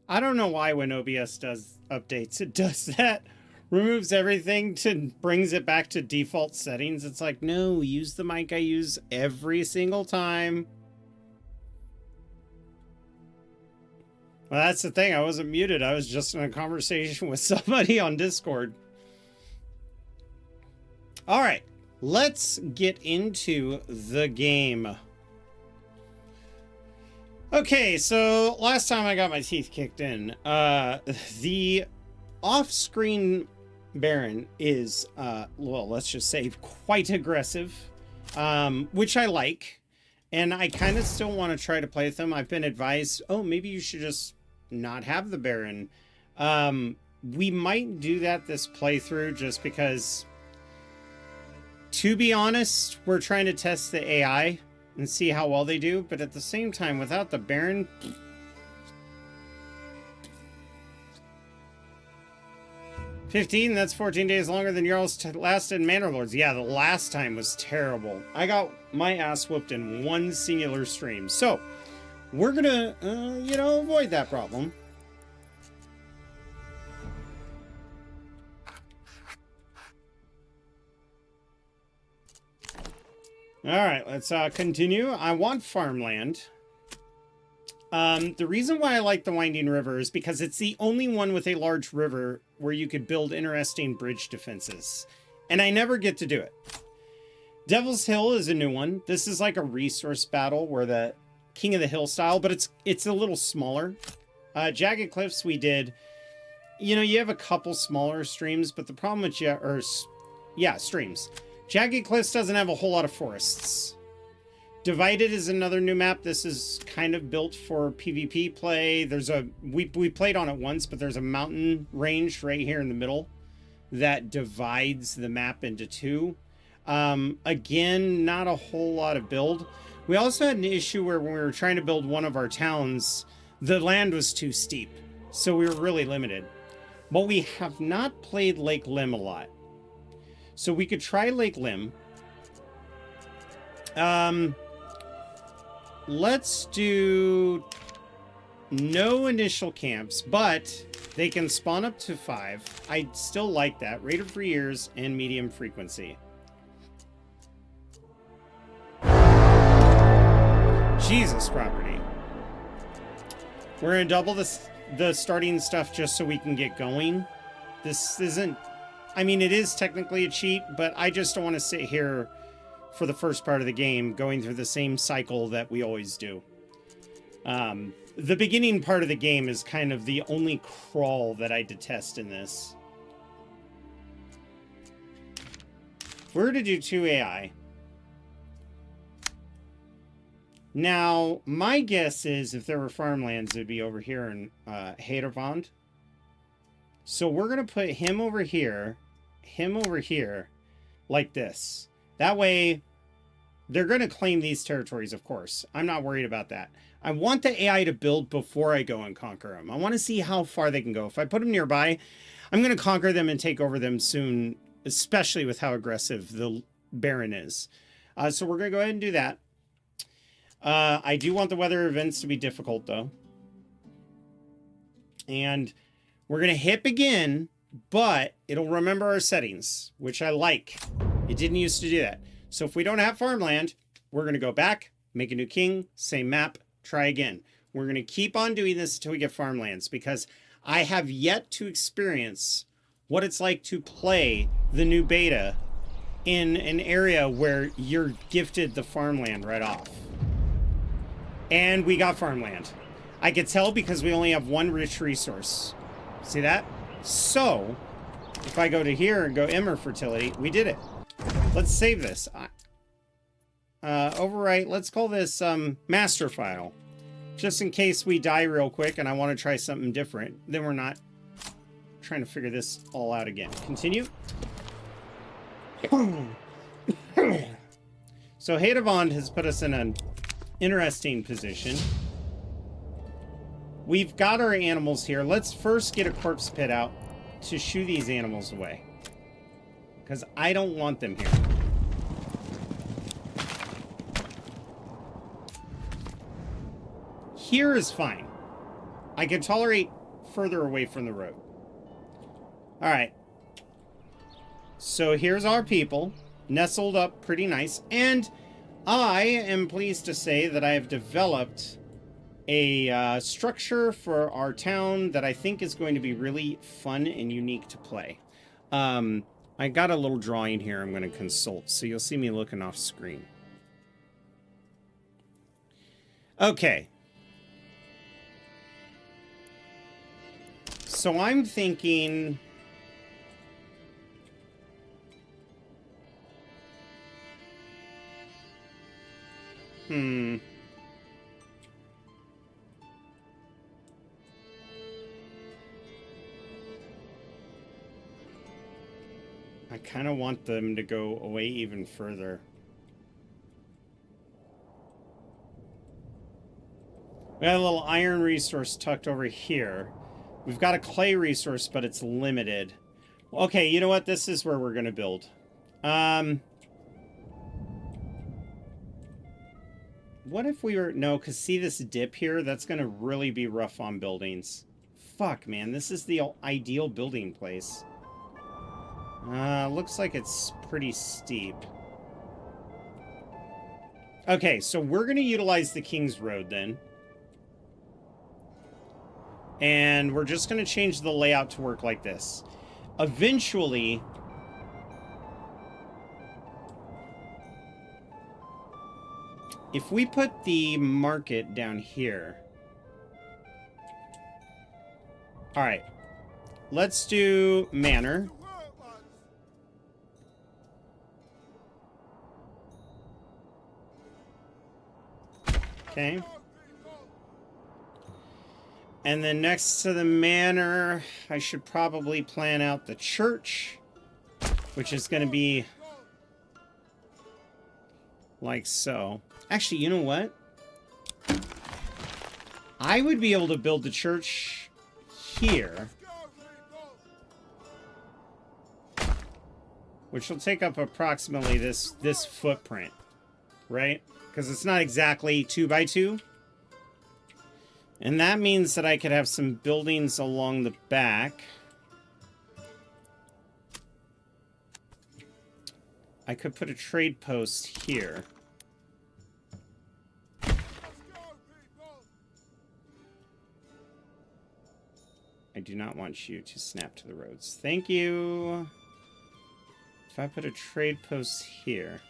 I don't know why when OBS does updates, it does that. Removes everything to brings it back to default settings. It's like, no, use the mic I use every single time. Well, that's the thing. I wasn't muted. I was just in a conversation with somebody on Discord. All right, let's get into the game. Okay, so last time I got my teeth kicked in, the off-screen Baron is, well, let's just say quite aggressive, which I like. And I kind of still want to try to play with them. I've been advised, oh, maybe you should just not have the Baron. We might do that this playthrough just because, to be honest, we're trying to test the AI and see how well they do. But at the same time, without the Baron... 15, that's 14 days longer than yours lasted in Manor Lords. Yeah, the last time was terrible. I got my ass whooped in one singular stream. So, we're gonna, avoid that problem. Alright, let's continue. I want farmland. The reason why I like the Winding River is because it's the only one with a large river where you could build interesting bridge defenses. And I never get to do it. Devil's Hill is a new one. This is like a resource battle where the King of the Hill style, but it's a little smaller. Jagged Cliffs we did. You know, you have a couple smaller streams, but the problem with streams. Jagged Cliffs doesn't have a whole lot of forests. Divided is another new map. This is kind of built for PvP play. There's we played on it once, but there's a mountain range right here in the middle that divides the map into two. Again, not a whole lot of build. We also had an issue where when we were trying to build one of our towns, the land was too steep, so we were really limited. But we have not played Lake Lim a lot. So we could try Lake Lim. Let's do no initial camps, but they can spawn up to 5. I still like that. Rate of 3 years and medium frequency. Jesus property. We're going to double the starting stuff just so we can get going. This isn't... I mean, it is technically a cheat, but I just don't want to sit here for the first part of the game going through the same cycle that we always do. The beginning part of the game is kind of the only crawl that I detest in this. If we were to do 2 AI... Now, my guess is if there were farmlands, it would be over here in Hadervond. So we're going to put him over here, like this. That way, they're going to claim these territories, of course. I'm not worried about that. I want the AI to build before I go and conquer them. I want to see how far they can go. If I put them nearby, I'm going to conquer them and take over them soon, especially with how aggressive the Baron is. So we're going to go ahead and do that. I do want the weather events to be difficult, though. And we're going to hit begin, but it'll remember our settings, which I like. It didn't used to do that. So if we don't have farmland, we're going to go back, make a new king, same map, try again. We're going to keep on doing this until we get farmlands, because I have yet to experience what it's like to play the new beta in an area where you're gifted the farmland right off. And we got farmland. I could tell because we only have one rich resource. See that? So, if I go to here and go Emmer fertility, we did it. Let's save this. Overwrite, let's call this master file. Just in case we die real quick and I want to try something different. Then we're not trying to figure this all out again. Continue. So Hadervond has put us in an interesting position. We've got our animals here. Let's first get a corpse pit out to shoo these animals away, because I don't want them here. Here is fine. I can tolerate further away from the road. All right. So here's our people, nestled up pretty nice. And I am pleased to say that I have developed a structure for our town that I think is going to be really fun and unique to play. I got a little drawing here I'm going to consult, so you'll see me looking off screen. Okay. So I'm thinking... I kind of want them to go away even further. We got a little iron resource tucked over here. We've got a clay resource, but it's limited. Okay, you know what? This is where we're going to build. What if we were... No, because see this dip here? That's going to really be rough on buildings. Fuck, man. This is the ideal building place. Looks like it's pretty steep. Okay, so we're going to utilize the King's Road then. And we're just going to change the layout to work like this. Eventually... if we put the market down here... Alright. Let's do Manor. Okay. And then next to the manor, I should probably plan out the church, which is going to be like so. Actually, you know what? I would be able to build the church here, which will take up approximately this footprint, right? Because it's not exactly 2 by 2. And that means that I could have some buildings along the back. I could put a trade post here. I do not want you to snap to the roads. Thank you. If I put a trade post here...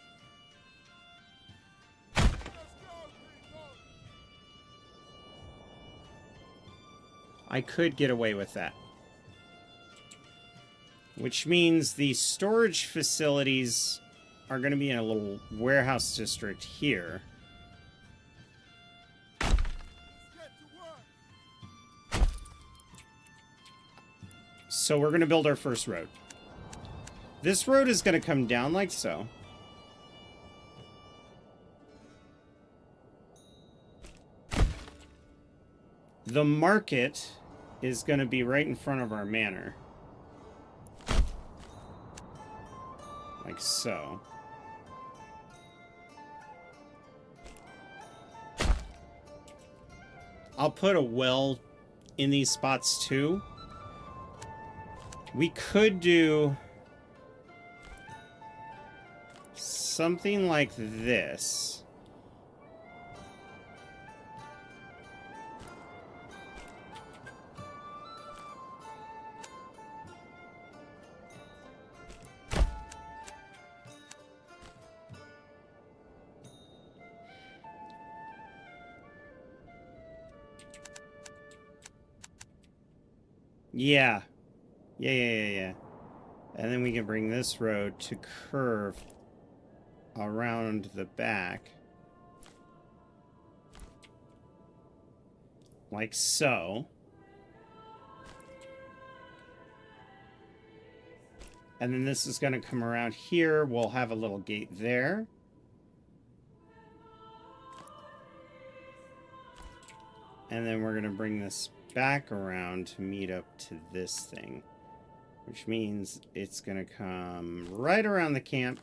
I could get away with that. Which means the storage facilities are going to be in a little warehouse district here. So we're going to build our first road. This road is going to come down like so. The market is going to be right in front of our manor. Like so. I'll put a well in these spots too. We could do something like this. Yeah. Yeah. And then we can bring this road to curve around the back. Like so. And then this is going to come around here. We'll have a little gate there. And then we're going to bring this back around to meet up to this thing, which means it's going to come right around the camp.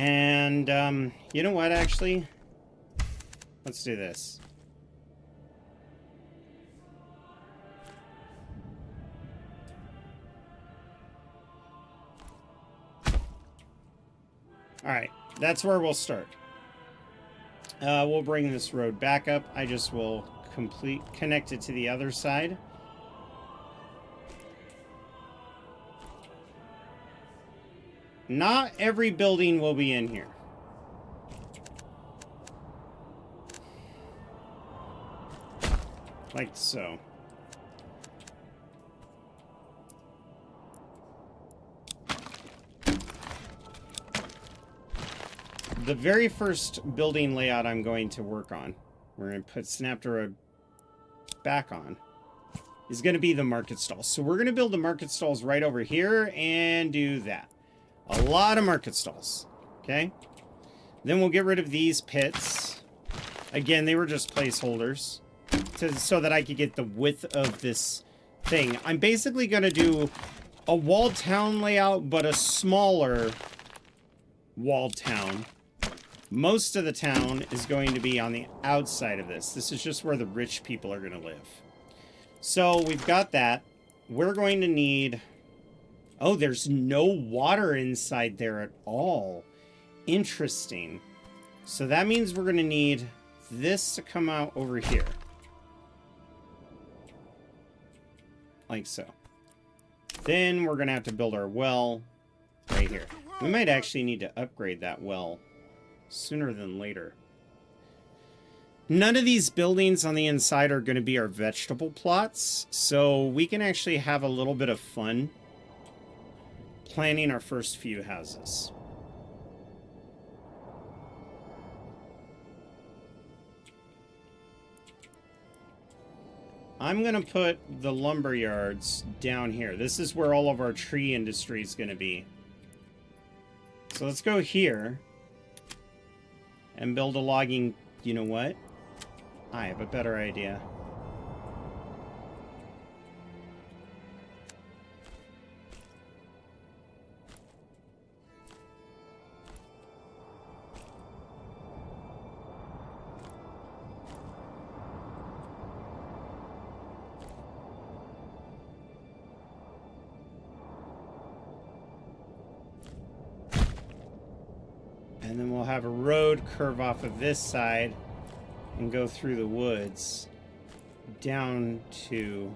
And, you know what, actually? Let's do this. Alright, that's where we'll start. We'll bring this road back up. I just will connect it to the other side. Not every building will be in here. Like so. The very first building layout I'm going to work on, we're going to put Snap to Road back on, is going to be the market stalls. So we're going to build the market stalls right over here and do that. A lot of market stalls. Okay? Then we'll get rid of these pits. Again, they were just placeholders so that I could get the width of this thing. I'm basically going to do a walled town layout, but a smaller walled town. Most of the town is going to be on the outside of this. This is just where the rich people are going to live. So we've got that. We're going to need... Oh, there's no water inside there at all. Interesting. So that means we're going to need this to come out over here. Like so. Then we're going to have to build our well right here. We might actually need to upgrade that well sooner than later. None of these buildings on the inside are going to be our vegetable plots, so we can actually have a little bit of fun planning our first few houses. I'm going to put the lumber yards down here. This is where all of our tree industry is going to be. So let's go here and build a logging... You know what? I have a better idea. And then we'll have a road curve off of this side and go through the woods down to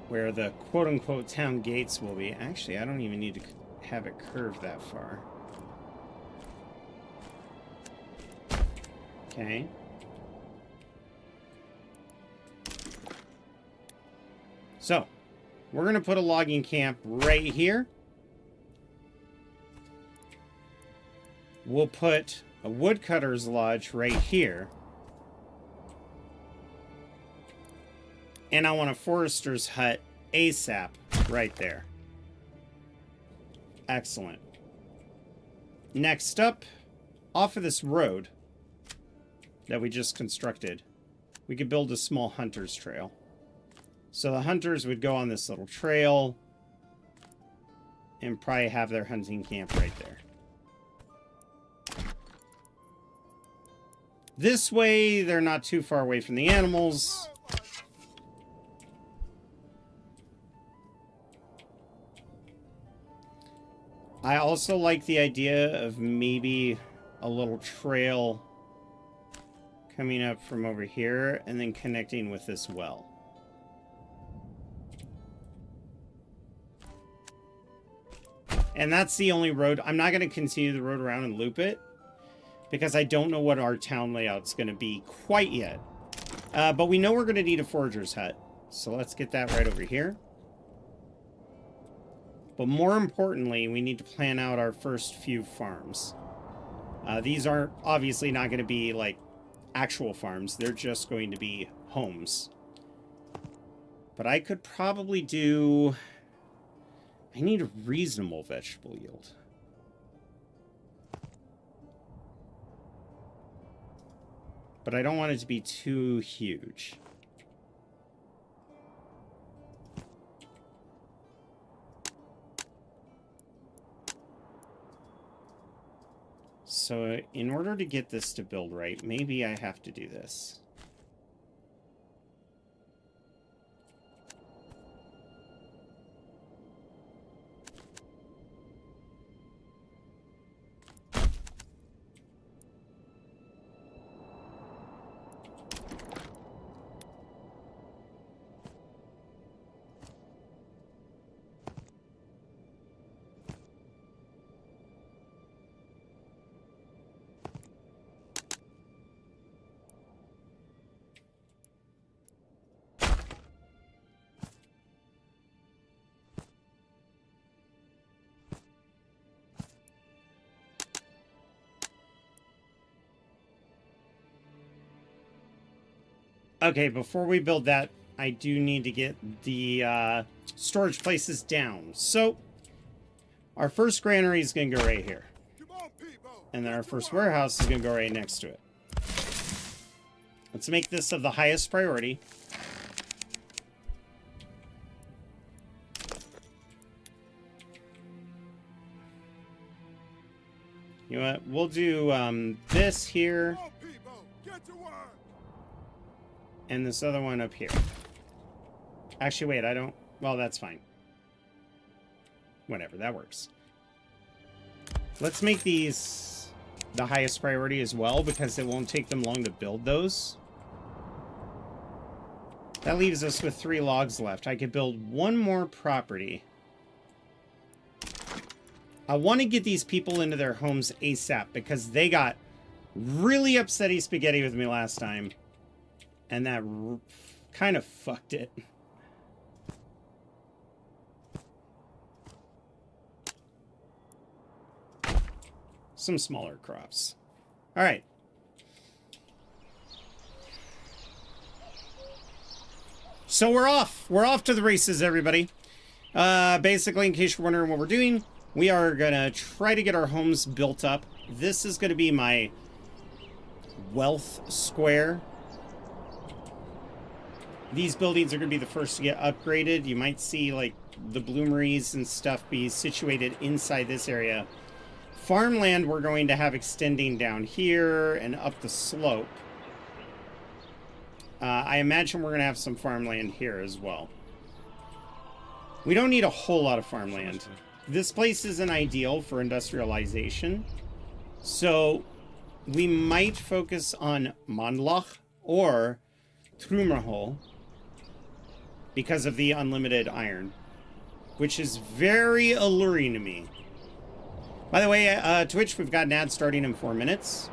where the quote-unquote town gates will be. Actually, I don't even need to have it curved that far. Okay. So, we're going to put a logging camp right here. We'll put a woodcutter's lodge right here. And I want a forester's hut ASAP right there. Excellent. Next up, off of this road that we just constructed, we could build a small hunter's trail. So the hunters would go on this little trail and probably have their hunting camp right there. This way, they're not too far away from the animals. I also like the idea of maybe a little trail coming up from over here and then connecting with this well. And that's the only road. I'm not going to continue the road around and loop it, because I don't know what our town layout's going to be quite yet. But we know we're going to need a forager's hut. So let's get that right over here. But more importantly, we need to plan out our first few farms. These aren't obviously not going to be like actual farms. They're just going to be homes. But I could probably do... I need a reasonable vegetable yield. But I don't want it to be too huge. So in order to get this to build right, maybe I have to do this. Okay, before we build that, I do need to get the storage places down. So, our first granary is going to go right here. And then our first warehouse is going to go right next to it. Let's make this of the highest priority. You know what? We'll do this here. And this other one up here. Actually, wait, I don't... Well, that's fine. Whatever, that works. Let's make these the highest priority as well, because it won't take them long to build those. That leaves us with 3 logs left. I could build one more property. I want to get these people into their homes ASAP, because they got really upsetty spaghetti with me last time. And that kind of fucked it. Some smaller crops. All right. So we're off. We're off to the races, everybody. Basically, in case you're wondering what we're doing, we are going to try to get our homes built up. This is going to be my wealth square. These buildings are going to be the first to get upgraded. You might see, like, the bloomeries and stuff be situated inside this area. Farmland we're going to have extending down here and up the slope. I imagine we're going to have some farmland here as well. We don't need a whole lot of farmland. This place isn't ideal for industrialization. So we might focus on Mandlach or Trummerhol, because of the unlimited iron, which is very alluring to me. By the way, Twitch, we've got an ad starting in 4 minutes.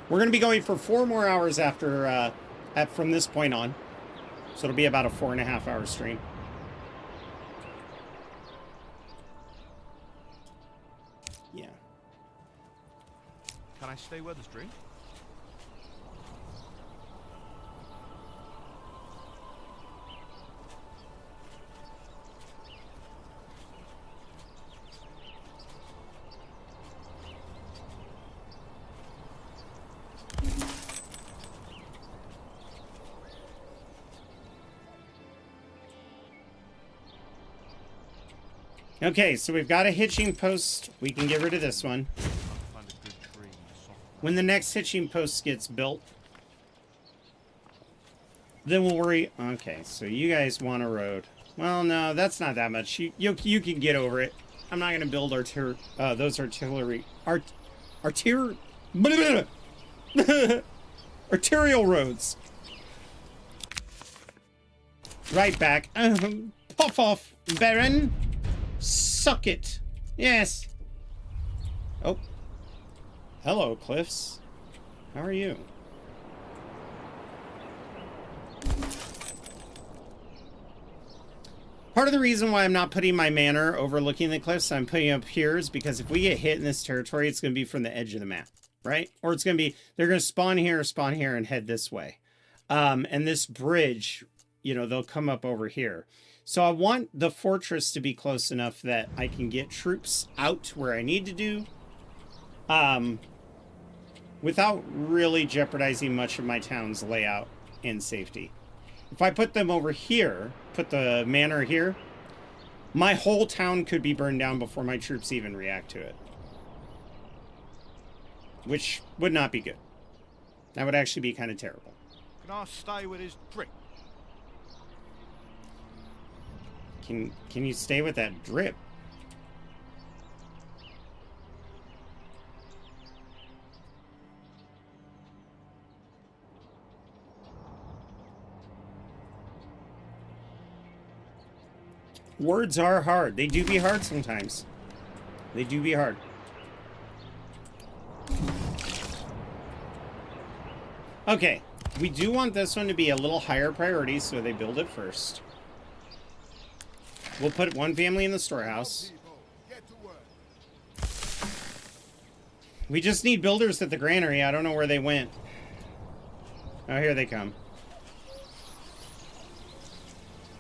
We're going to be going for 4 more hours after from this point on. So it'll be about a 4.5 hour stream. Yeah. Can I stay with us, drink? Okay, so we've got a hitching post. We can get rid of this one. When the next hitching post gets built, then we'll worry. Okay, so you guys want a road. Well, no, that's not that much. You can get over it. I'm not going to build those artillery... arterial roads. Right back. Puff off, Baron. Suck it. Yes. Oh. Hello, Cliffs. How are you? Part of the reason why I'm not putting my manor overlooking the cliffs, I'm putting up here, is because if we get hit in this territory, it's going to be from the edge of the map, right? Or it's going to be, they're going to spawn here, and head this way. And this bridge, you know, they'll come up over here. So I want the fortress to be close enough that I can get troops out where I need to do, without really jeopardizing much of my town's layout and safety. If I put them over here, put the manor here, my whole town could be burned down before my troops even react to it. which would not be good. That would actually be kind of terrible. Can I stay with his drip? Can you stay with that drip? Words are hard. They do be hard sometimes. They do be hard. Okay, we do want this one to be a little higher priority, so they build it first. We'll put one family in the storehouse. We just need builders at the granary. I don't know where they went. Oh, here they come.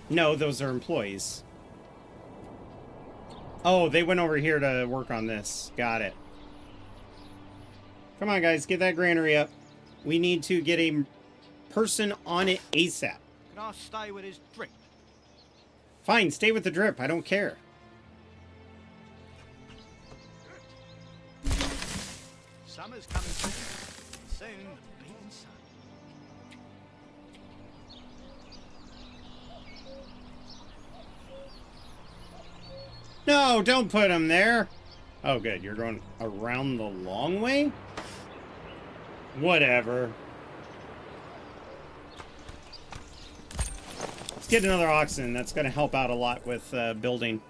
No, those are employees. Oh, they went over here to work on this. Got it. Come on, guys. Get that granary up. We need to get a person on it ASAP. Can I stay with his drip? Fine, stay with the drip. I don't care. Summer's coming soon. The beating sun. No, don't put him there. Oh, good. You're going around the long way? Whatever. Let's get another oxen. That's going to help out a lot with building.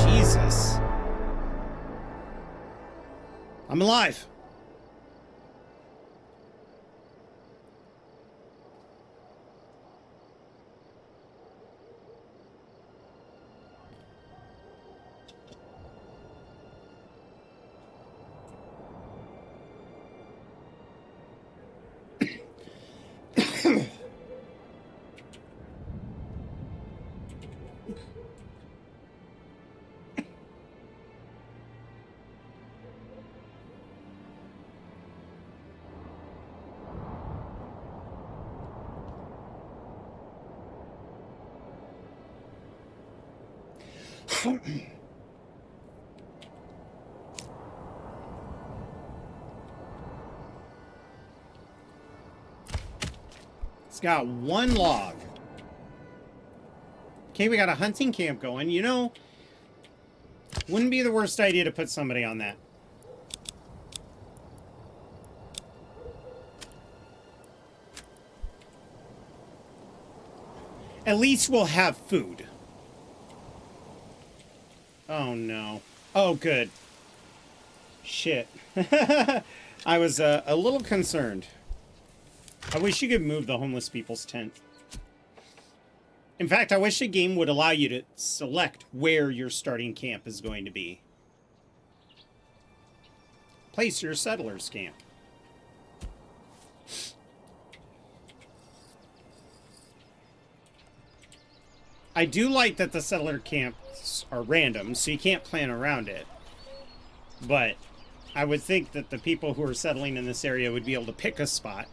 Jesus. I'm alive. It's got one log. Okay, we got a hunting camp going. You know, wouldn't be the worst idea to put somebody on that. At least we'll have food. Oh, no. Oh, good. Shit. I was a little concerned. I wish you could move the homeless people's tent. In fact, I wish the game would allow you to select where your starting camp is going to be. Place your settlers' camp. I do like that the settler camps are random, so you can't plan around it. But I would think that the people who are settling in this area would be able to pick a spot.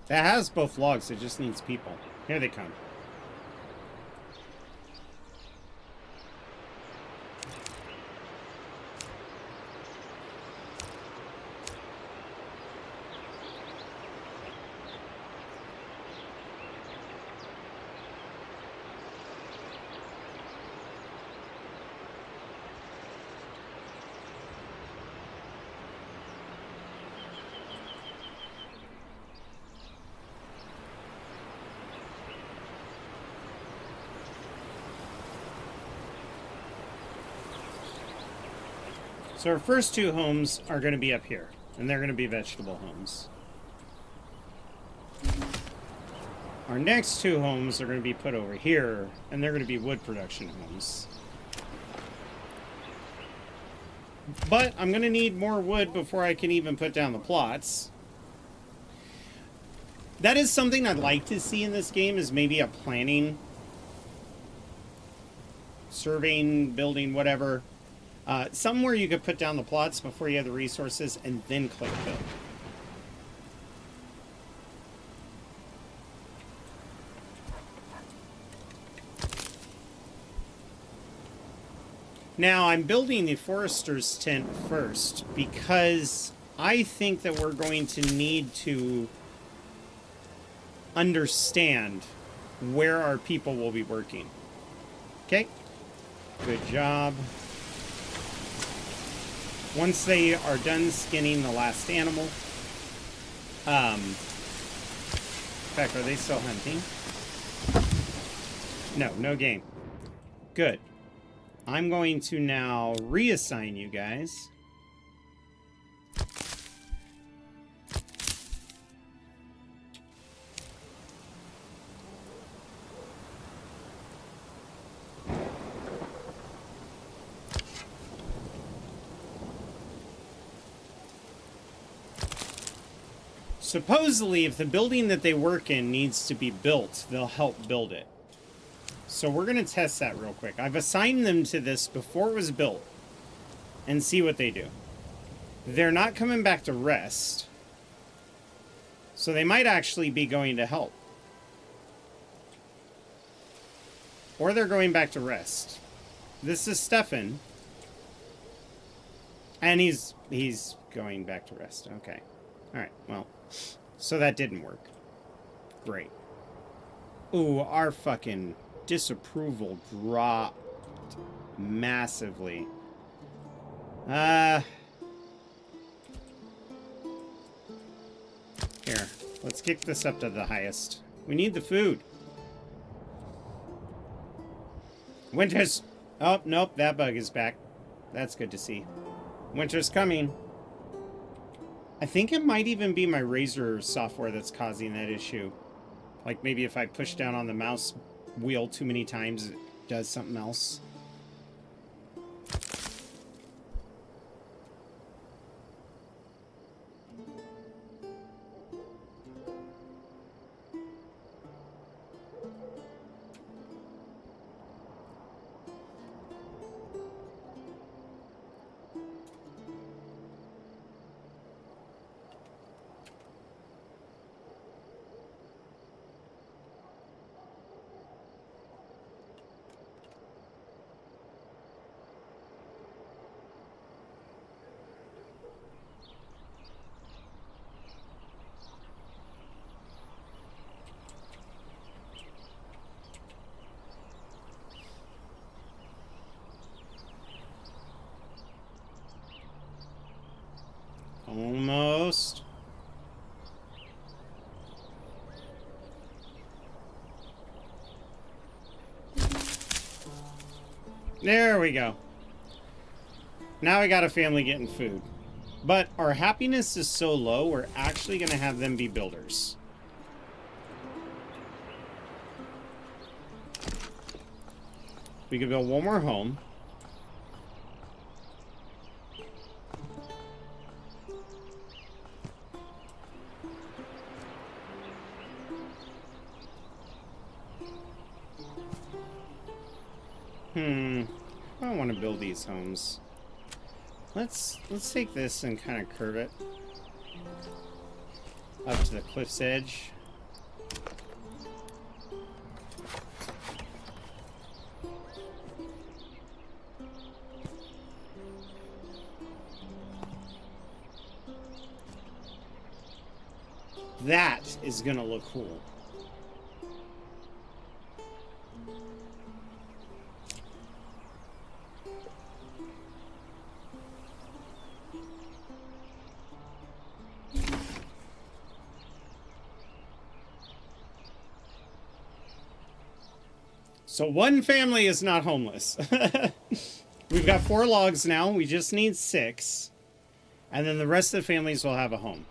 That has both logs, it just needs people. Here they come. So our first two homes are going to be up here, and they're going to be vegetable homes. Our next two homes are going to be put over here, and they're going to be wood production homes. But I'm going to need more wood before I can even put down the plots. That is something I'd like to see in this game, is maybe a planning, surveying, building, whatever. Somewhere you could put down the plots before you have the resources and then click build. Now, I'm building the forester's tent first because I think that we're going to need to understand where our people will be working. Okay? Good job. Once they are done skinning the last animal. In fact, are they still hunting? No, no game. Good. I'm going to now reassign you guys. Supposedly, if the building that they work in needs to be built, they'll help build it. So we're going to test that real quick. I've assigned them to this before it was built and see what they do. They're not coming back to rest. So they might actually be going to help. Or they're going back to rest. This is Stefan. And he's going back to rest. Okay. Alright, well. So that didn't work. Great. Ooh, our fucking disapproval dropped massively. Here, let's kick this up to the highest. We need the food. Winter's... Oh, nope, that bug is back. That's good to see. Winter's coming. I think it might even be my Razer software that's causing that issue. Like maybe if I push down on the mouse wheel too many times, it does something else. Almost. There we go. Now we got a family getting food. But our happiness is so low, we're actually going to have them be builders. We could build one more home. I don't want to build these homes. Let's take this and kind of curve it up to the cliff's edge. That is gonna look cool. So one family is not homeless. We've got 4 logs now. We just need 6. And then the rest of the families will have a home.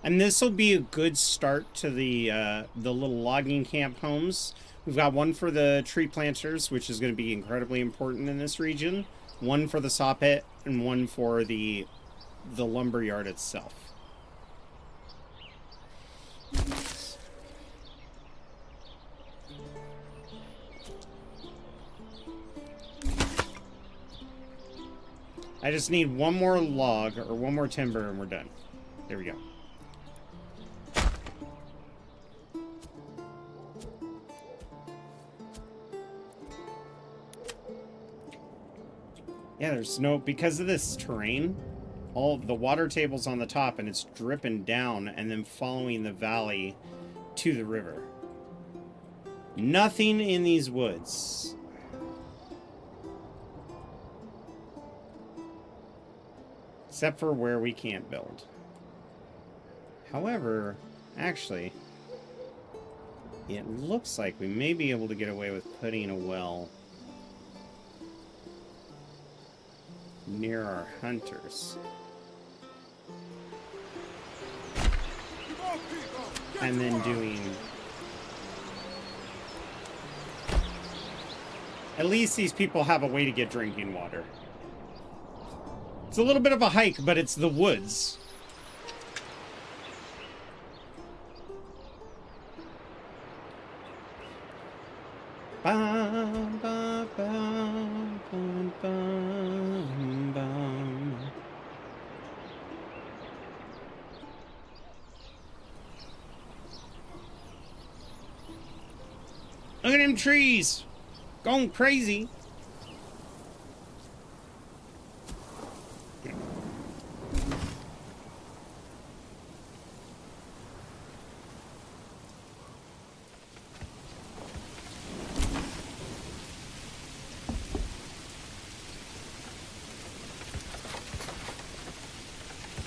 And this will be a good start to the little logging camp homes. We've got one for the tree planters, which is going to be incredibly important in this region. One for the saw pit, and one for the lumber yard itself. I just need one more log, or one more timber, and we're done. There we go. Yeah, there's no... Because of this terrain, all the water table's on the top and it's dripping down and then following the valley to the river. Nothing in these woods. Except for where we can't build. However, actually, it looks like we may be able to get away with putting a well near our hunters. And then doing... At least these people have a way to get drinking water. It's a little bit of a hike, but it's the woods. Bum, bum, bum, bum, bum, bum. Look at them trees. Going crazy.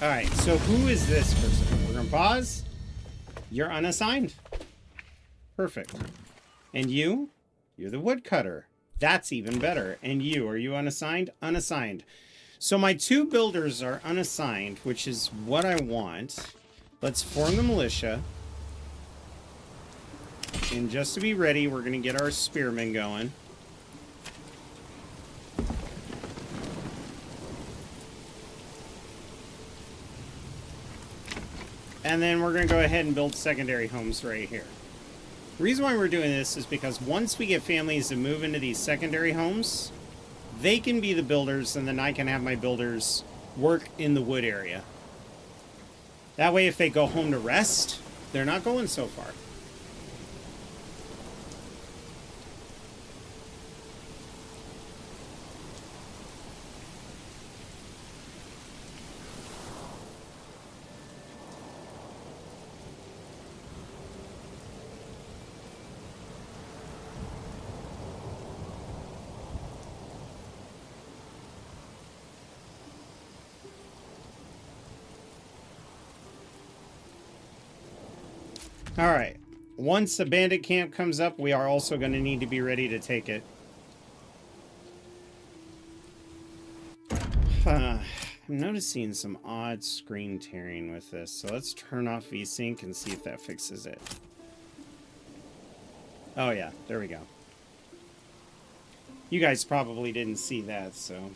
Alright, so who is this person? We're gonna pause. You're unassigned. Perfect. And you? You're the woodcutter. That's even better. And you, are you unassigned? Unassigned. So my two builders are unassigned, which is what I want. Let's form the militia. And just to be ready, we're gonna get our spearmen going. And then we're going to go ahead and build secondary homes right here. The reason why we're doing this is because once we get families to move into these secondary homes, they can be the builders, and then I can have my builders work in the wood area. That way, if they go home to rest, they're not going so far. Alright, once the bandit camp comes up, we are also going to need to be ready to take it. I'm noticing some odd screen tearing with this, so let's turn off VSync and see if that fixes it. Oh yeah, there we go. You guys probably didn't see that, so...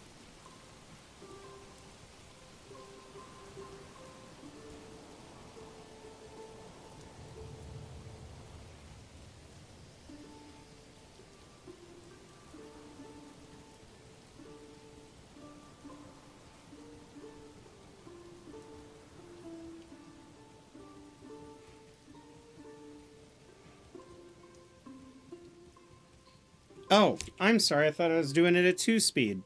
Oh, I'm sorry. I thought I was doing it at 2 speed.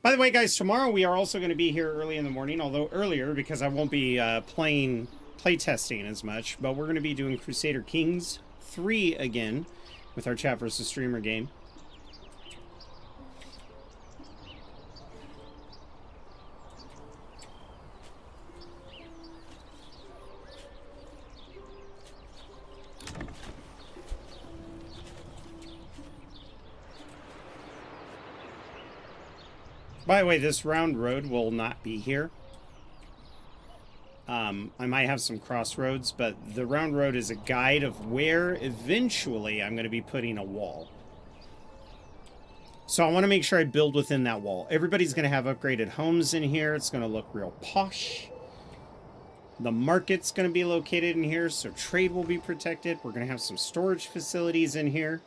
By the way, guys, tomorrow we are also going to be here early in the morning, although earlier because I won't be playtesting as much, but we're going to be doing Crusader Kings 3 again with our chat versus streamer game. By the way, this round road will not be here. I might have some crossroads, but the round road is a guide of where eventually I'm going to be putting a wall. So I want to make sure I build within that wall. Everybody's going to have upgraded homes in here. It's going to look real posh. The market's going to be located in here, so trade will be protected. We're going to have some storage facilities in here.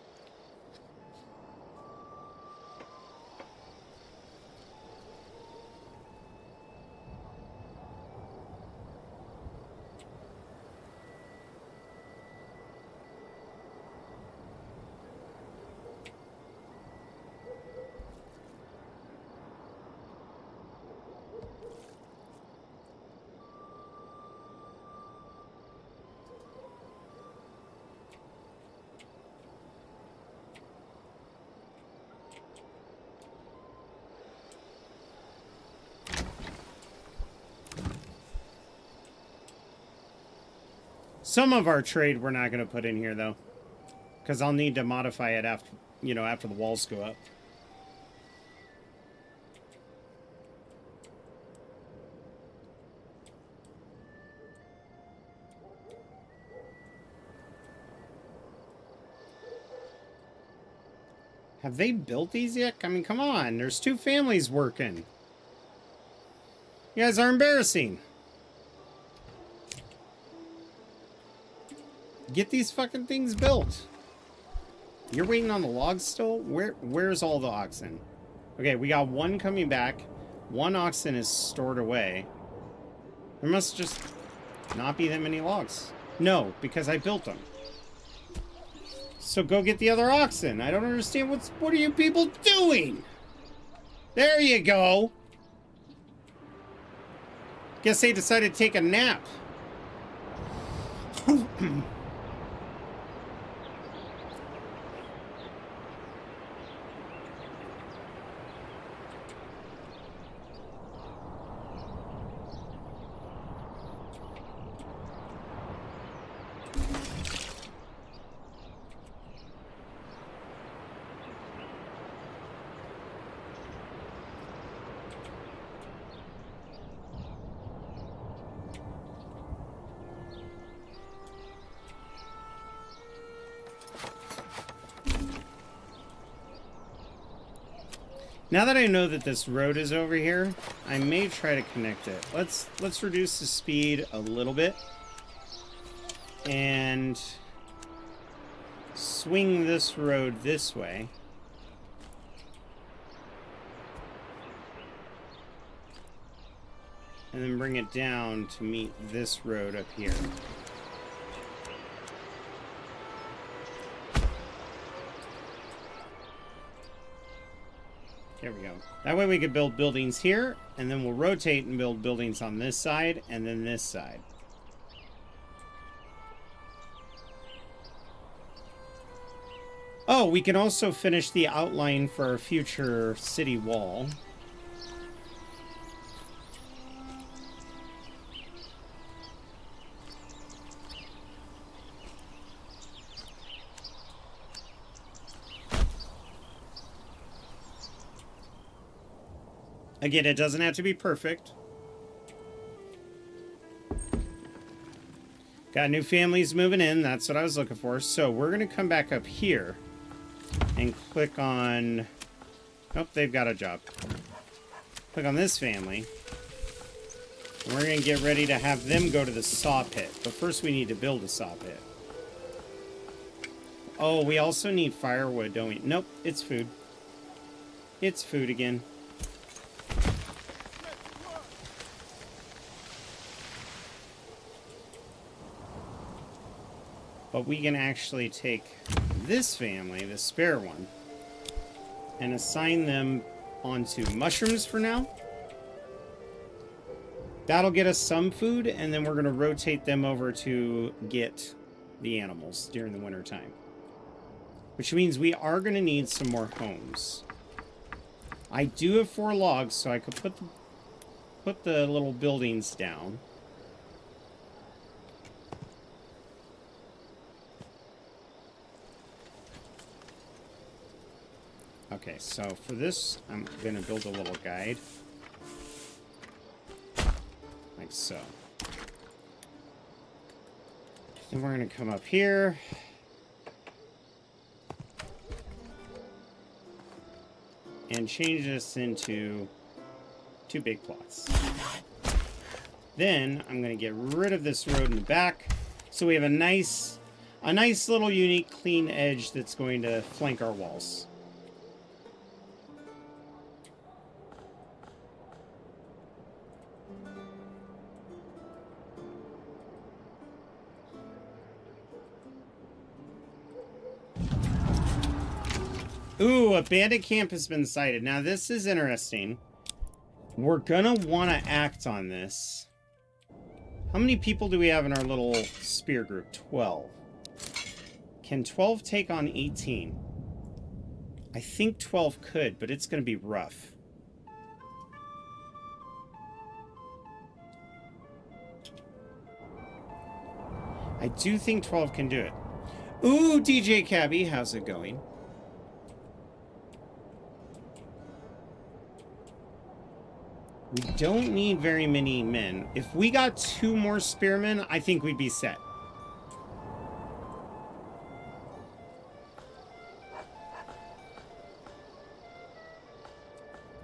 Some of our trade we're not going to put in here, though. Because I'll need to modify it after, you know, after the walls go up. Have they built these yet? I mean, come on. There's 2 families working. You guys are embarrassing. Get these fucking things built. You're waiting on the logs still? Where's all the oxen? Okay, we got 1 coming back. 1 oxen is stored away. There must just not be that many logs. No, because I built them. So go get the other oxen. I don't understand what are you people doing? There you go. Guess they decided to take a nap. Now that I know that this road is over here, I may try to connect it. Let's reduce the speed a little bit and swing this road this way. And then bring it down to meet this road up here. There we go. That way we could build buildings here, and then we'll rotate and build buildings on this side, and then this side. Oh, we can also finish the outline for our future city wall. Again, it doesn't have to be perfect. Got new families moving in. That's what I was looking for. So we're going to come back up here and click on... Oh, they've got a job. Click on this family. And we're going to get ready to have them go to the saw pit. But first we need to build a saw pit. Oh, we also need firewood, don't we? Nope, it's food. It's food again. But we can actually take this family, the spare one, and assign them onto mushrooms for now. That'll get us some food, and then we're going to rotate them over to get the animals during the winter time. Which means we are going to need some more homes. I do have 4 logs, so I could put the little buildings down. Okay, so for this, I'm going to build a little guide. Like so. Then we're going to come up here. And change this into 2 big plots. Then I'm going to get rid of this road in the back. So we have a nice little unique clean edge that's going to flank our walls. Ooh, a bandit camp has been sighted. Now, this is interesting. We're gonna want to act on this. How many people do we have in our little spear group? 12. Can 12 take on 18? I think 12 could, but it's gonna be rough. I do think 12 can do it. Ooh, DJ Cabby, how's it going? We don't need very many men. If we got 2 more spearmen, I think we'd be set.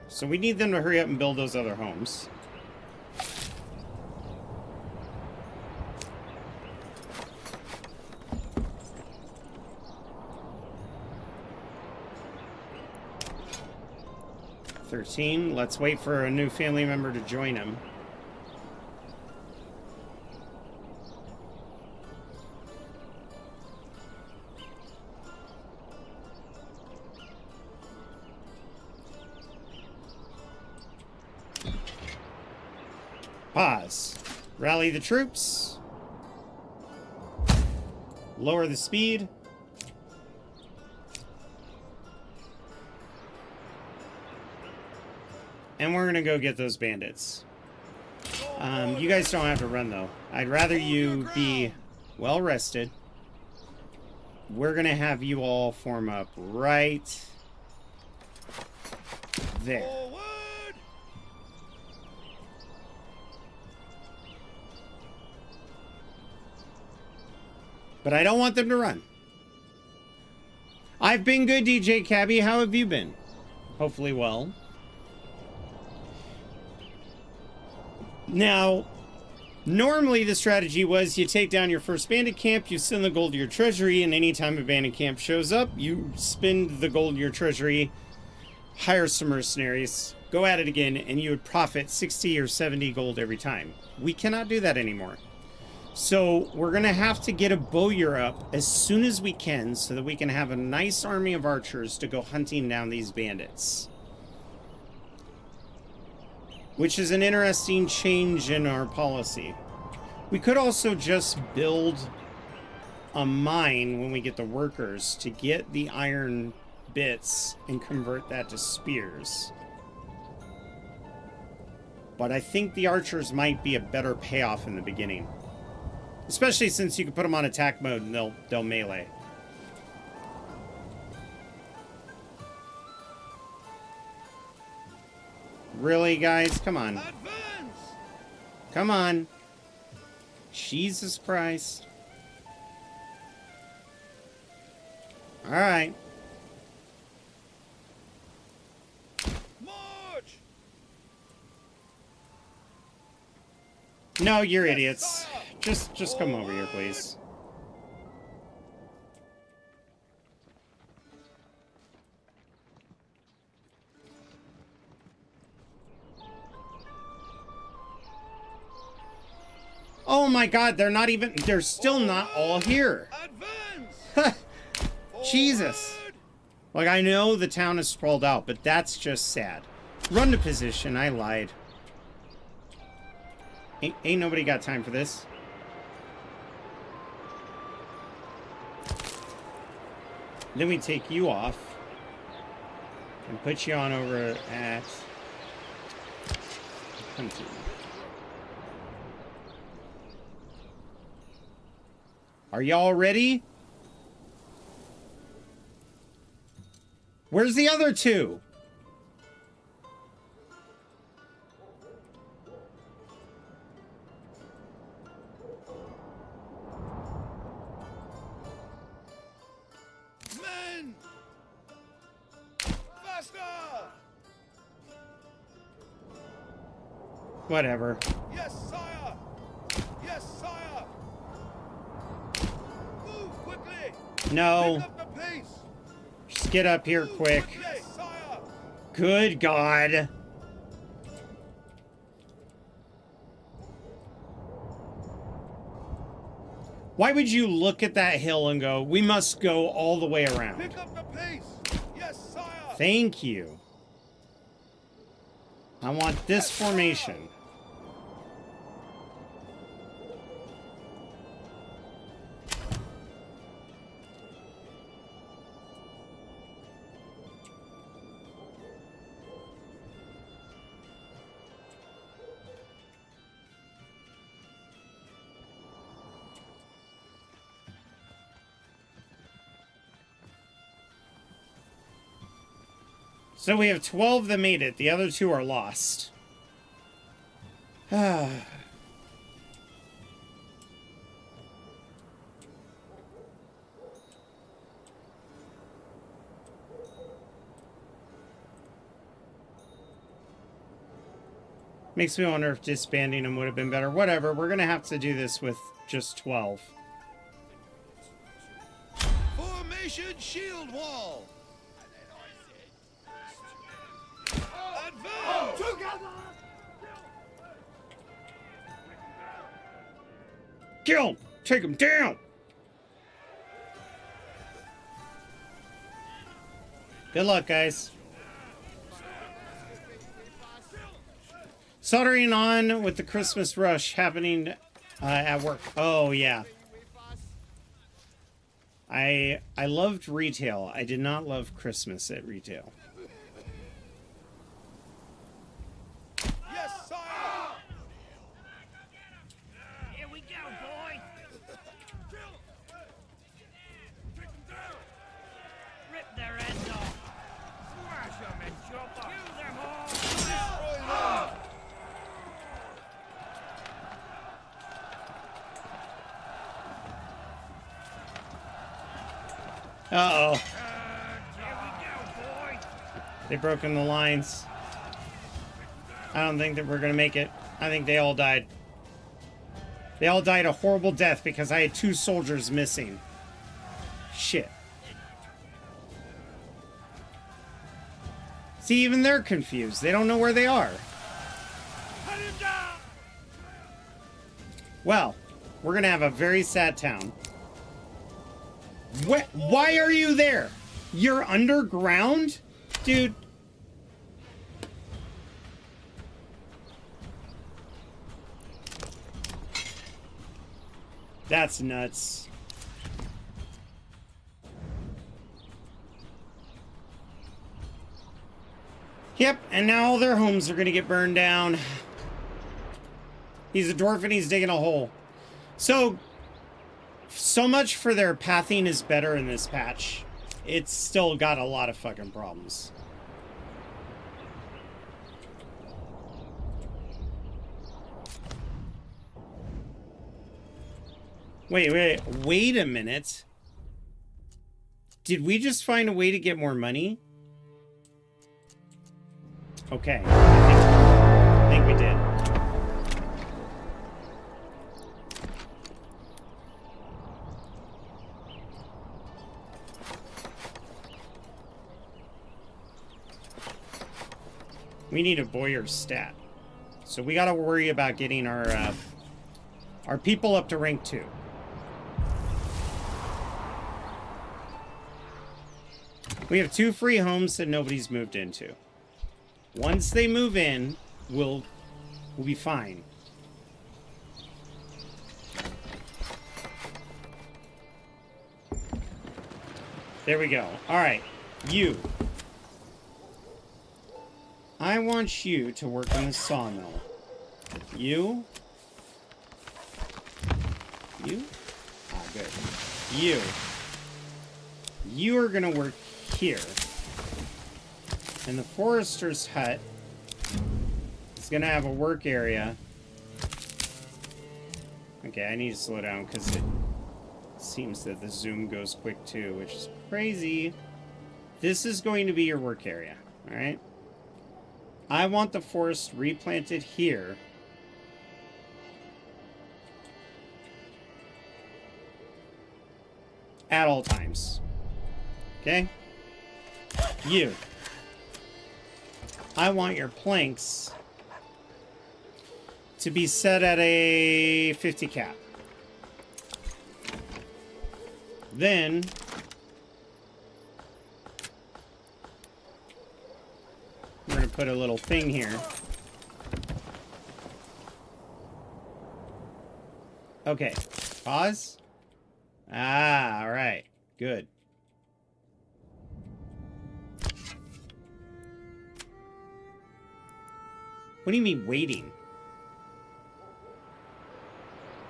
So we need them to hurry up and build those other homes. Let's wait for a new family member to join him. Pause. Rally the troops. Lower the speed. And we're gonna go get those bandits. You guys don't have to run though. I'd rather you be well rested. We're gonna have you all form up right there. But I don't want them to run. I've been good, DJ Cabby. How have you been? Hopefully well. Now, normally the strategy was you take down your first bandit camp, you send the gold to your treasury, and anytime a bandit camp shows up, you spend the gold in your treasury, hire some mercenaries, go at it again, and you would profit 60 or 70 gold every time. We cannot do that anymore. So we're going to have to get a bowyer up as soon as we can so that we can have a nice army of archers to go hunting down these bandits. Which is an interesting change in our policy. We could also just build a mine when we get the workers to get the iron bits and convert that to spears. But I think the archers might be a better payoff in the beginning. Especially since you can put them on attack mode and they'll melee. Really, guys? Come on. Advance! Come on. Jesus Christ. Alright. March! No, you're idiots. Just come over here, please. Oh my god, they're still not all here. Advance! Jesus. Like, I know the town is sprawled out, but that's just sad. Run to position, I lied. Ain't nobody got time for this. Then we take you off. And put you on over at hunting. Are y'all ready? Where's the other two? Men! Faster! Whatever. Yes, sire! Yes, sire! Move quickly! No. Pick up the pace! Just get up here quick. Quickly, sire! Good God. Why would you look at that hill and go, we must go all the way around? Pick up the pace! Yes, sire! Thank you. I want this formation. So we have 12 that made it. The other 2 are lost. Makes me wonder if disbanding them would have been better. Whatever, we're going to have to do this with just 12. Formation shield wall. Advance. Kill him! Take him down! Good luck, guys. Soldering on with the Christmas rush happening at work. Oh, yeah. I loved retail. I did not love Christmas at retail. Yes, sire. Here we go, boys. Rip their heads off. Smash them and chop them. Kill them all. Destroy them. Uh-oh. Here we go, boys. They've broken the lines. I don't think that we're going to make it. I think they all died. They all died a horrible death because I had 2 soldiers missing. Shit. See, even they're confused. They don't know where they are. Cut him down. Well, we're going to have a very sad town. Why are you there? You're underground? Dude. That's nuts. Yep, and now all their homes are going to get burned down. He's a dwarf and he's digging a hole. So much for their pathing is better in this patch. It's still got a lot of fucking problems. Wait a minute. Did we just find a way to get more money? Okay. I think we did. We need a Boyer stat. So we gotta worry about getting our people up to rank 2. We have 2 free homes that nobody's moved into. Once they move in, we'll be fine. There we go. All right, you. I want you to work in the sawmill. You. Ah, good. You are gonna work here. And the forester's hut is gonna have a work area. Okay, I need to slow down because it seems that the zoom goes quick too, which is crazy. This is going to be your work area, all right? I want the forest replanted here. At all times. Okay? You. I want your planks to be set at a 50 cap. Then we're going to put a little thing here. Okay. Pause. Ah, all right. Good. What do you mean waiting?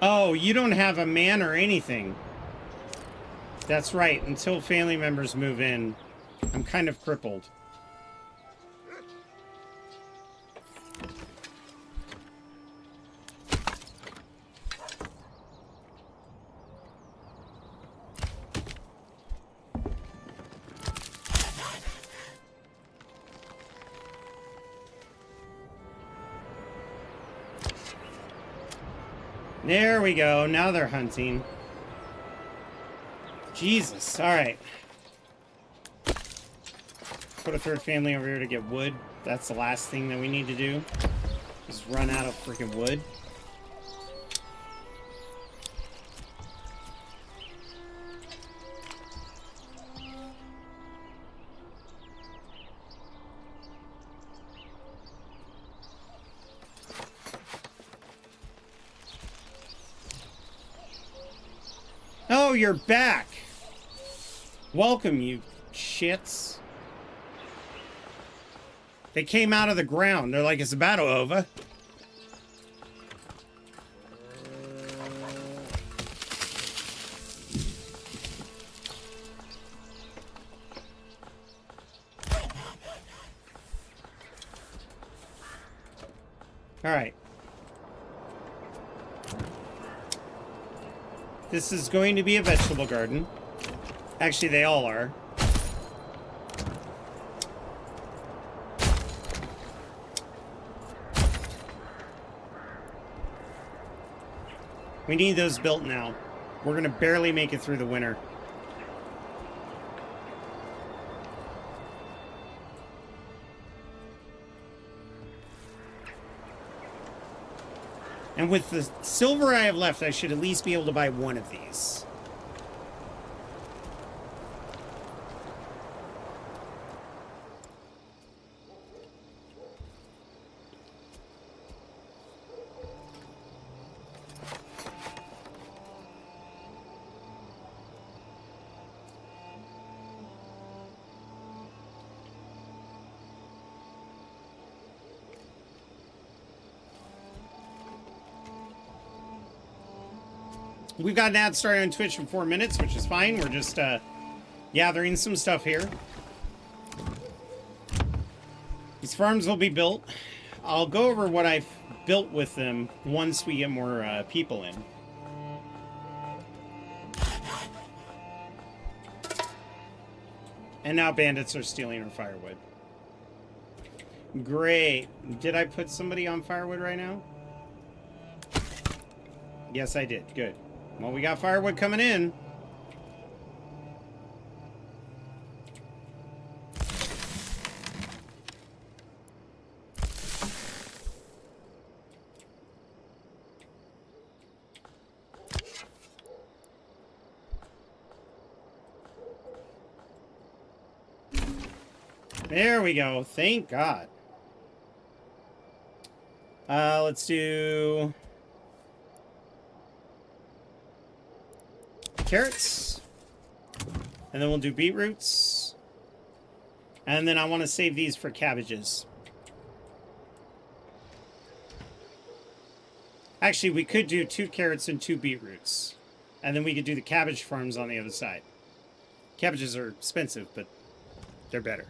Oh, you don't have a man or anything. That's right. Until family members move in, I'm kind of crippled. There we go. Now they're hunting. Jesus. All right. Put a third family over here to get wood. That's the last thing that we need to do. Just run out of freaking wood. Oh, you're back. Welcome, you shits. They came out of the ground. They're like, it's the battle over. All right. This is going to be a vegetable garden. Actually, they all are. We need those built now. We're going to barely make it through the winter. And with the silver I have left, I should at least be able to buy one of these. We've got an ad starting on Twitch in 4 minutes, which is fine. We're just gathering some stuff here. These farms will be built. I'll go over what I've built with them once we get more people in. And now bandits are stealing our firewood. Great. Did I put somebody on firewood right now? Yes, I did. Good. Well, we got firewood coming in. There we go. Thank God. Let's do carrots, and then we'll do beetroots, and then I want to save these for cabbages. Actually, we could do 2 carrots and 2 beetroots, and then we could do the cabbage farms on the other side. Cabbages are expensive, but they're better.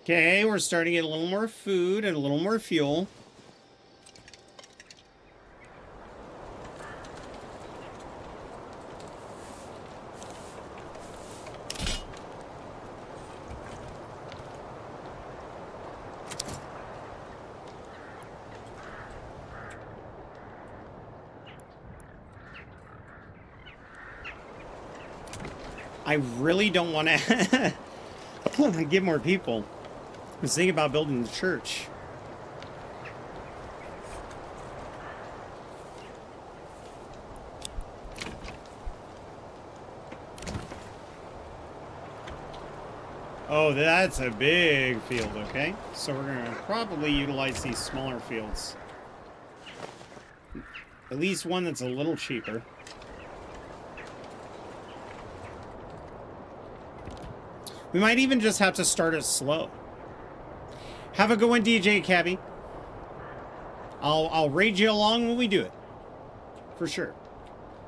Okay, we're starting to get a little more food and a little more fuel. I really don't want to get more people. I was thinking about building the church. Oh, that's a big field, okay? So we're going to probably utilize these smaller fields. At least one that's a little cheaper. We might even just have to start it slow. Have a good one, DJ Cabby. I'll raid you along when we do it. For sure.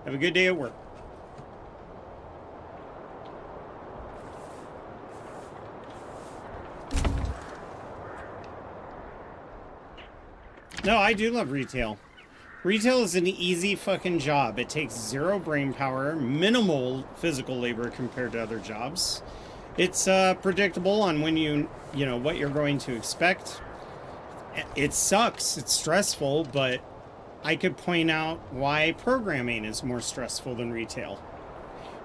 Have a good day at work. No, I do love retail. Retail is an easy fucking job. It takes zero brain power, minimal physical labor compared to other jobs. It's predictable on when you know what you're going to expect. It sucks. It's stressful, but I could point out why programming is more stressful than retail.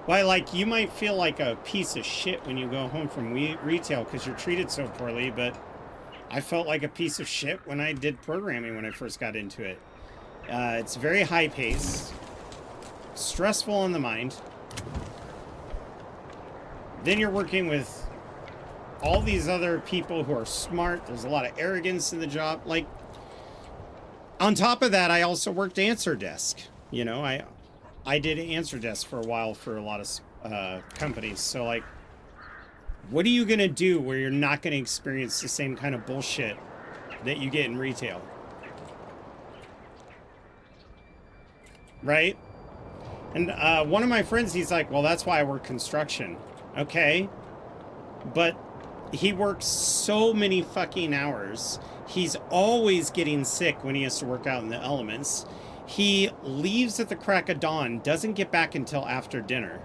Why, like, you might feel like a piece of shit when you go home from retail because you're treated so poorly, but I felt like a piece of shit when I did programming when I first got into it. It's very high pace, stressful on the mind. Then you're working with all these other people who are smart. There's a lot of arrogance in the job. Like, on top of that, I also worked answer desk. You know, I did answer desk for a while for a lot of companies. So, like, what are you going to do where you're not going to experience the same kind of bullshit that you get in retail? Right? And one of my friends, he's like, well, that's why I work construction. Okay. But he works so many fucking hours. He's always getting sick when he has to work out in the elements. He leaves at the crack of dawn, doesn't get back until after dinner.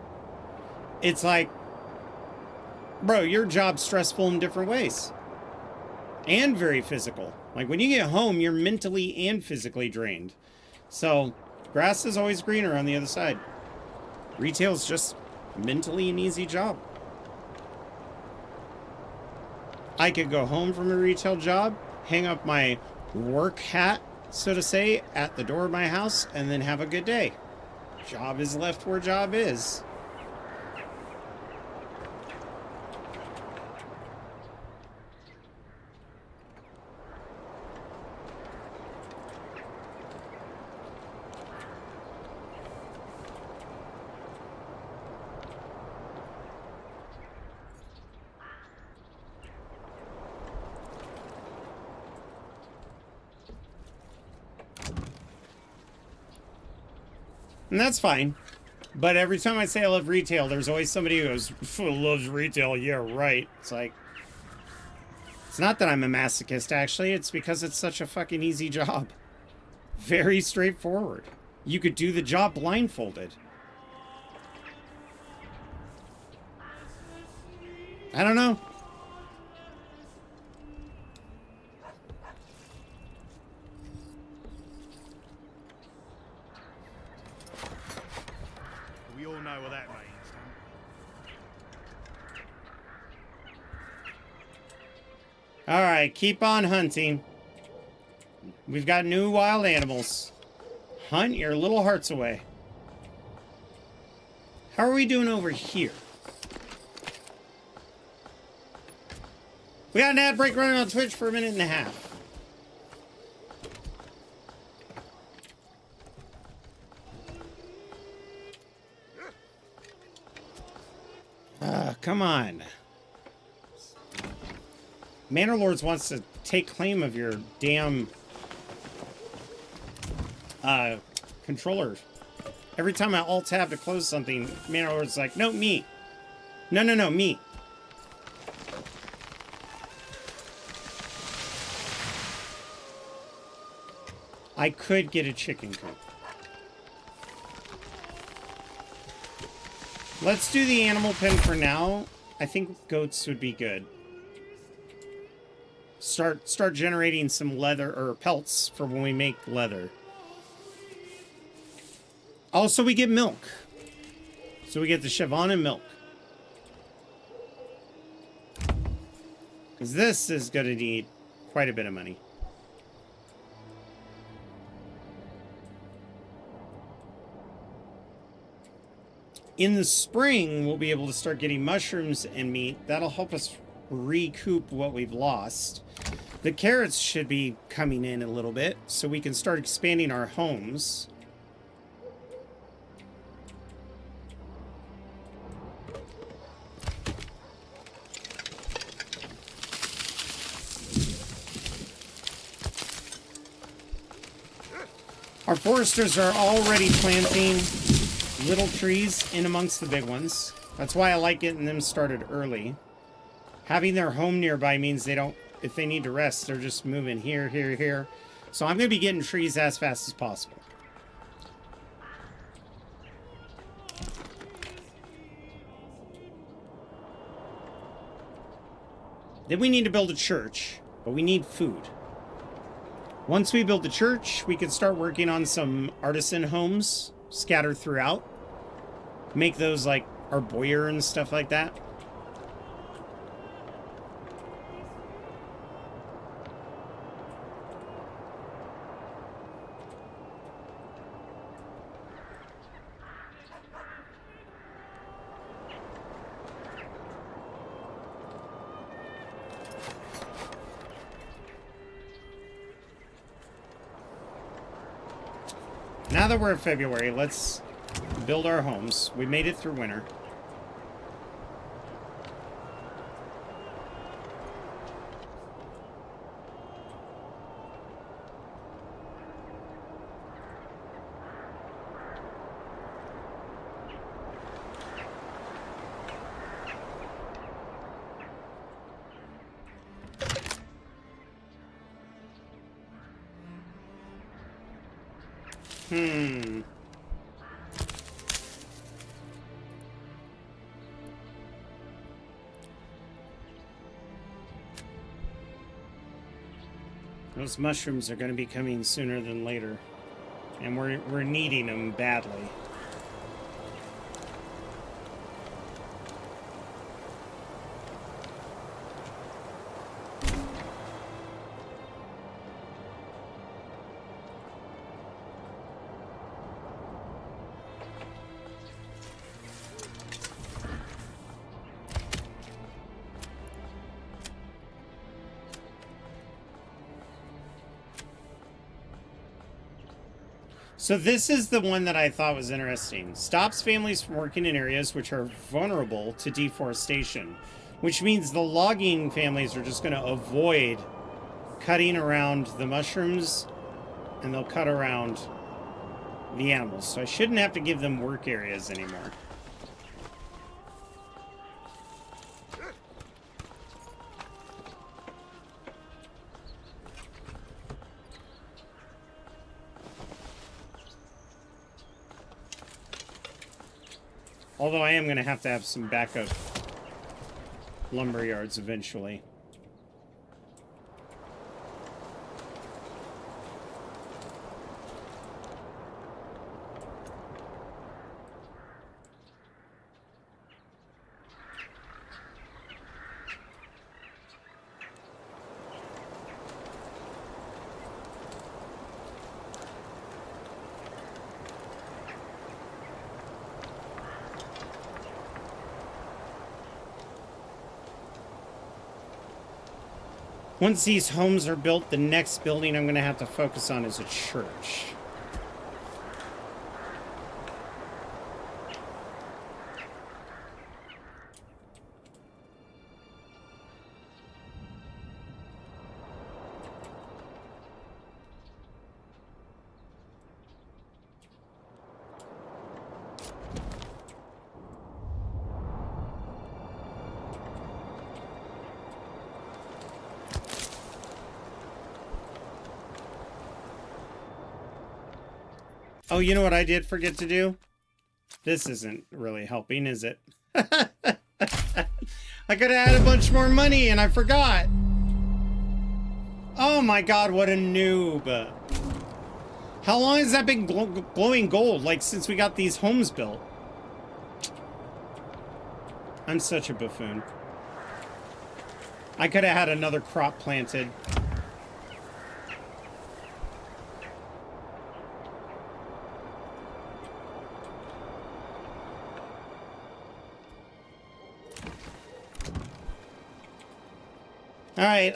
It's like, bro, your job's stressful in different ways. And very physical. Like, when you get home, you're mentally and physically drained. So, grass is always greener on the other side. Retail is just mentally an easy job. I could go home from a retail job, hang up my work hat, so to say, at the door of my house, and then have a good day. Job is left where job is. And that's fine. But every time I say I love retail, there's always somebody who goes, loves retail. Yeah, right. It's like, it's not that I'm a masochist, actually. It's because it's such a fucking easy job. Very straightforward. You could do the job blindfolded. I don't know. We all know what that means, don't All right, keep on hunting. We've got new wild animals. Hunt your little hearts away. How are we doing over here? We got an ad break running on Twitch for 1.5 minutes. Come on. Manor Lords wants to take claim of your damn controller. Every time I alt-tab to close something, Manor Lord's like, no, me. No, me. I could get a chicken coop. Let's do the animal pen for now. I think goats would be good. Start generating some leather or pelts for when we make leather. Also, we get milk. So we get the Siobhan and milk. Because this is going to need quite a bit of money. In the spring, we'll be able to start getting mushrooms and meat. That'll help us recoup what we've lost. The carrots should be coming in a little bit, so we can start expanding our homes. Our foresters are already planting little trees in amongst the big ones. That's why I like getting them started early. Having their home nearby means they don't, if they need to rest, they're just moving here, here, here. So I'm going to be getting trees as fast as possible. Then we need to build a church, but we need food. Once we build the church, we can start working on some artisan homes scattered throughout. Make those like our boyer and stuff like that. Now that we're in February, let's build our homes. We made it through winter. Those mushrooms are going to be coming sooner than later. And we're needing them badly. So this is the one that I thought was interesting. Stops families from working in areas which are vulnerable to deforestation, which means the logging families are just going to avoid cutting around the mushrooms, and they'll cut around the animals. So I shouldn't have to give them work areas anymore. Although I am going to have some backup lumber yards eventually. Once these homes are built, the next building I'm going to have to focus on is a church. Oh, you know what I did forget to do? This isn't really helping, is it? I could have had a bunch more money and I forgot. Oh my god, what a noob. How long has that been glowing gold? Like, since we got these homes built? I'm such a buffoon. I could have had another crop planted. All right,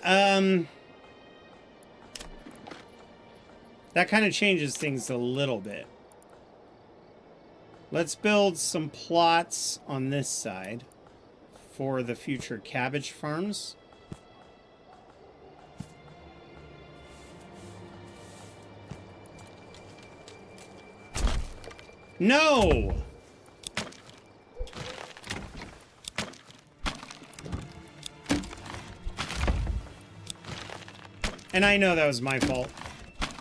that kind of changes things a little bit. Let's build some plots on this side for the future cabbage farms. No! And I know that was my fault.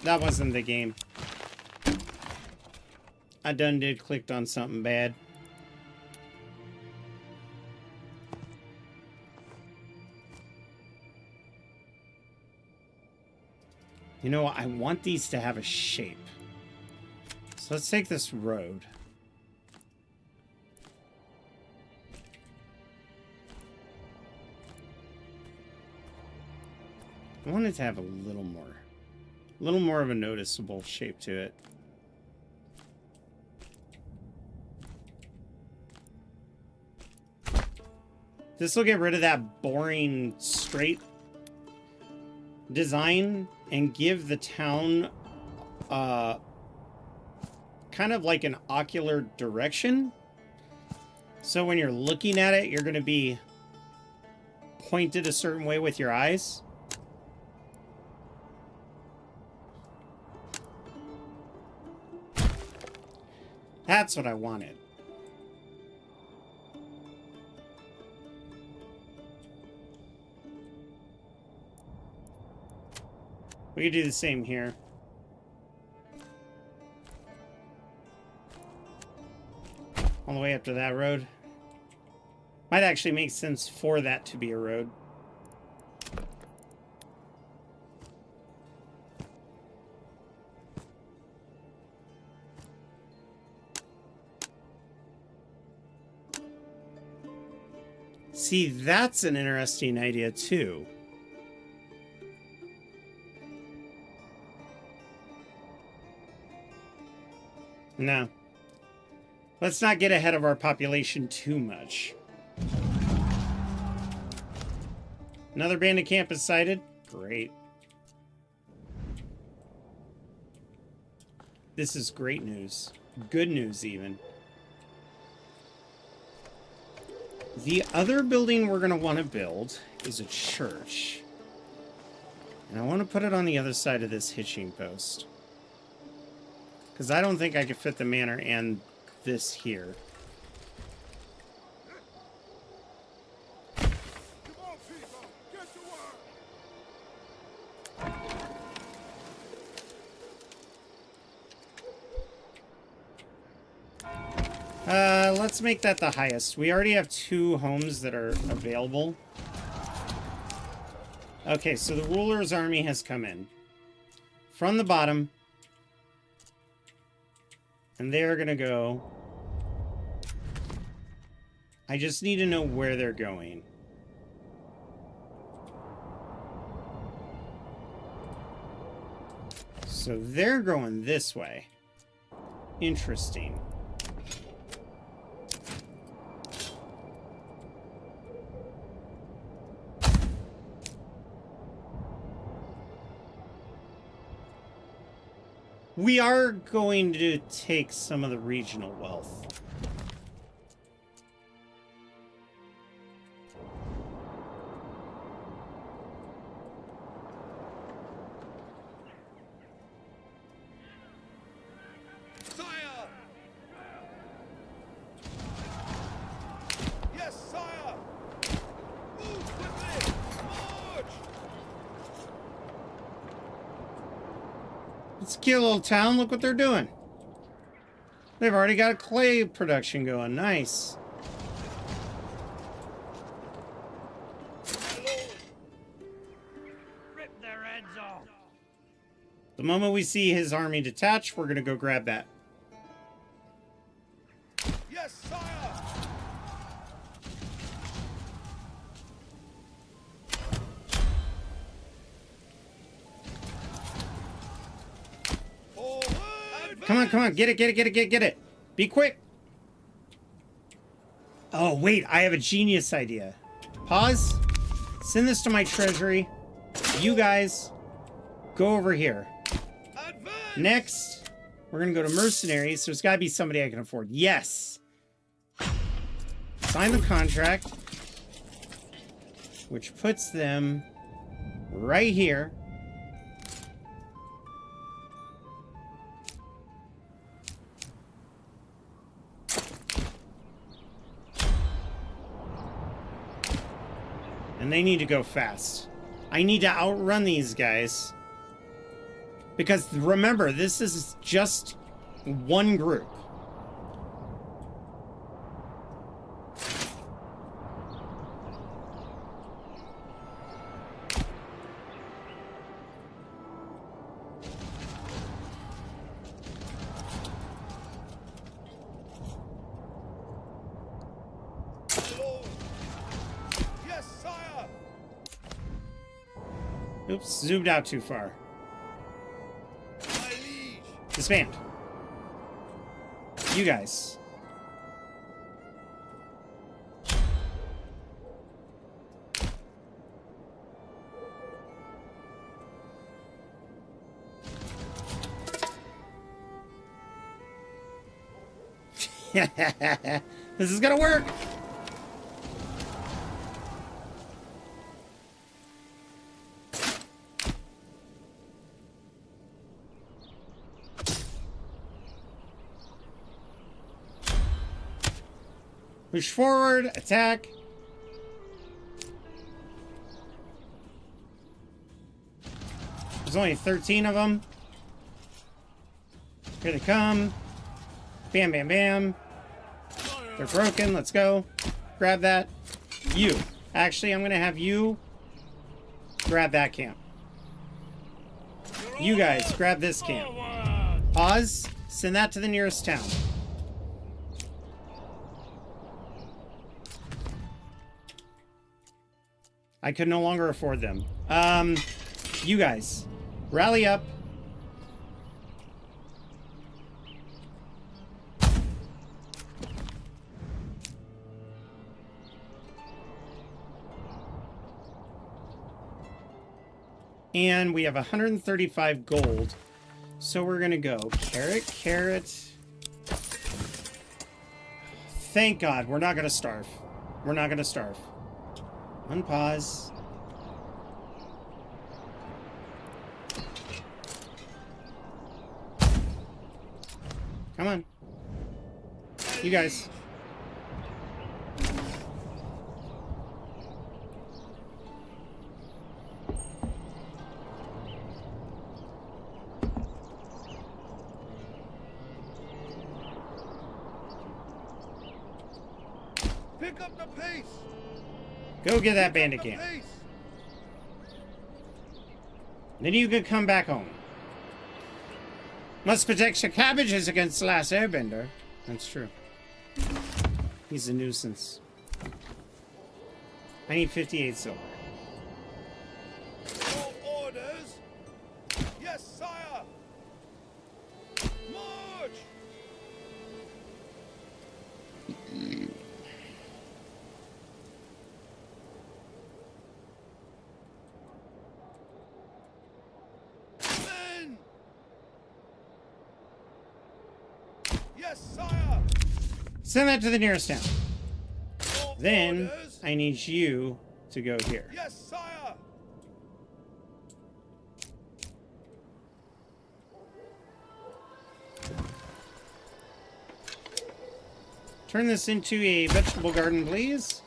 that wasn't the game. I done did clicked on something bad. You know, I want these to have a shape. So let's take this road. I want it to have a little more of a noticeable shape to it. This will get rid of that boring straight design and give the town kind of like an ocular direction. So when you're looking at it, you're going to be pointed a certain way with your eyes. That's what I wanted. We could do the same here. All the way up to that road. Might actually make sense for that to be a road. See, that's an interesting idea too. No. Let's not get ahead of our population too much. Another bandit camp is sighted. Great. This is great news. Good news, even. The other building we're going to want to build is a church. And I want to put it on the other side of this hitching post. Because I don't think I could fit the manor and this here. Let's make that the highest. We already have 2 homes that are available. Okay, so the ruler's army has come in. From the bottom. And they're gonna go. I just need to know where they're going. So they're going this way. Interesting. We are going to take some of the regional wealth. Sire! Yes, sire! Move quickly! March! It's a cute little town. Look what they're doing. They've already got a clay production going. Nice. Rip their heads off. The moment we see his army detach, we're going to go grab that. Yes, sire! Come on, come on. Get it. Be quick. Oh, wait. I have a genius idea. Pause. Send this to my treasury. You guys, go over here. Next, we're going to go to mercenaries. There's got to be somebody I can afford. Yes. Sign the contract. Which puts them right here. And they need to go fast. I need to outrun these guys. Because remember, this is just one group. Yes, sire. Oops, zoomed out too far. My liege. Disband. You guys. This is gonna work. Push forward, attack. There's only 13 of them. Here they come. Bam, bam, bam. They're broken. Let's go. Grab that. You. Actually, I'm going to have you grab that camp. You guys, grab this camp. Pause. Send that to the nearest town. I could no longer afford them. You guys, rally up. And we have 135 gold. So we're gonna go carrot, carrot. Thank God, we're not gonna starve. We're not gonna starve. Unpause. Come on. You guys. Pick up the pace. Go get that bandit camp. Then you can come back home. Must protect your cabbages against the last airbender. That's true. He's a nuisance. I need 58 silver. All orders. Yes, sire. March. Men. Yes, sire. Send that to the nearest town. All Then orders. I need you to go here. Yes, sire. Turn this into a vegetable garden, please.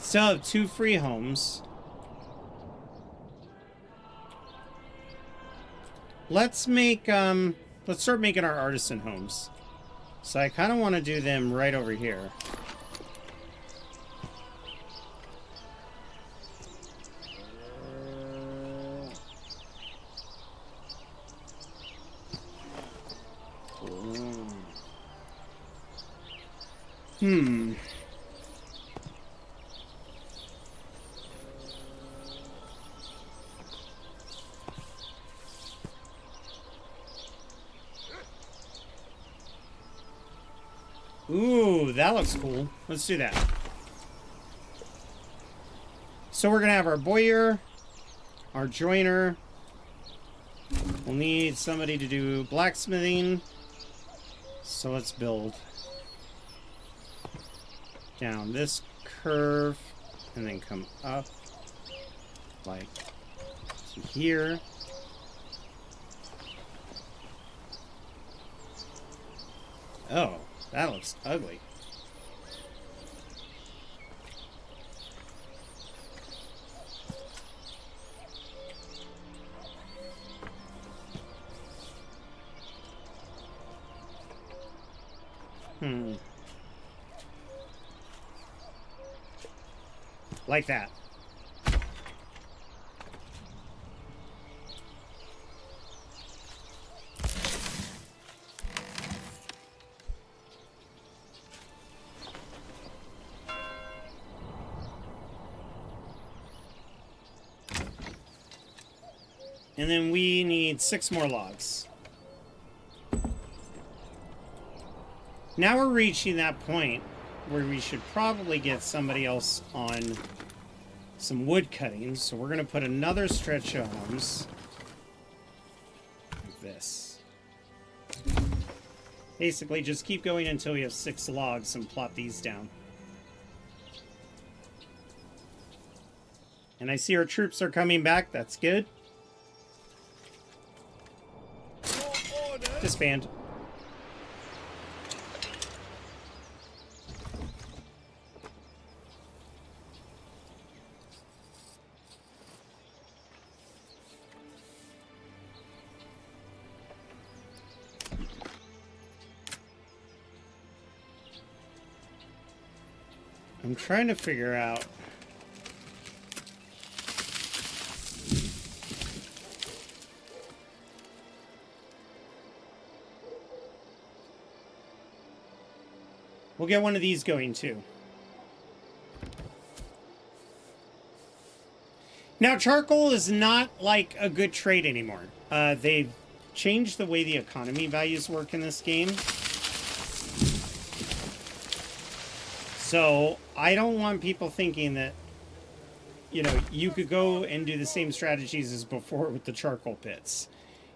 Still have 2 free homes. Let's start making our artisan homes. So I kind of want to do them right over here. Ooh, that looks cool. Let's do that. So we're going to have our Boyer, our joiner. We'll need somebody to do blacksmithing. So let's build down this curve and then come up like to here. Oh, that looks ugly. Like that. And then we need 6 more logs. Now we're reaching that point where we should probably get somebody else on some wood cutting. So we're going to put another stretch of homes like this. Basically, just keep going until we have 6 logs and plop these down. And I see our troops are coming back. That's good. Disband. I'm trying to figure out we'll get one of these going too. Now charcoal is not like a good trade anymore. They've changed the way the economy values work in this game. So I don't want people thinking that, you know, you could go and do the same strategies as before with the charcoal pits.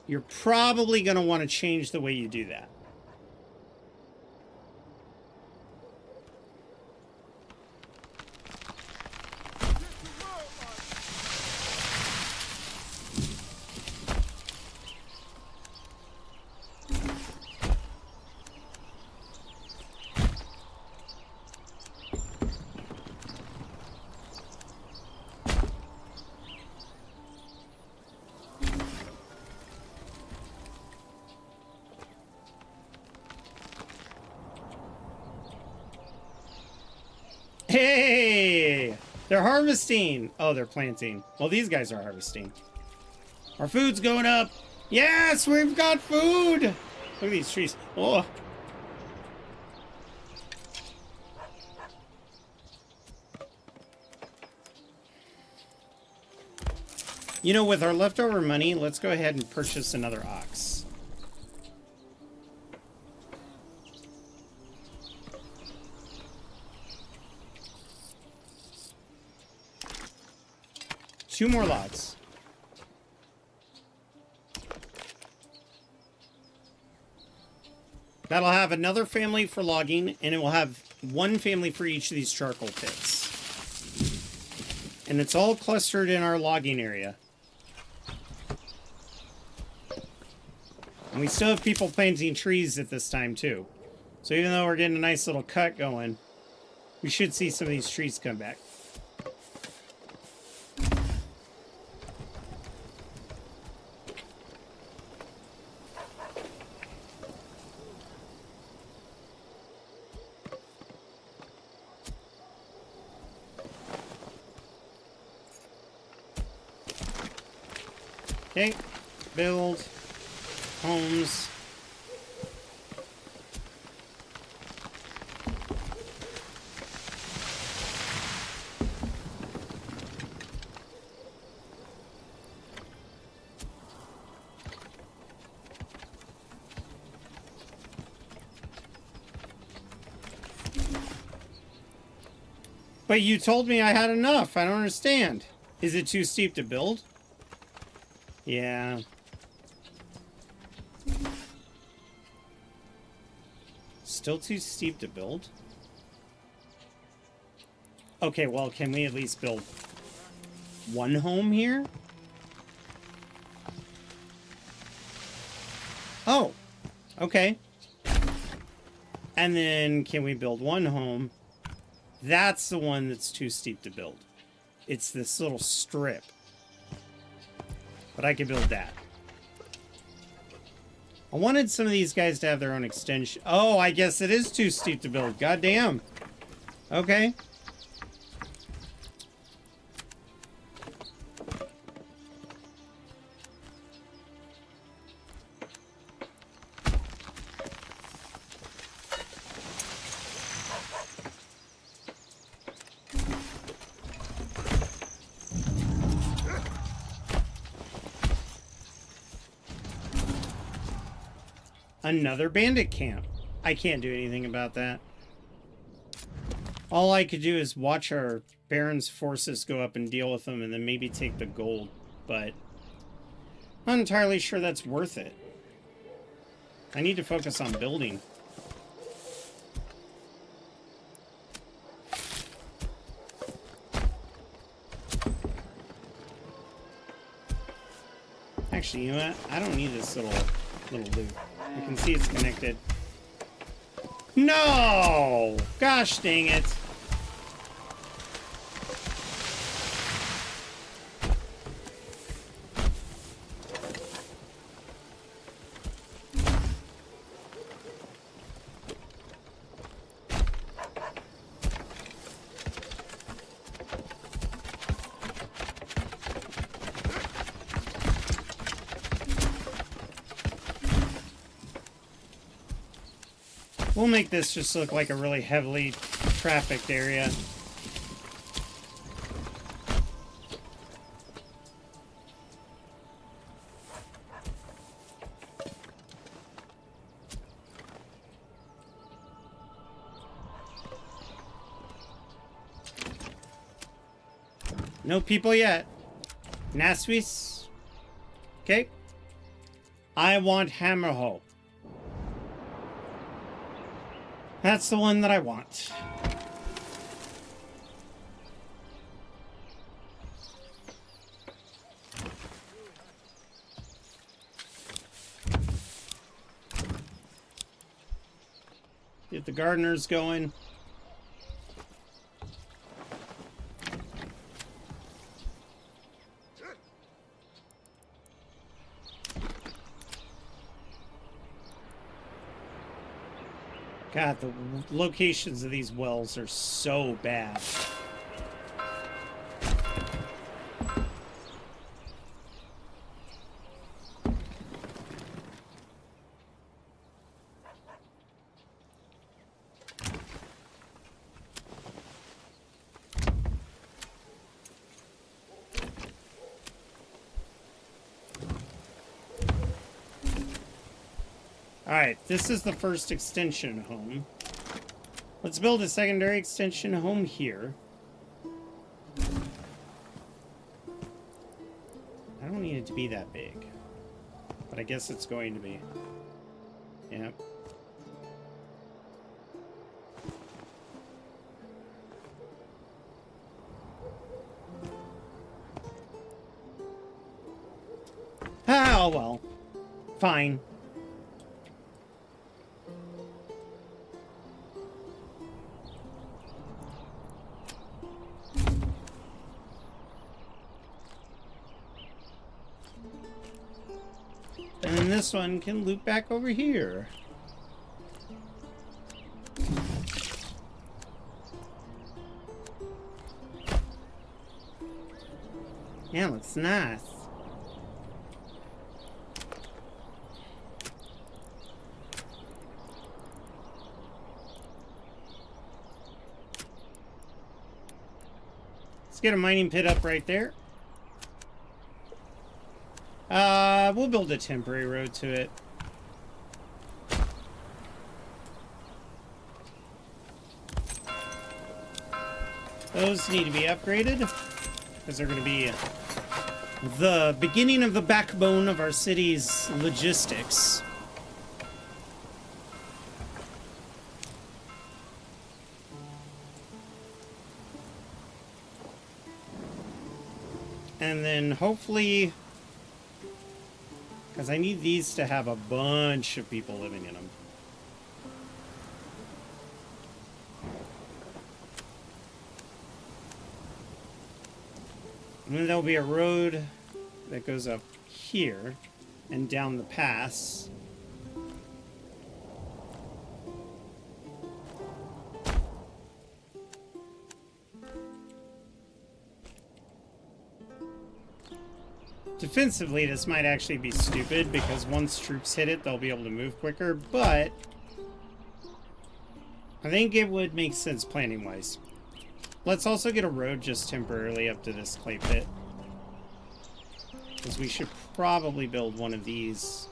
You're probably going to want to change the way you do that. Hey! They're harvesting! Oh, they're planting. Well, these guys are harvesting. Our food's going up! Yes! We've got food! Look at these trees. Oh! You know, with our leftover money, let's go ahead and purchase another ox. Two more lots. That'll have another family for logging, and it will have one family for each of these charcoal pits. And it's all clustered in our logging area. And we still have people planting trees at this time, too. So even though we're getting a nice little cut going, we should see some of these trees come back. Okay, build homes. But you told me I had enough. I don't understand. Is it too steep to build? Yeah. Still too steep to build? Okay, well, can we at least build one home here? Oh, okay. And then can we build one home? That's the one that's too steep to build. It's this little strip. But I could build that. I wanted some of these guys to have their own extension. Oh, I guess it is too steep to build. God damn. Okay. Another bandit camp. I can't do anything about that. All I could do is watch our Baron's forces go up and deal with them and then maybe take the gold. But I'm not entirely sure that's worth it. I need to focus on building. Actually, you know what? I don't need this little loop. You can see it's connected. No! Gosh dang it. We'll make this just look like a really heavily trafficked area. No people yet. Nasvis. Okay. I want Hammerhole. That's the one that I want. Get the gardeners going. God, the locations of these wells are so bad. Alright, this is the first extension home. Let's build a secondary extension home here. I don't need it to be that big. But I guess it's going to be. Yep. Oh, well. Fine. And then this one can loop back over here. Yeah, looks nice. Let's get a mining pit up right there. We'll build a temporary road to it. Those need to be upgraded because they're going to be the beginning of the backbone of our city's logistics. And then hopefully, because I need these to have a bunch of people living in them. And then there'll be a road that goes up here and down the pass. Defensively, this might actually be stupid because once troops hit it, they'll be able to move quicker, but I think it would make sense planning-wise. Let's also get a road just temporarily up to this clay pit, because we should probably build one of these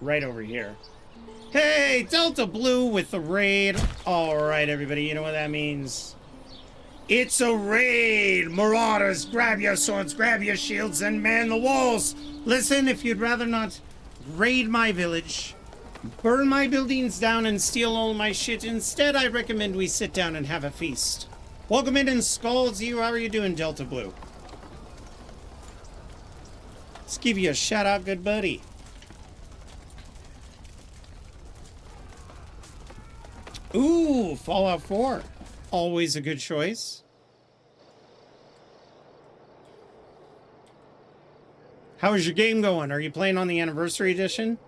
right over here. Hey, Delta Blue with the raid. All right, everybody, you know what that means. It's a raid! Marauders, grab your swords, grab your shields, and man the walls! Listen, if you'd rather not raid my village, burn my buildings down, and steal all my shit, instead I recommend we sit down and have a feast. Welcome in and skulls you. How are you doing, Delta Blue? Let's give you a shout out, good buddy. Ooh, Fallout 4. Always a good choice. How is your game going? Are you playing on the Anniversary Edition?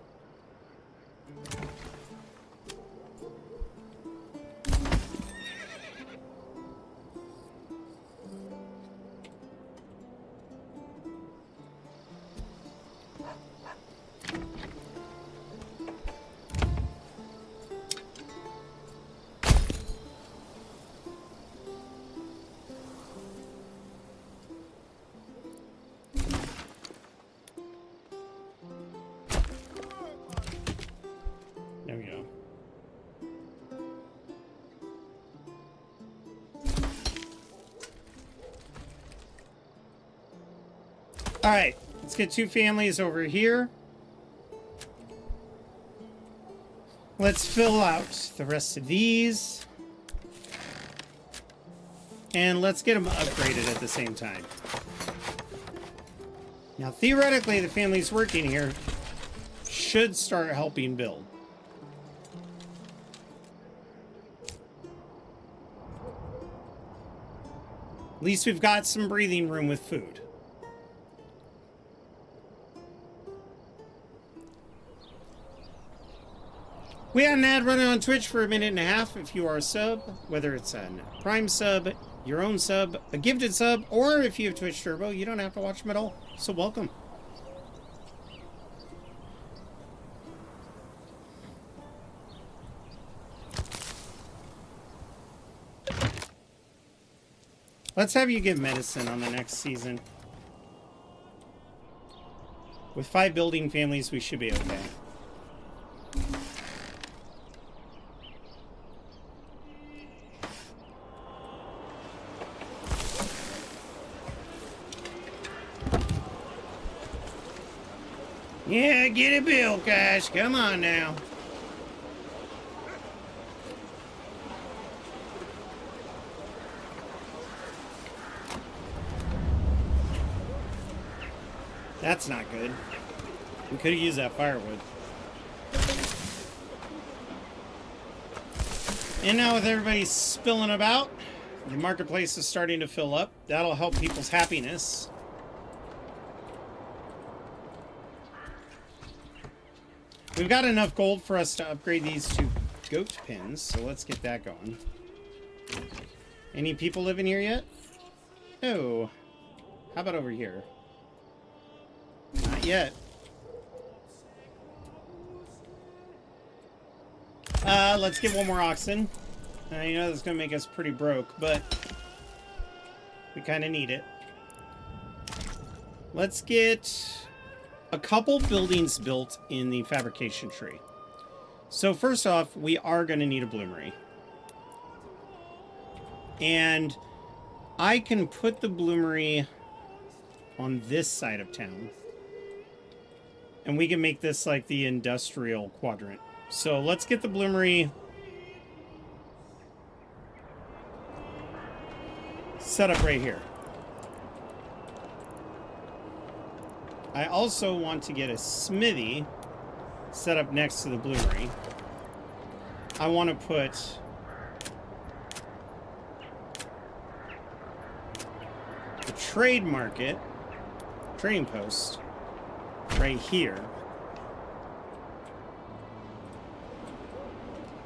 There we go. All right, let's get 2 families over here. Let's fill out the rest of these. And let's get them upgraded at the same time. Now, theoretically, the families working here should start helping build. At least we've got some breathing room with food. We had an ad running on Twitch for a minute and a half. If you are a sub, whether it's a Prime sub, your own sub, a gifted sub, or if you have Twitch Turbo, you don't have to watch them at all. So welcome. Let's have you give medicine on the next season. With 5 building families, we should be okay. Yeah, get a bill, guys. Come on now. That's not good. We could have used that firewood. And now with everybody spilling about, the marketplace is starting to fill up. That'll help people's happiness. We've got enough gold for us to upgrade these 2 goat pens, so let's get that going. Any people living here yet? No. How about over here? Not yet. Let's get 1 more oxen. You know that's gonna make us pretty broke, but we kind of need it. Let's get a couple buildings built in the fabrication tree. So first off, we are going to need a bloomery. And I can put the bloomery on this side of town. And we can make this like the industrial quadrant. So let's get the bloomery set up right here. I also want to get a smithy set up next to the bloomery. I want to put a trade market, trading post, right here.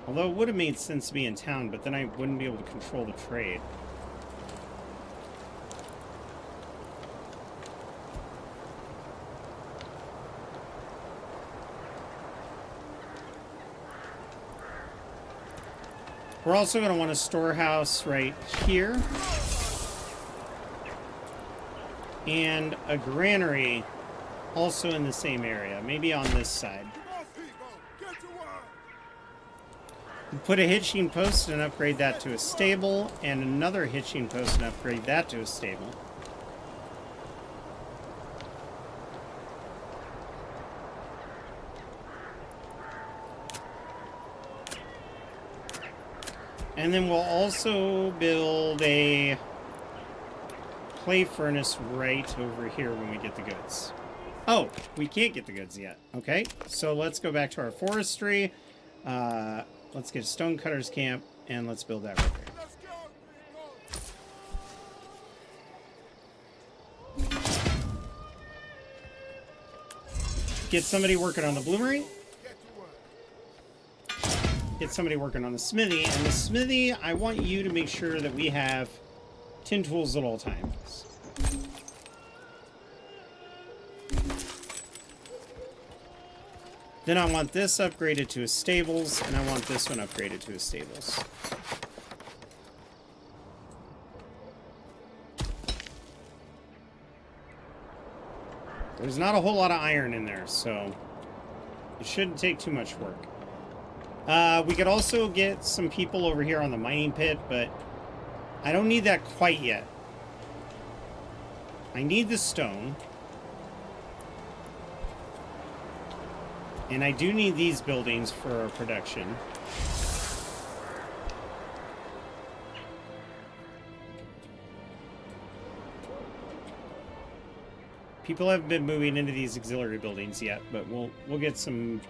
Although it would have made sense to be in town, but then I wouldn't be able to control the trade. We're also going to want a storehouse right here. And a granary also in the same area, maybe on this side. Put a hitching post and upgrade that to a stable, and another hitching post and upgrade that to a stable. And then we'll also build a clay furnace right over here when we get the goods. Oh, we can't get the goods yet. Okay, so let's go back to our forestry. Let's get a stonecutter's camp, and let's build that right there. Get somebody working on the bloomery. Get somebody working on the smithy. And the smithy, I want you to make sure that we have tin tools at all times. Then I want this upgraded to a stables, and I want this one upgraded to a stables. There's not a whole lot of iron in there, so it shouldn't take too much work. We could also get some people over here on the mining pit, but I don't need that quite yet. I need the stone. And I do need these buildings for our production. People haven't been moving into these auxiliary buildings yet, but we'll get some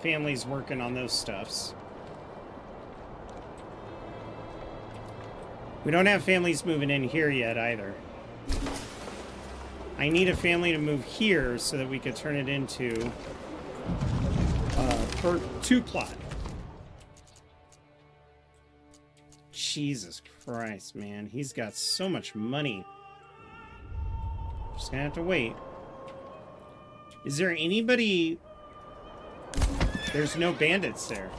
families working on those stuffs. We don't have families moving in here yet either. I need a family to move here so that we could turn it into per 2 plot. Jesus Christ, man. He's got so much money. Just gonna have to wait. Is there anybody... There's no bandits there.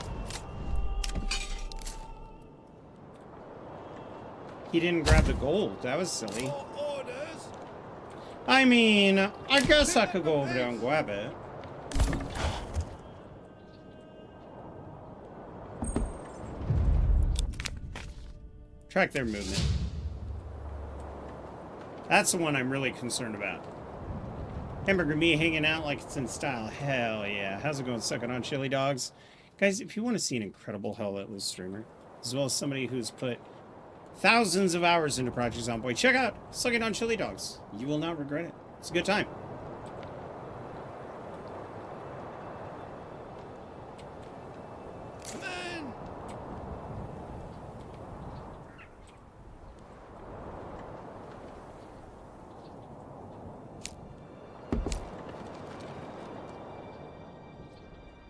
He didn't grab the gold. That was silly. I mean, I guess I could go over there and grab it. Track their movement. That's the one I'm really concerned about. Hamburger me hanging out like it's in style. Hell yeah. How's it going, sucking on chili dogs? Guys, if you want to see an incredible Hell Let Loose streamer, as well as somebody who's put thousands of hours into Project Zomboid, check out Sucking on Chili Dogs. You will not regret it. It's a good time.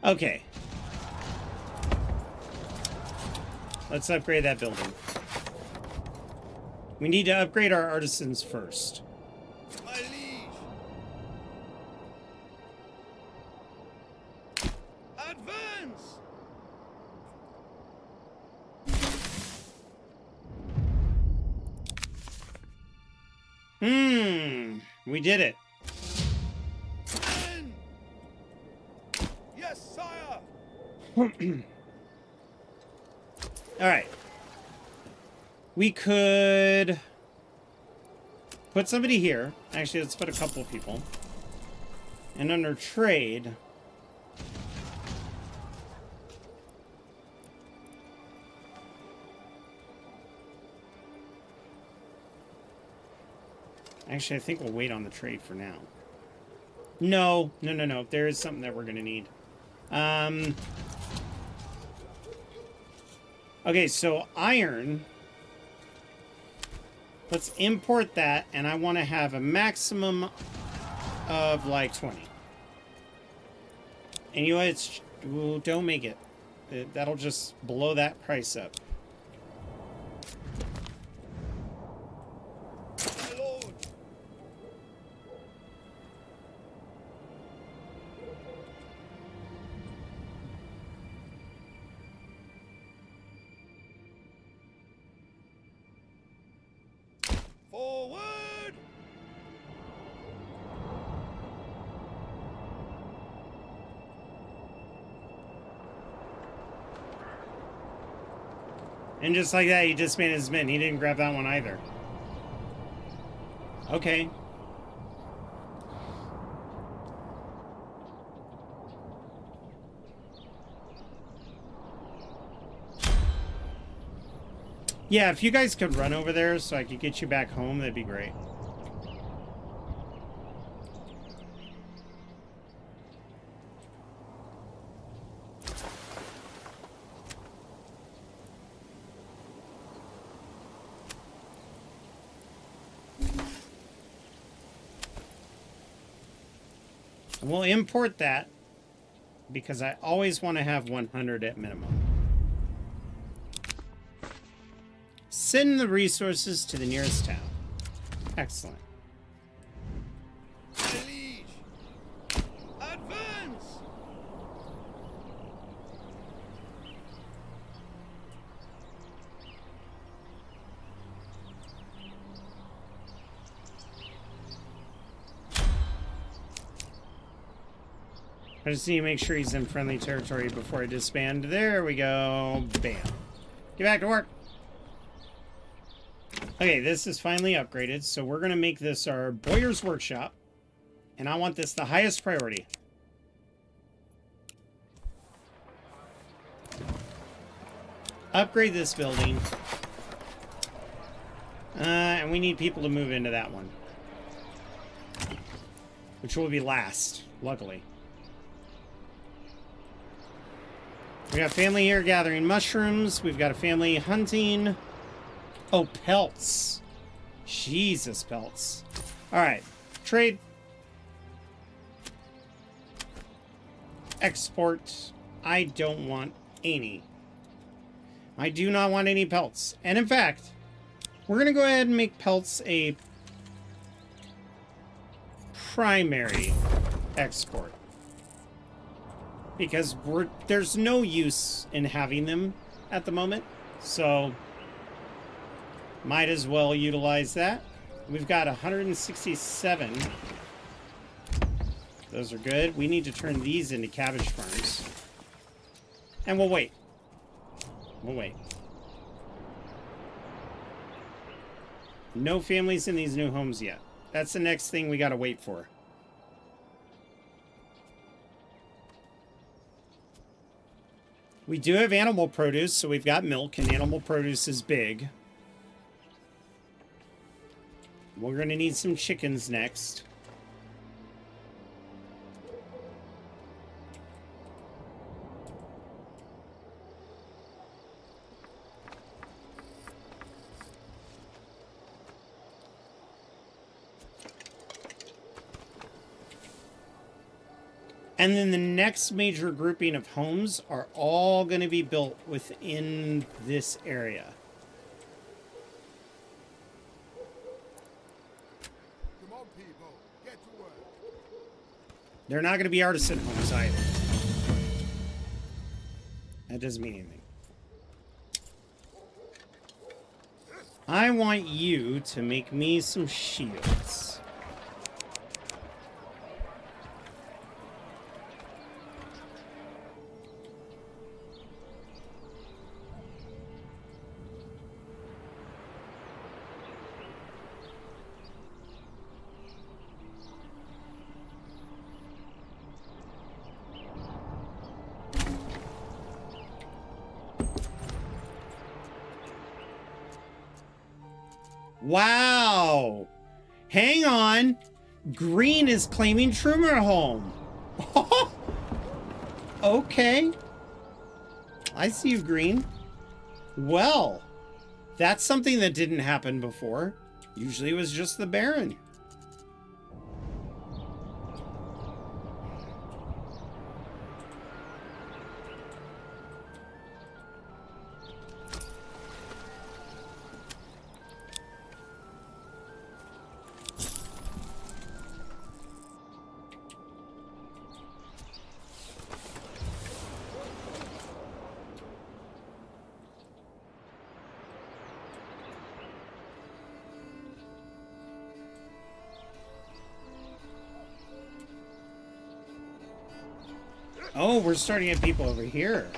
Okay. Let's upgrade that building. We need to upgrade our artisans first. My liege. Advance. We did it. Yes, sire. All right. We could put somebody here. Actually, let's put a couple of people. And under trade... Actually, I think we'll wait on the trade for now. No. There is something that we're going to need. Okay, so iron. Let's import that, and I want to have a maximum of like 20. And you know what? It's, ooh, don't make it. That'll just blow that price up. Forward! And just like that, he disbanded his men. He didn't grab that one either. Okay. Yeah, if you guys could run over there so I could get you back home, that'd be great. And we'll import that because I always want to have 100 at minimum. Send the resources to the nearest town. Excellent. My liege! Advance! I just need to make sure he's in friendly territory before I disband. There we go. Bam. Get back to work. Okay, this is finally upgraded, so we're going to make this our Bowyer's Workshop. And I want this the highest priority. Upgrade this building. And we need people to move into that one. Which will be last, luckily. We got family here gathering mushrooms. We've got a family hunting. Oh, pelts. Jesus, pelts. Alright. Trade. Export. I don't want any. I do not want any pelts. And in fact, we're going to go ahead and make pelts a primary export. Because there's no use in having them at the moment. So, might as well utilize that. We've got 167. Those are good. We need to turn these into cabbage farms. And we'll wait. We'll wait. No families in these new homes yet. That's the next thing we gotta wait for. We do have animal produce, so we've got milk, and animal produce is big. We're gonna need some chickens next. And then the next major grouping of homes are all going to be built within this area. Come on, people. Get to work. They're not going to be artisan homes either. That doesn't mean anything. I want you to make me some shields. Wow. Hang on. Green is claiming Trimmer home. Okay. I see you, Green. Well, that's something that didn't happen before. Usually it was just the Baron. Oh, we're starting to get people over here.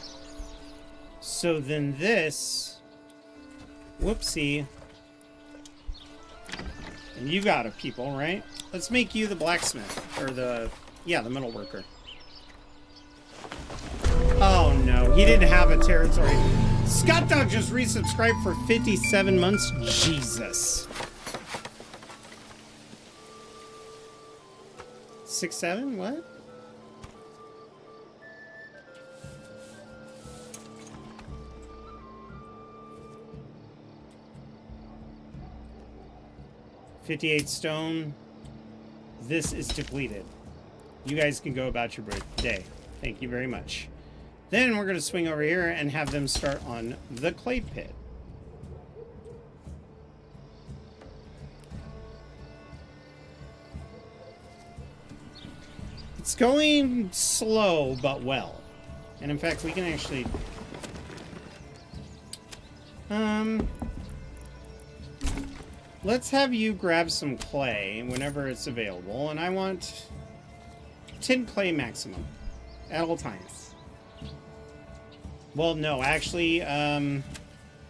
So then this... Whoopsie. And you got a people, right? Let's make you the blacksmith. Or the... Yeah, the metal worker. Oh no, he didn't have a territory. Scott Dog just resubscribed for 57 months. Jesus. 6-7? What? $58 stone. This is depleted. You guys can go about your day. Thank you very much. Then we're going to swing over here and have them start on the clay pit. It's going slow, but well. And in fact, we can actually... Let's have you grab some clay whenever it's available. And I want 10 clay maximum at all times. Well, no, actually,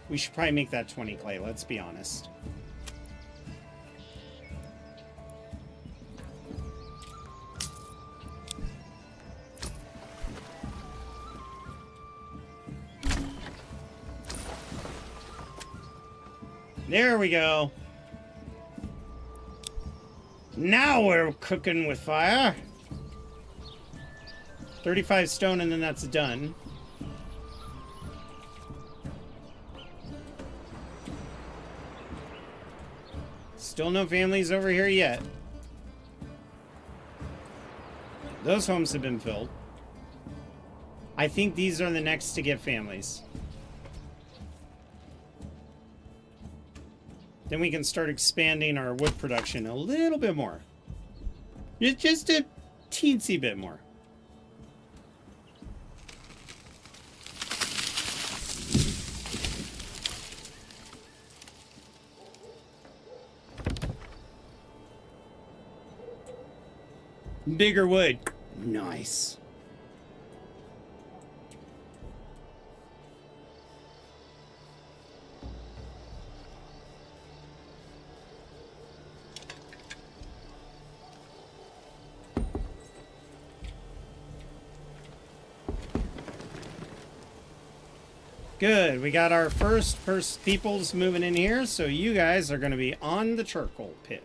we should probably make that 20 clay, let's be honest. There we go. Now we're cooking with fire. 35 stone and then that's done. Still no families over here yet. Those homes have been filled. I think these are the next to get families. Then we can start expanding our wood production a little bit more. Just a teensy bit more. Bigger wood. Nice. Good, we got our first peoples moving in here, so you guys are going to be on the charcoal pit.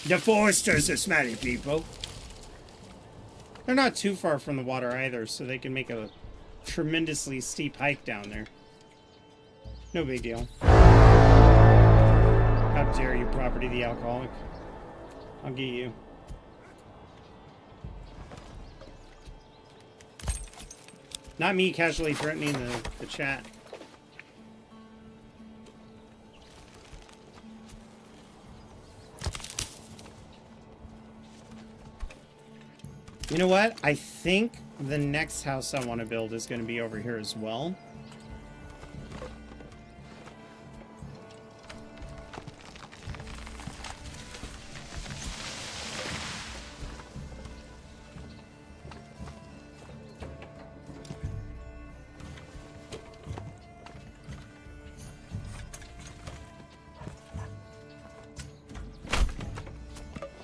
The Foresters are smelly people. They're not too far from the water either, so they can make a tremendously steep hike down there. No big deal. How dare you, Property the Alcoholic. I'll get you. Not me casually threatening the chat. You know what? I think the next house I want to build is going to be over here as well.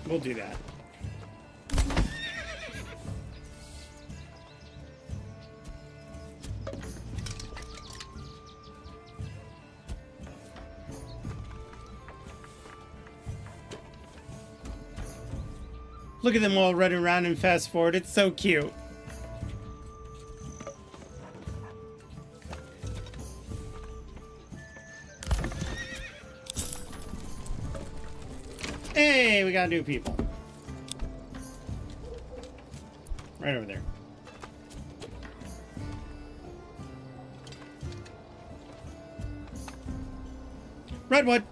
We'll do that. Look at them all running around and fast forward. It's so cute. Hey, we got new people. Right over there. Redwood.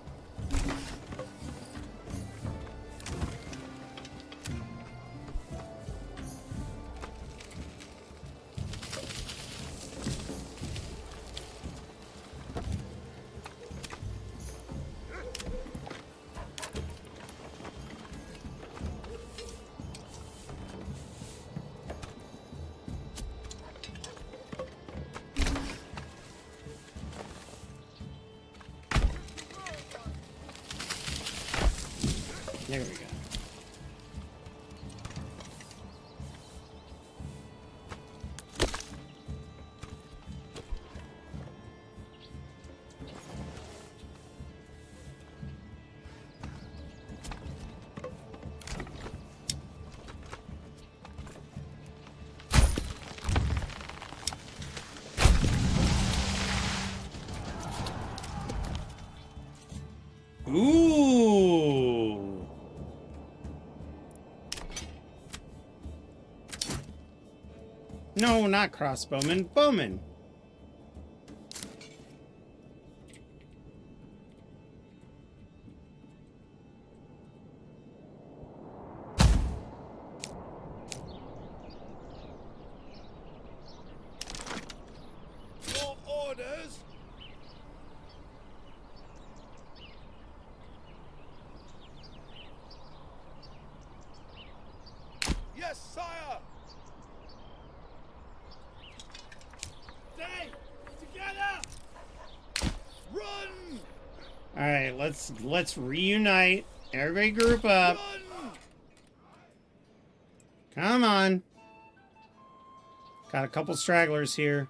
There we go. Ooh. No, not crossbowman. Bowman. Your orders? Yes, sire! Stay together. Run! All right, let's reunite. Everybody group up. Run! Come on. Got a couple stragglers here.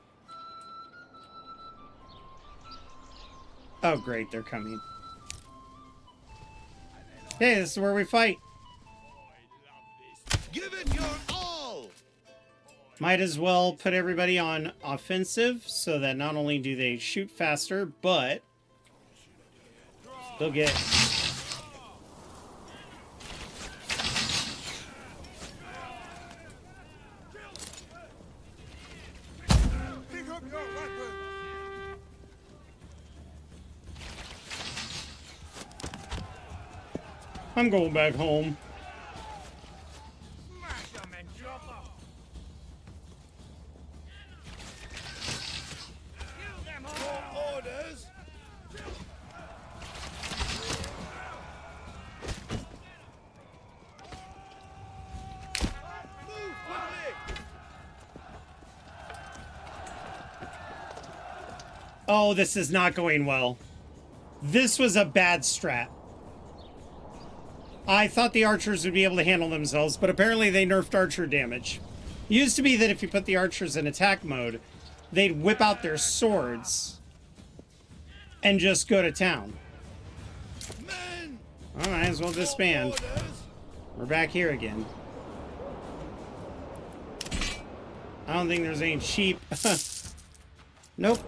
Oh, great, they're coming. Hey, this is where we fight. Give it your all! Might as well put everybody on offensive so that not only do they shoot faster, but they'll get... Pick up your weapon! I'm going back home. Smash 'em and chopper. Kill them all. Your orders? Move quickly! Oh, this is not going well. This was a bad strat. I thought the archers would be able to handle themselves, but apparently they nerfed archer damage. It used to be that if you put the archers in attack mode, they'd whip out their swords and just go to town. Men! All right, as well disband. Your orders? We're back here again. I don't think there's any sheep. Nope.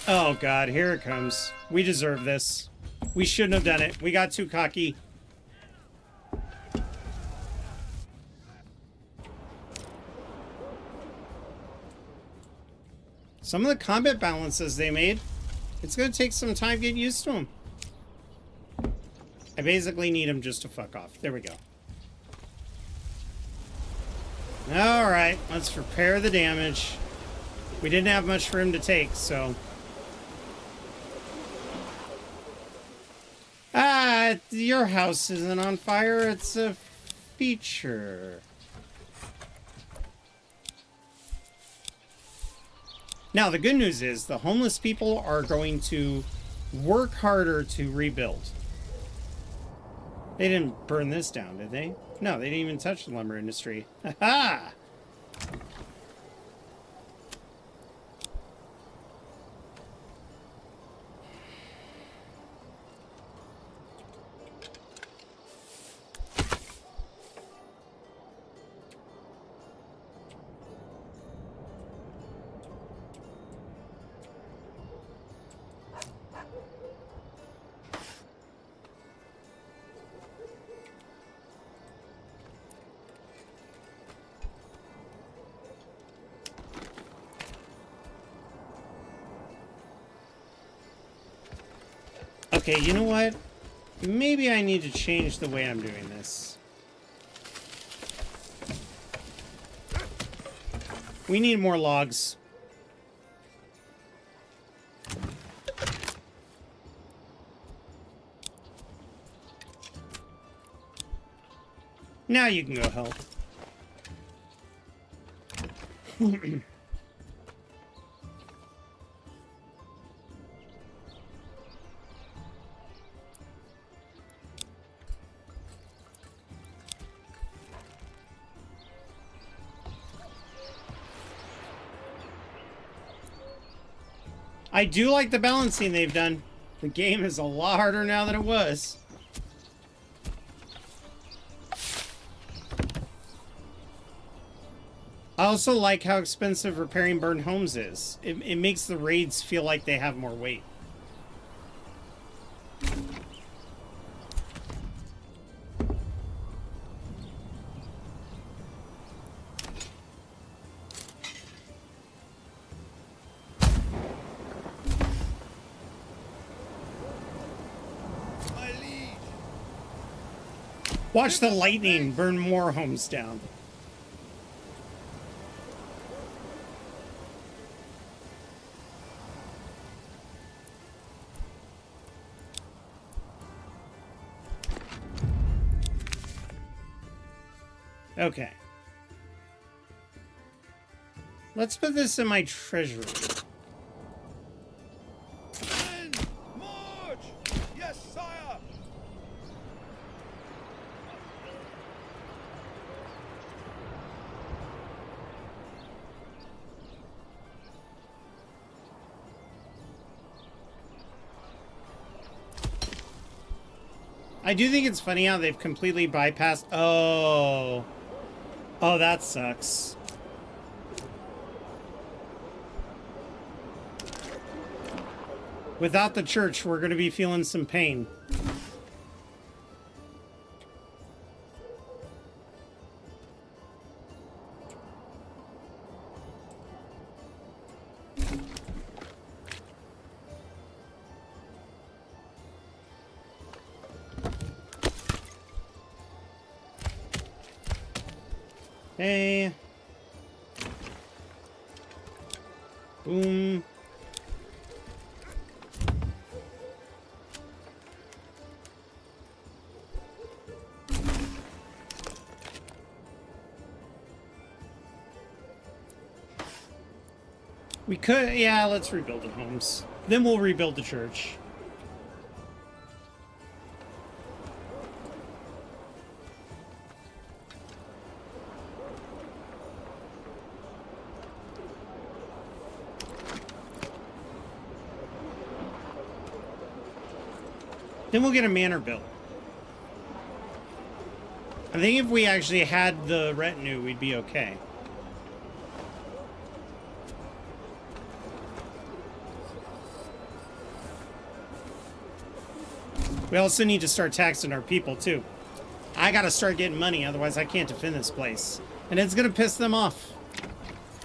Oh god, here it comes. We deserve this. We shouldn't have done it. We got too cocky. Some of the combat balances they made, it's going to take some time to get used to them. I basically need him just to fuck off. There we go. Alright, let's repair the damage. We didn't have much for him to take, so... Ah, your house isn't on fire. It's a feature. Now, the good news is the homeless people are going to work harder to rebuild. They didn't burn this down, did they? No, they didn't even touch the lumber industry. Ha-ha! Okay, you know what? Maybe I need to change the way I'm doing this. We need more logs. Now you can go help. I do like the balancing they've done. The game is a lot harder now than it was. I also like how expensive repairing burned homes is. It makes the raids feel like they have more weight. Watch the lightning burn more homes down. Okay. Let's put this in my treasury. Men, march! Yes, sire! I do think it's funny how they've completely bypassed... Oh. Oh, that sucks. Without the church, we're going to be feeling some pain. Hey. Boom. We could, yeah, let's rebuild the homes. Then we'll rebuild the church. Then we'll get a manor built. I think if we actually had the retinue, we'd be okay. We also need to start taxing our people, too. I gotta start getting money, otherwise I can't defend this place. And it's gonna piss them off.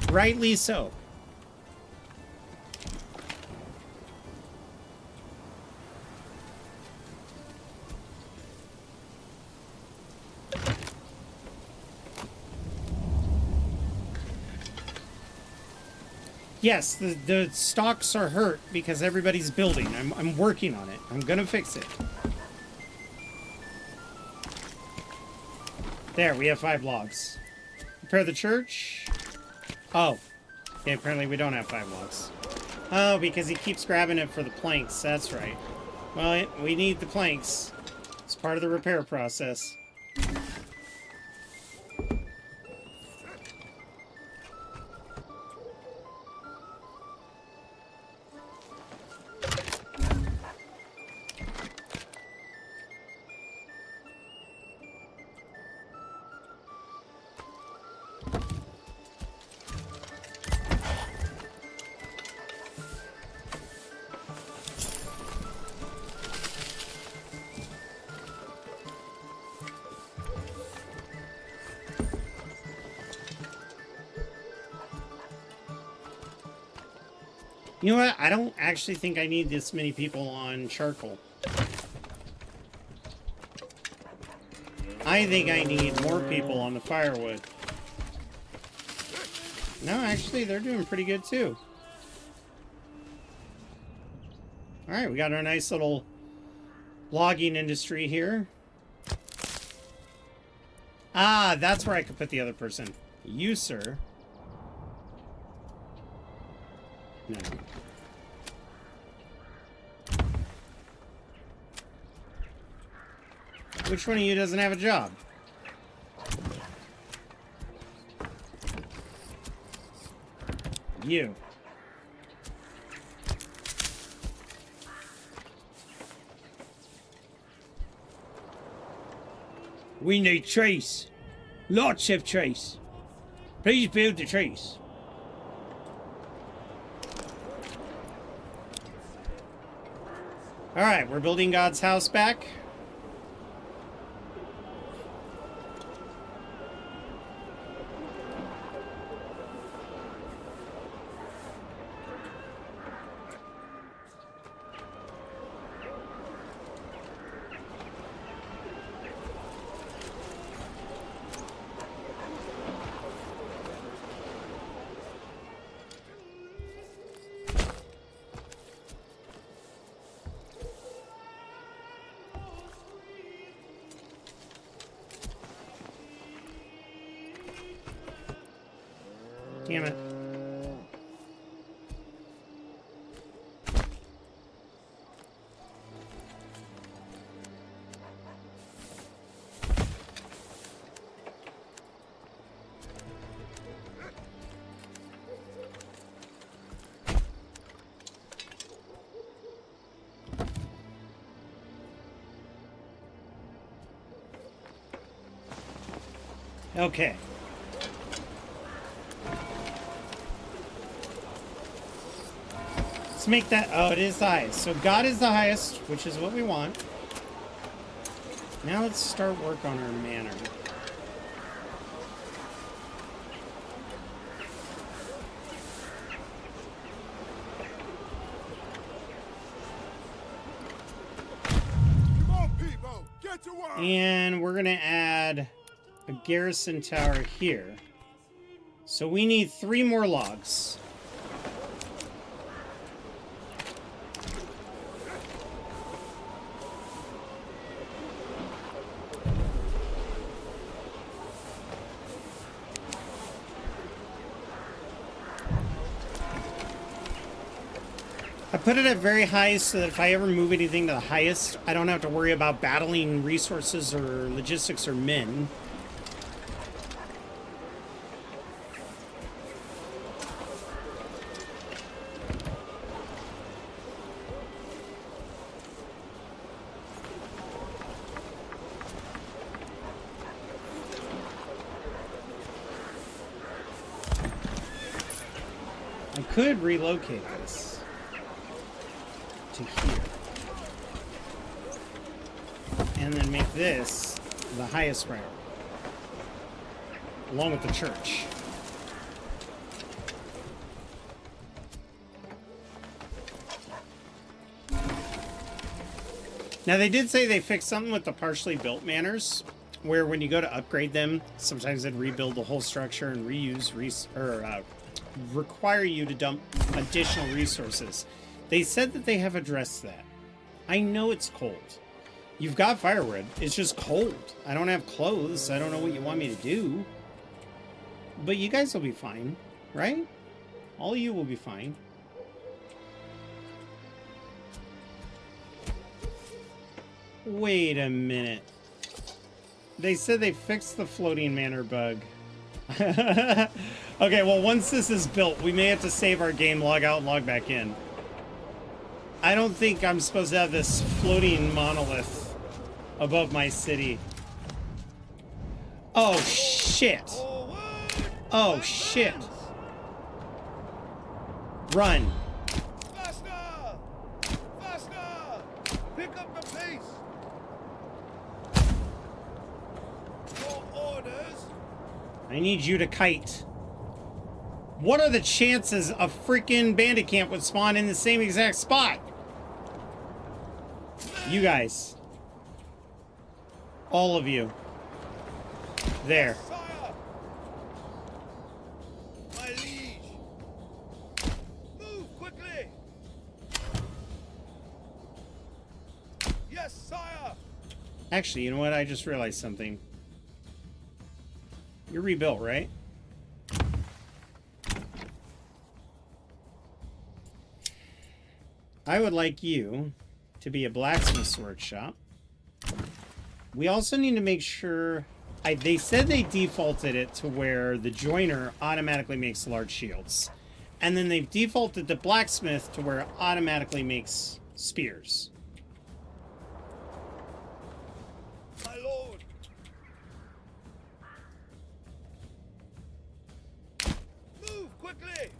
Rightly so. Yes, the stocks are hurt because everybody's building. I'm working on it. I'm gonna fix it. There, we have 5 logs. Repair the church. Oh. Okay, apparently we don't have 5 logs. Oh, because he keeps grabbing it for the planks. That's right. Well, we need the planks. It's part of the repair process. You know what? I don't actually think I need this many people on charcoal. I think I need more people on the firewood. No, actually, they're doing pretty good too. Alright, we got our nice little logging industry here. Ah, that's where I could put the other person. You, sir. No. Which one of you doesn't have a job? You. We need trees. Lots of trees. Please build the trees. Alright, we're building God's house back. Damn it. Okay. Let's make that... Oh, it is the highest. So God is the highest, which is what we want. Now let's start work on our manor. Come on, people, get to work. And we're going to add a garrison tower here. So we need 3 more logs. I put it at very high so that if I ever move anything to the highest, I don't have to worry about battling resources or logistics or men. I could relocate this to here. And then make this the highest priority. Along with the church. Now they did say they fixed something with the partially built manors, where when you go to upgrade them, sometimes they'd rebuild the whole structure and require you to dump additional resources. They said that they have addressed that. I know it's cold. You've got firewood. It's just cold. I don't have clothes. I don't know what you want me to do. But you guys will be fine, right? All of you will be fine. Wait a minute. They said they fixed the floating manor bug. Okay, well, once this is built, we may have to save our game, log out, and log back in. I don't think I'm supposed to have this floating monolith above my city. Oh, shit. Oh, shit. Run. Faster! Faster! Pick up the pace! Your orders? I need you to kite. What are the chances a freaking bandit camp would spawn in the same exact spot? You guys. All of you. There. Sire! My liege! Move quickly! Yes, sire! Actually, you know what? I just realized something. You're rebuilt, right? I would like you to be a blacksmith's workshop. We also need to make sure... they said they defaulted it to where the joiner automatically makes large shields. And then they've defaulted the blacksmith to where it automatically makes spears. My lord! Move quickly!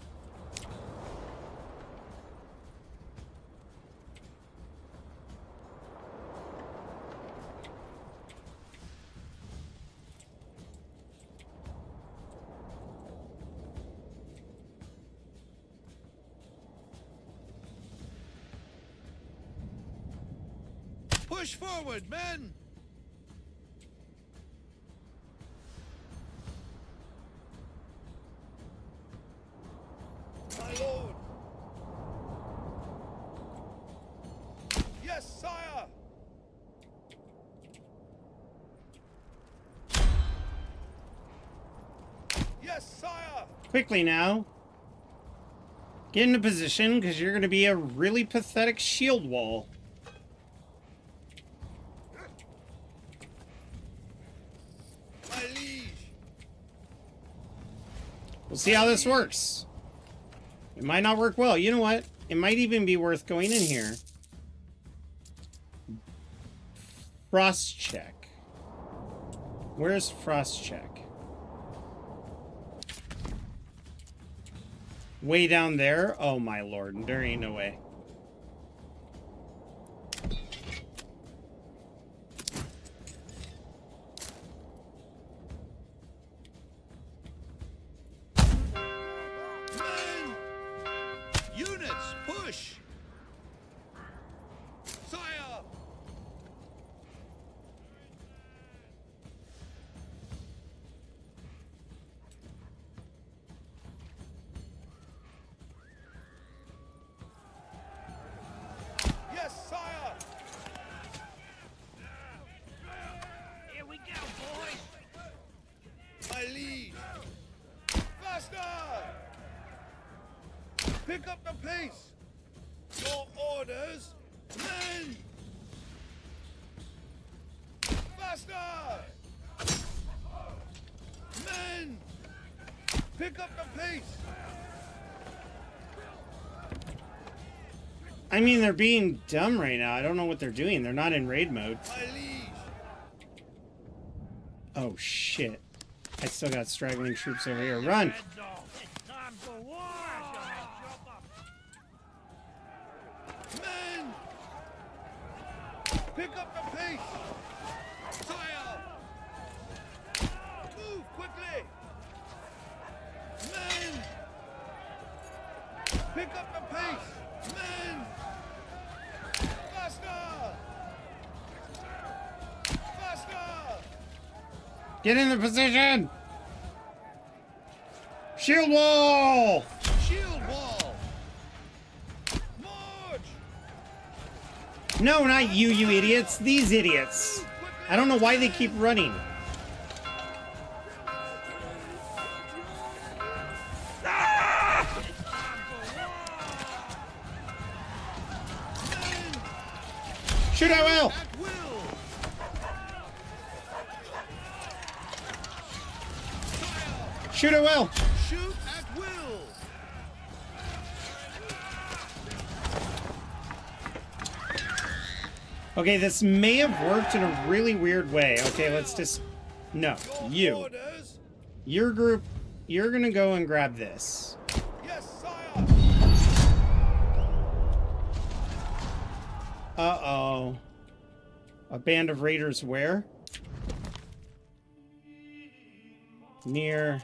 Push forward, men! My lord! Yes, sire! Yes, sire! Quickly now. Get into position, because you're going to be a really pathetic shield wall. My liege! We'll see how this works. It might not work well. You know what? It might even be worth going in here. Frost check. Where's frost check? Way down there? Oh my lord, there ain't no way. Men! Units, push! Sire! Yes, sire! Here we go, boys. My liege! Faster! Pick up the pace! Your orders, men! Faster! Men! Pick up the pace! I mean, they're being dumb right now. I don't know what they're doing. They're not in raid mode. My liege! Oh shit. I still got straggling troops over here. Run! Heads off. It's time for war. Men! Pick up the pace! Sire! Move quickly! Men! Pick up the pace! Men! Faster! Faster! Get in the position! Shield wall! Shield wall! March! No, not you, you idiots. These idiots. I don't know why they keep running. Shoot at will! At will! Shoot at will! Shoot at will! Okay, this may have worked in a really weird way. Okay, let's just... No, Your you. orders? Your group, you're gonna go and grab this. Yes, sire! Uh-oh. A band of raiders where? Near...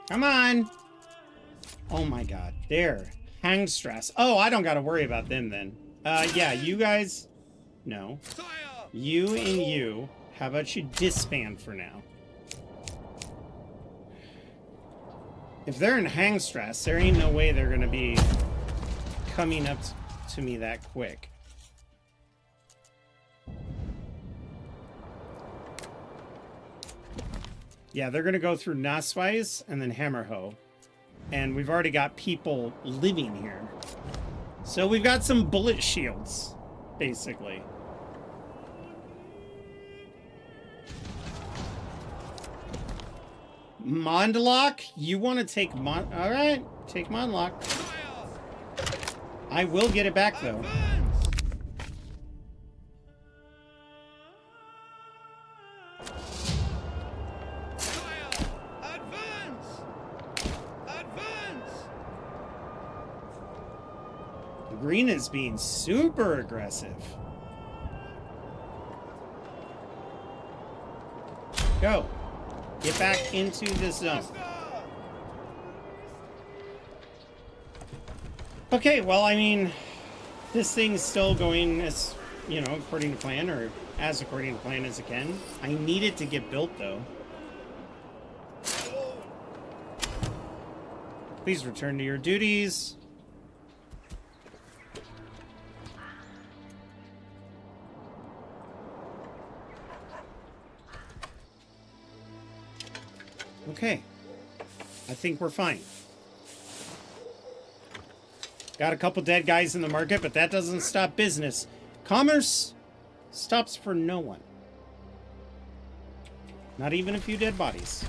Come on! Oh my god. There. Hangstress. Oh, I don't gotta worry about them then. Yeah, you guys... No. Sire! You and you. How about you disband for now? If they're in Hangstress, there ain't no way they're gonna be coming up to me that quick. Yeah, they're gonna go through Nasweis and then Hammerhoe. And we've already got people living here. So we've got some bullet shields, basically. Mondlock? You want to take Alright, take Mondlock. I will get it back, though. The green is being super aggressive. Go. Get back into the zone. Okay, well, I mean, this thing's still going as, you know, according to plan, or as according to plan as it can. I need it to get built, though. Please return to your duties. Okay. I think we're fine. Got a couple dead guys in the market, but that doesn't stop business. Commerce stops for no one. Not even a few dead bodies.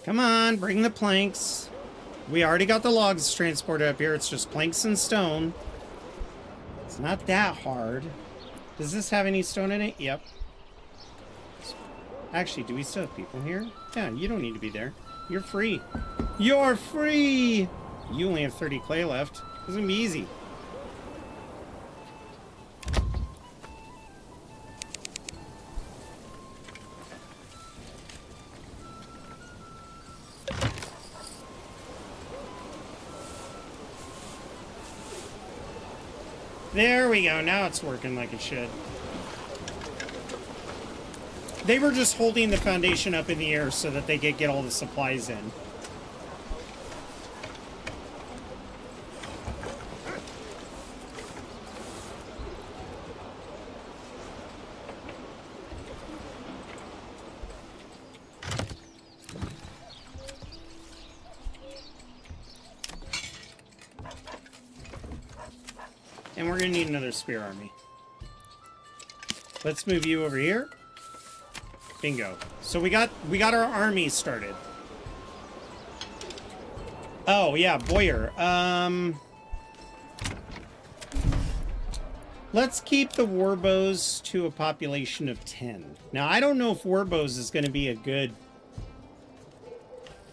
Come on, bring the planks. We already got the logs transported up here. It's just planks and stone. It's not that hard. Does this have any stone in it? Yep. Actually, do we still have people here? Yeah, you don't need to be there. You're free. You're free! You only have 30 clay left. It's gonna be easy. There we go. Now it's working like it should. They were just holding the foundation up in the air so that they could get all the supplies in. And we're gonna need another spear army. Let's move you over here. Bingo. So we got our army started. Oh yeah, Boyer. Let's keep the warbows to a population of 10. Now I don't know if warbows is gonna be a good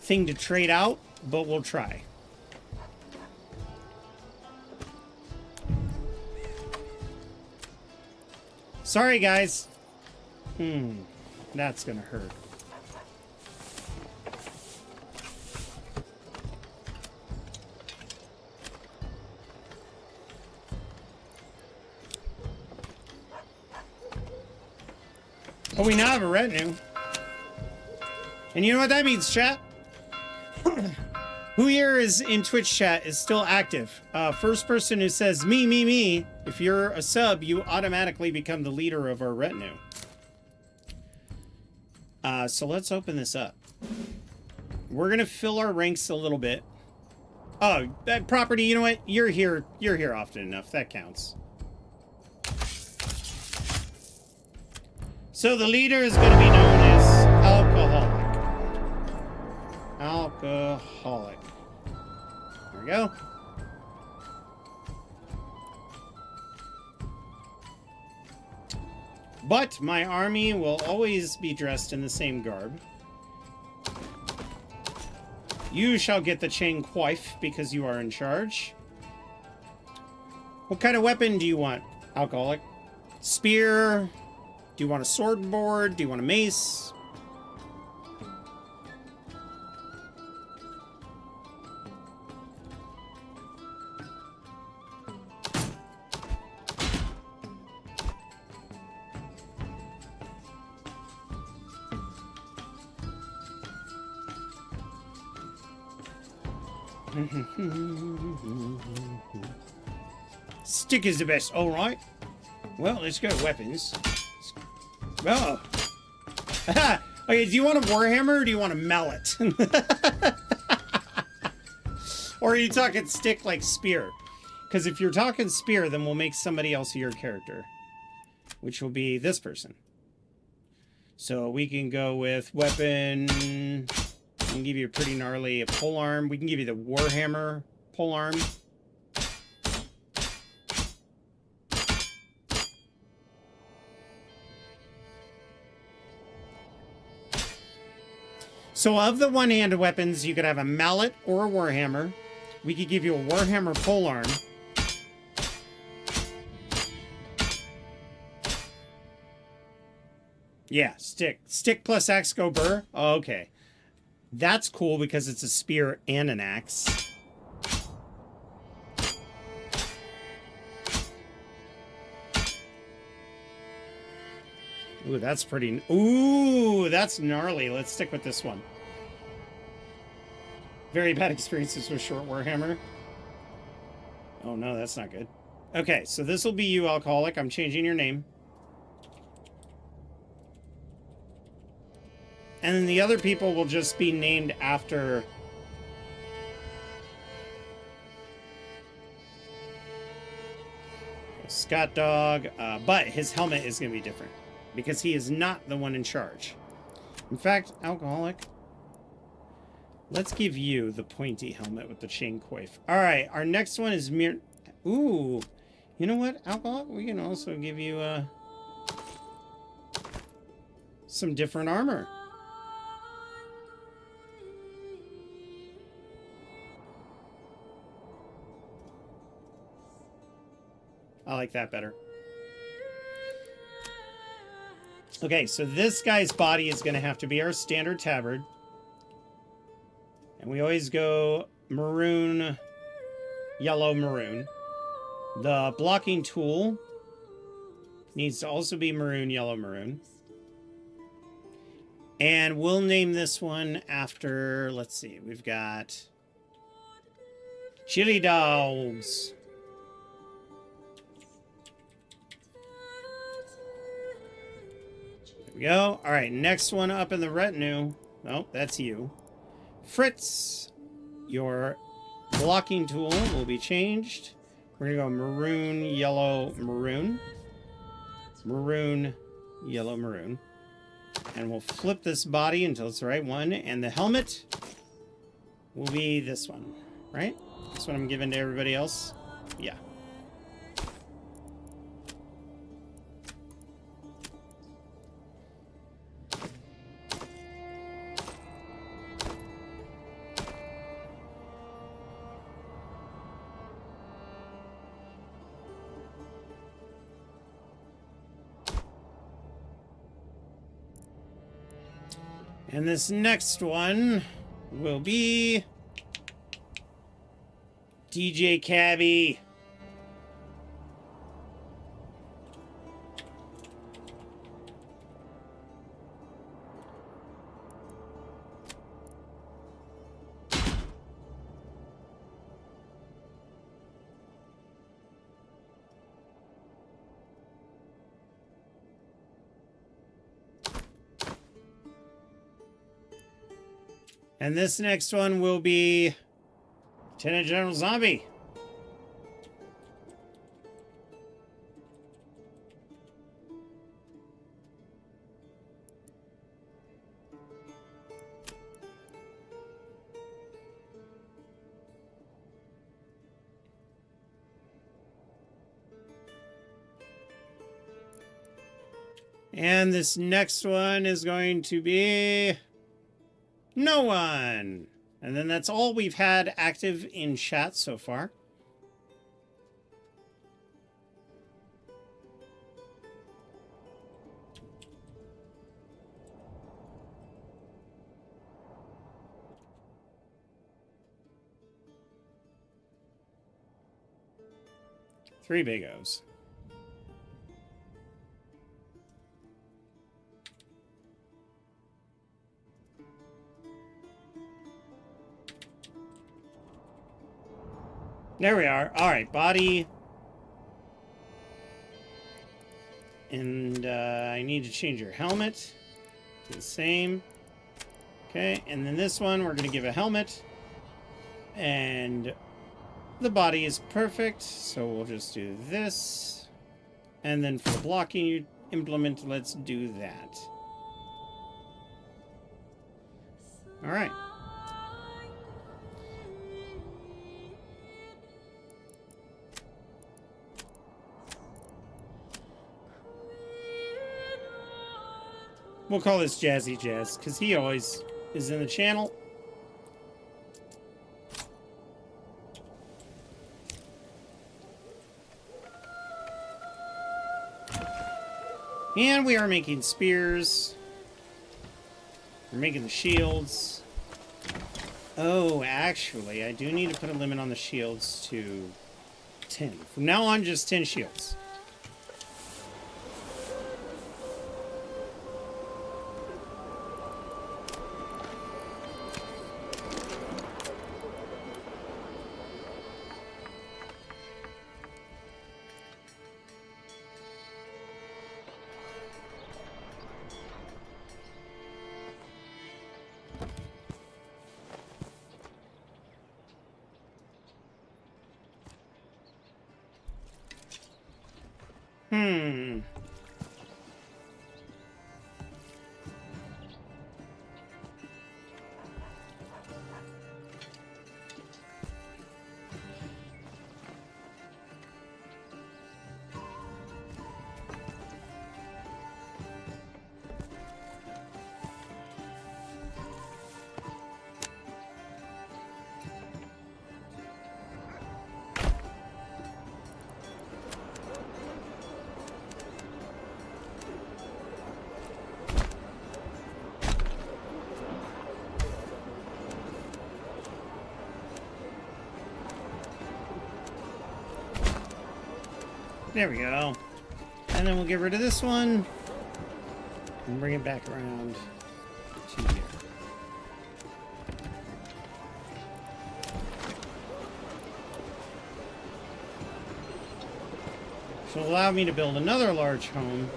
thing to trade out, but we'll try. Sorry, guys. That's gonna hurt. Oh, we now have a retinue. And you know what that means, chat? Who here is in Twitch chat is still active? First person who says me, if you're a sub, you automatically become the leader of our retinue. So let's open this up. We're gonna fill our ranks a little bit. Oh, that property, you know what? You're here often enough. That counts. So the leader is gonna be known as alcoholic. Alcoholic. There we go. But my army will always be dressed in the same garb. You shall get the chain coif because you are in charge. What kind of weapon do you want, alcoholic? Spear? Do you want a sword board? Do you want a mace? Stick is the best. All right. Well, let's go weapons. Oh. Okay, do you want a warhammer or do you want a mallet? Or are you talking stick like spear? Because if you're talking spear, then we'll make somebody else your character, which will be this person. So we can go with weapon. We can give you a pretty gnarly polearm. We can give you the warhammer polearm. So of the one-handed weapons, you could have a mallet or a warhammer. We could give you a warhammer polearm. Yeah, stick. Stick plus axe go burr. Oh, okay. That's cool because it's a spear and an axe. Ooh, that's pretty... Ooh, that's gnarly. Let's stick with this one. Very bad experiences with short warhammer. Oh, no, that's not good. Okay, so this will be you, alcoholic. I'm changing your name. And then the other people will just be named after... Scott Dog. But his helmet is going to be different. Because he is not the one in charge. In fact, alcoholic, let's give you the pointy helmet with the chain coif. Alright, our next one is Mir... Ooh. You know what, alcoholic? We can also give you some different armor. I like that better. Okay, so this guy's body is going to have to be our standard tabard. And we always go maroon, yellow, maroon. The blocking tool needs to also be maroon, yellow, maroon. And we'll name this one after, let's see, we've got chili dogs. We go. All right, next one up in the retinue. Oh, that's you. Fritz, your blocking tool will be changed. We're going to go maroon, yellow, maroon. Maroon, yellow, maroon. And we'll flip this body until it's the right one. And the helmet will be this one, right? This one I'm giving to everybody else. Yeah. And this next one will be DJ Cabby. And this next one will be Lieutenant General Zombie. And this next one is going to be no one. And then that's all we've had active in chat so far. Three big O's. There we are. All right, body. And I need to change your helmet to the same. Okay, and then this one, we're going to give a helmet. And the body is perfect, so we'll just do this. And then for the blocking implement, let's do that. All right. We'll call this Jazzy Jazz, because he always is in the channel. And we are making spears. We're making the shields. Oh, actually, I do need to put a limit on the shields to 10. From now on, just 10 shields. There we go. And then we'll get rid of this one and bring it back around to here. Which will allow me to build another large home.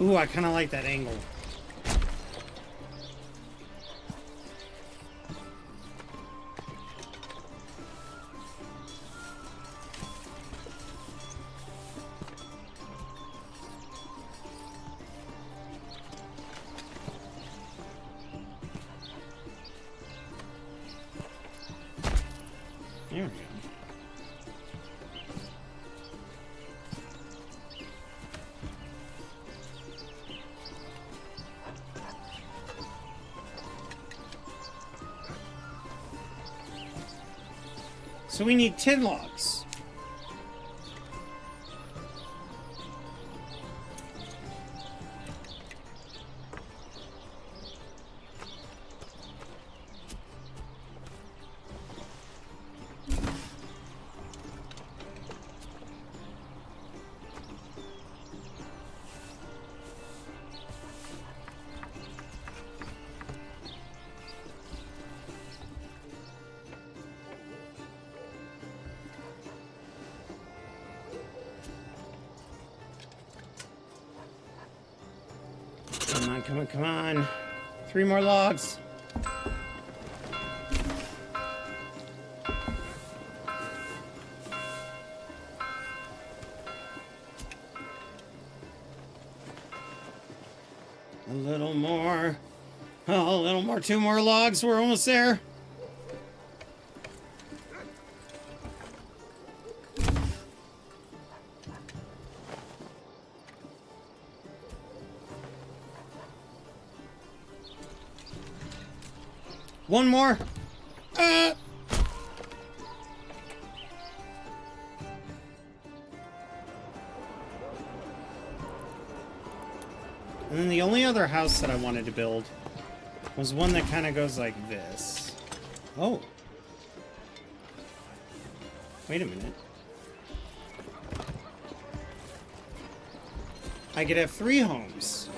Ooh, I kind of like that angle. There we go. So we need 10 logs. come on, come on. 3 more logs. A little more. Oh, a little more. 2 more logs. We're almost there. One more. And then the only other house that I wanted to build was one that kind of goes like this. Oh. Wait a minute. I could have 3 homes.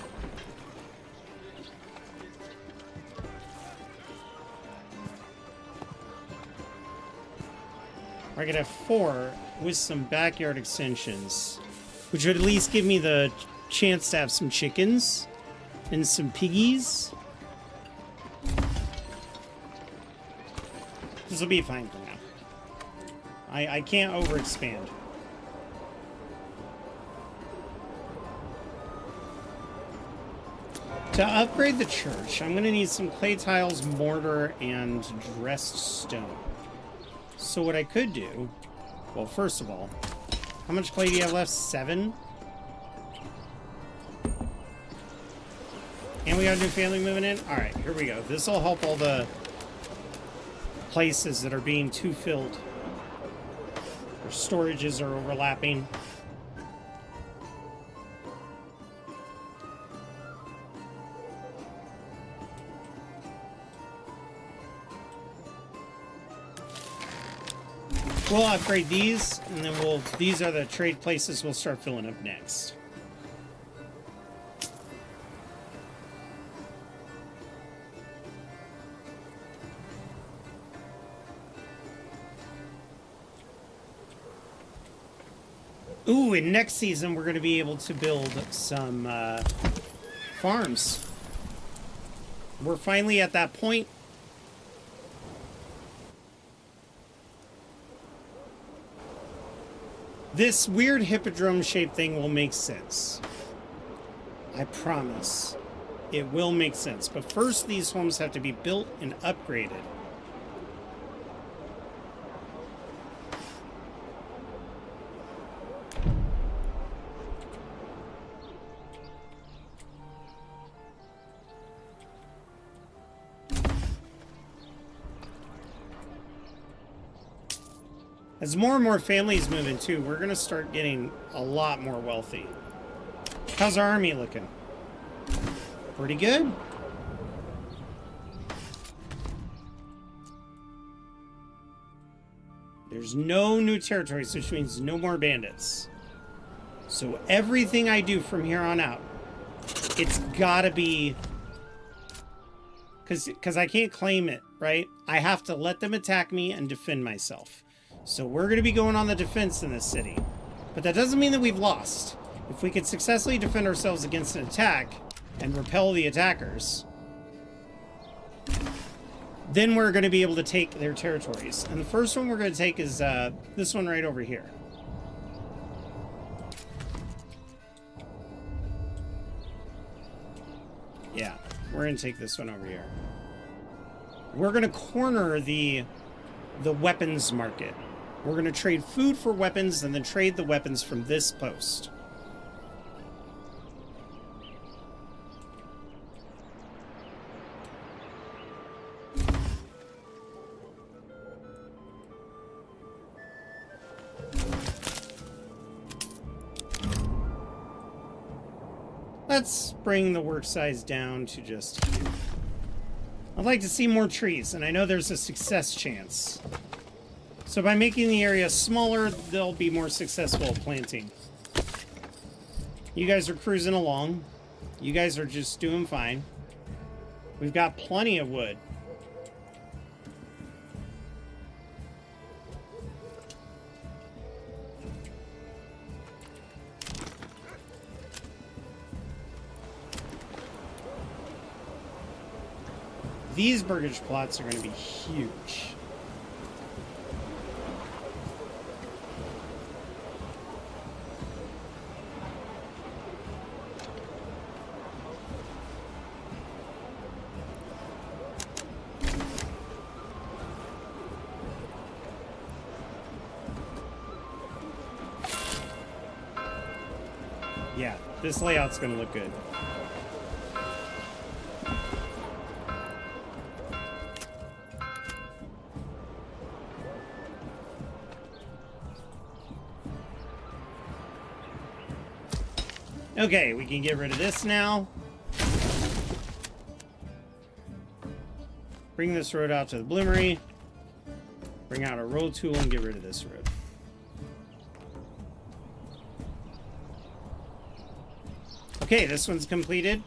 Or I could have 4 with some backyard extensions, which would at least give me the chance to have some chickens and some piggies. This will be fine for now. I can't overexpand. To upgrade the church, I'm going to need some clay tiles, mortar, and dressed stone. So what I could do... Well, first of all, how much clay do you have left? 7? And we got a new family moving in? Alright, here we go. This will help all the places that are being too filled. Or storages are overlapping. We'll upgrade these, and then these are the trade places we'll start filling up next. Ooh, and next season we're going to be able to build some farms. We're finally at that point. This weird hippodrome-shaped thing will make sense. I promise. It will make sense. But first, these homes have to be built and upgraded. As more and more families move in too, we're going to start getting a lot more wealthy. How's our army looking? Pretty good. There's no new territories, which means no more bandits. So everything I do from here on out, it's got to be... Because I can't claim it, right? I have to let them attack me and defend myself. So we're going to be going on the defense in this city. But that doesn't mean that we've lost. If we could successfully defend ourselves against an attack and repel the attackers, then we're going to be able to take their territories. And the first one we're going to take is this one right over here. Yeah, we're going to take this one over here. We're going to corner the weapons market. We're going to trade food for weapons and then trade the weapons from this post. Let's bring the work size down to just here. I'd like to see more trees, and I know there's a success chance. So by making the area smaller, they'll be more successful at planting. You guys are cruising along. You guys are just doing fine. We've got plenty of wood. These burgage plots are going to be huge. Yeah, this layout's going to look good. Okay, we can get rid of this now. Bring this road out to the bloomery. Bring out a road tool and get rid of this road. Okay, this one's completed.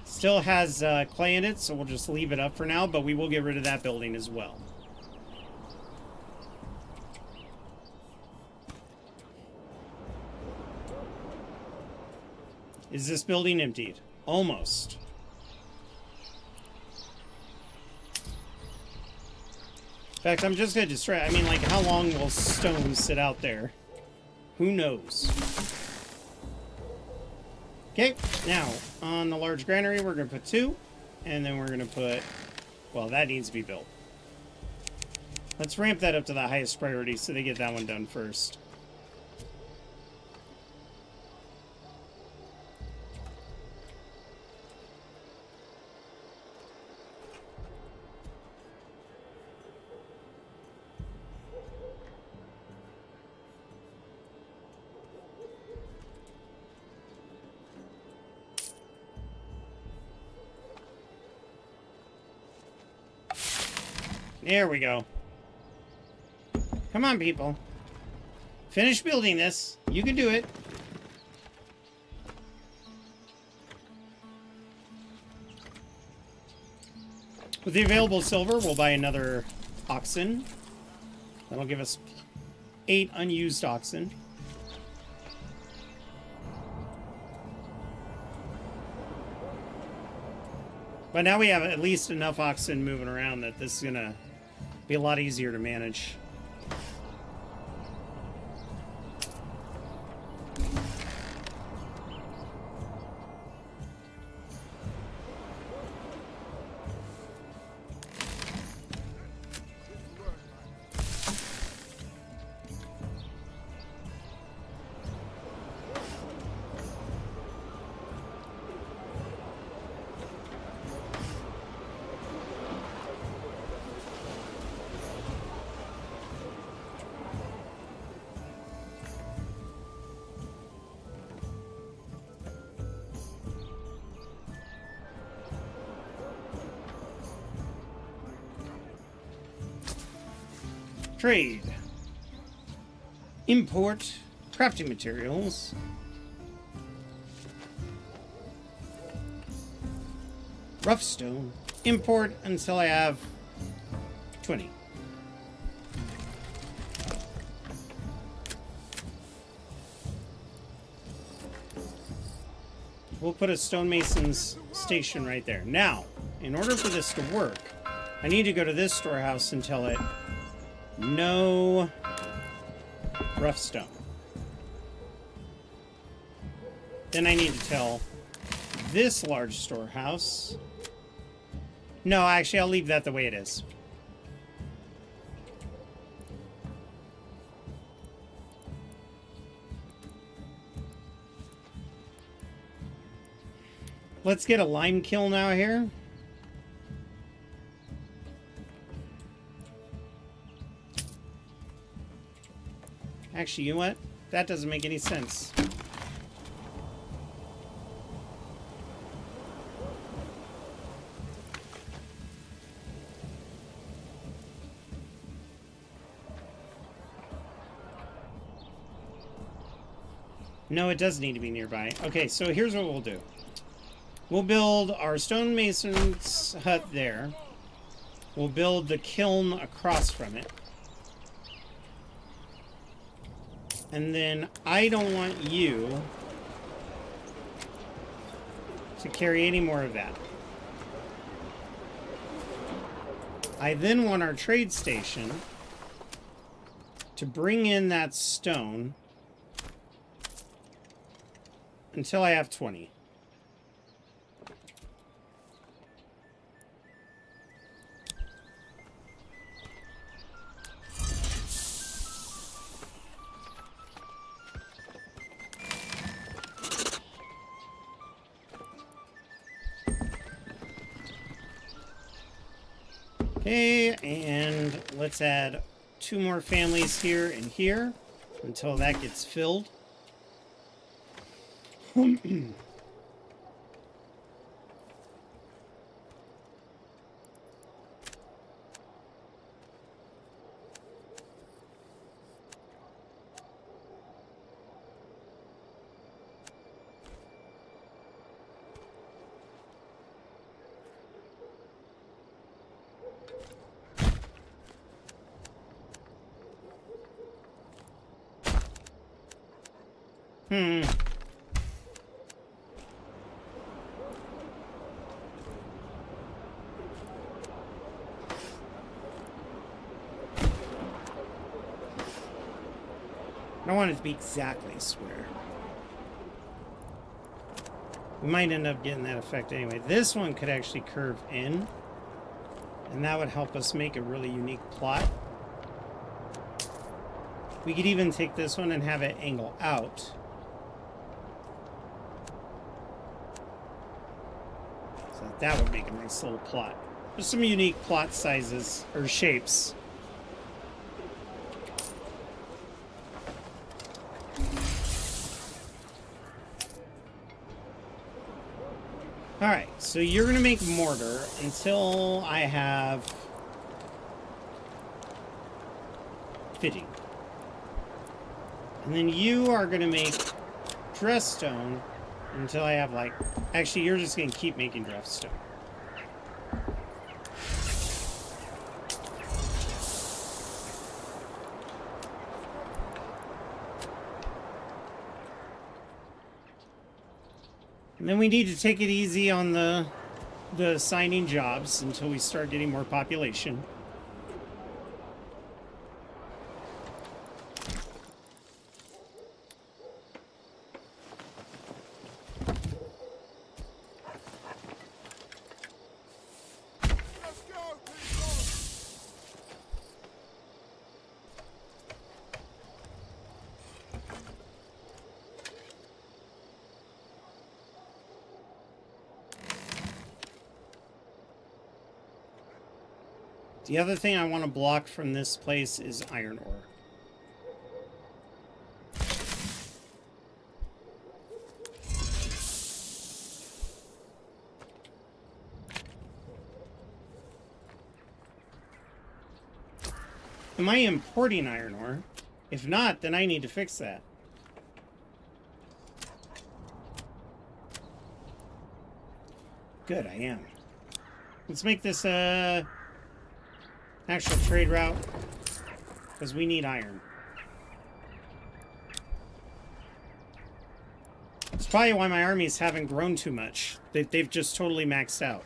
Still has clay in it, so we'll just leave it up for now, but we will get rid of that building as well. Is this building emptied? Almost. In fact, I'm just going to destroy it. I mean, like, how long will stone sit out there? Who knows? Okay, now, on the large granary, we're going to put 2. And then we're going to put... Well, that needs to be built. Let's ramp that up to the highest priority so they get that one done first. There we go. Come on, people. Finish building this. You can do it. With the available silver, we'll buy another oxen. That'll give us 8 unused oxen. But now we have at least enough oxen moving around that this is gonna be a lot easier to manage. Trade. Import crafting materials. Rough stone. Import until I have 20. We'll put a stonemason's station right there. Now, in order for this to work, I need to go to this storehouse and tell it no rough stone. Then I need to tell this large storehouse. No, actually, I'll leave that the way it is. Let's get a lime kiln out here. Actually, you know what? That doesn't make any sense. No, it does need to be nearby. Okay, so here's what we'll do. We'll build our stonemason's hut there. We'll build the kiln across from it. And then I don't want you to carry any more of that. I then want our trade station to bring in that stone until I have 20. Okay, and let's add 2 more families here and here until that gets filled. I don't want it to be exactly square. We might end up getting that effect anyway. This one could actually curve in, and that would help us make a really unique plot. We could even take this one and have it angle out. So that would make a nice little plot. There's some unique plot sizes, or shapes. Alright, so you're going to make mortar until I have 50. And then you are going to make dress stone until I have like... Actually, you're just going to keep making dress stone. And then we need to take it easy on the assigning jobs until we start getting more population. Let's go, people! The other thing I want to block from this place is iron ore. Am I importing iron ore? If not, then I need to fix that. Good, I am. Let's make this actual trade route, because we need iron. It's probably why my armies haven't grown too much. They've just totally maxed out.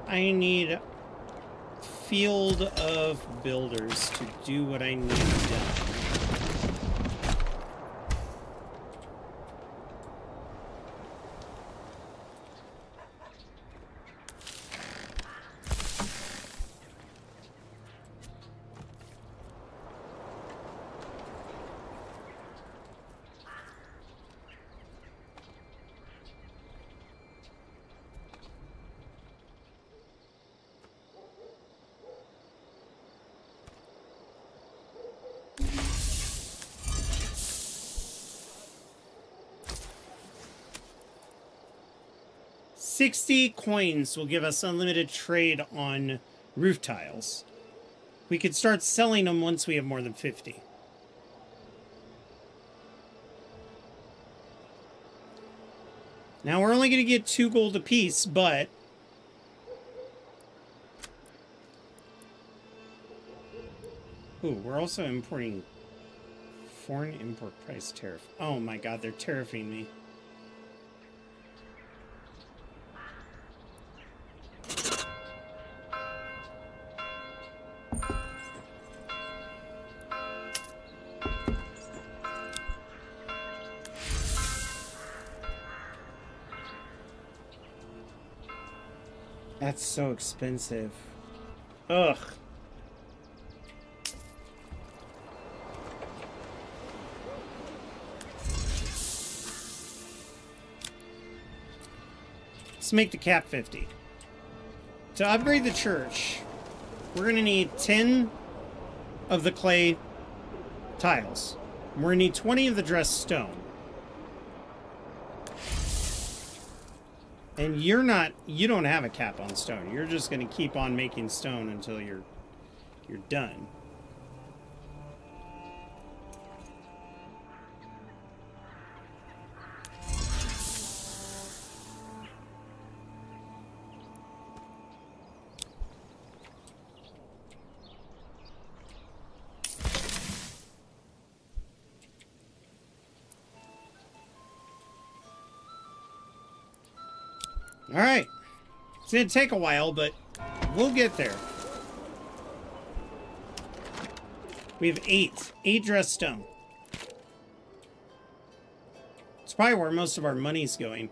I need field of builders to do what I need done. $60 coins will give us unlimited trade on roof tiles. We could start selling them once we have more than 50. Now we're only going to get 2 gold apiece, but... Ooh, we're also importing foreign import price tariff. Oh my god, they're tariffing me. That's so expensive. Ugh. Let's make the cap 50. To upgrade the church, we're going to need 10 of the clay tiles. We're going to need 20 of the dressed stone. And you don't have a cap on stone. You're just going to keep on making stone until you're done. All right. It's going to take a while, but we'll get there. We have 8. 8 dressed stone. It's probably where most of our money's going.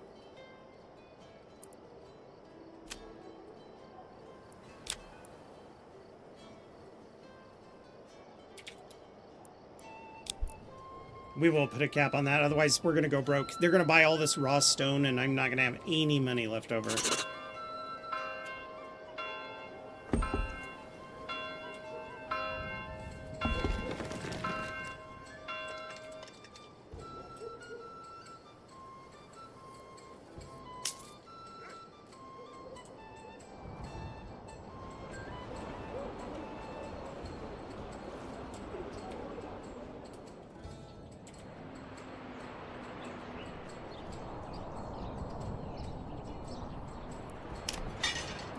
We will put a cap on that, otherwise we're going to go broke. They're going to buy all this raw stone, and I'm not going to have any money left over.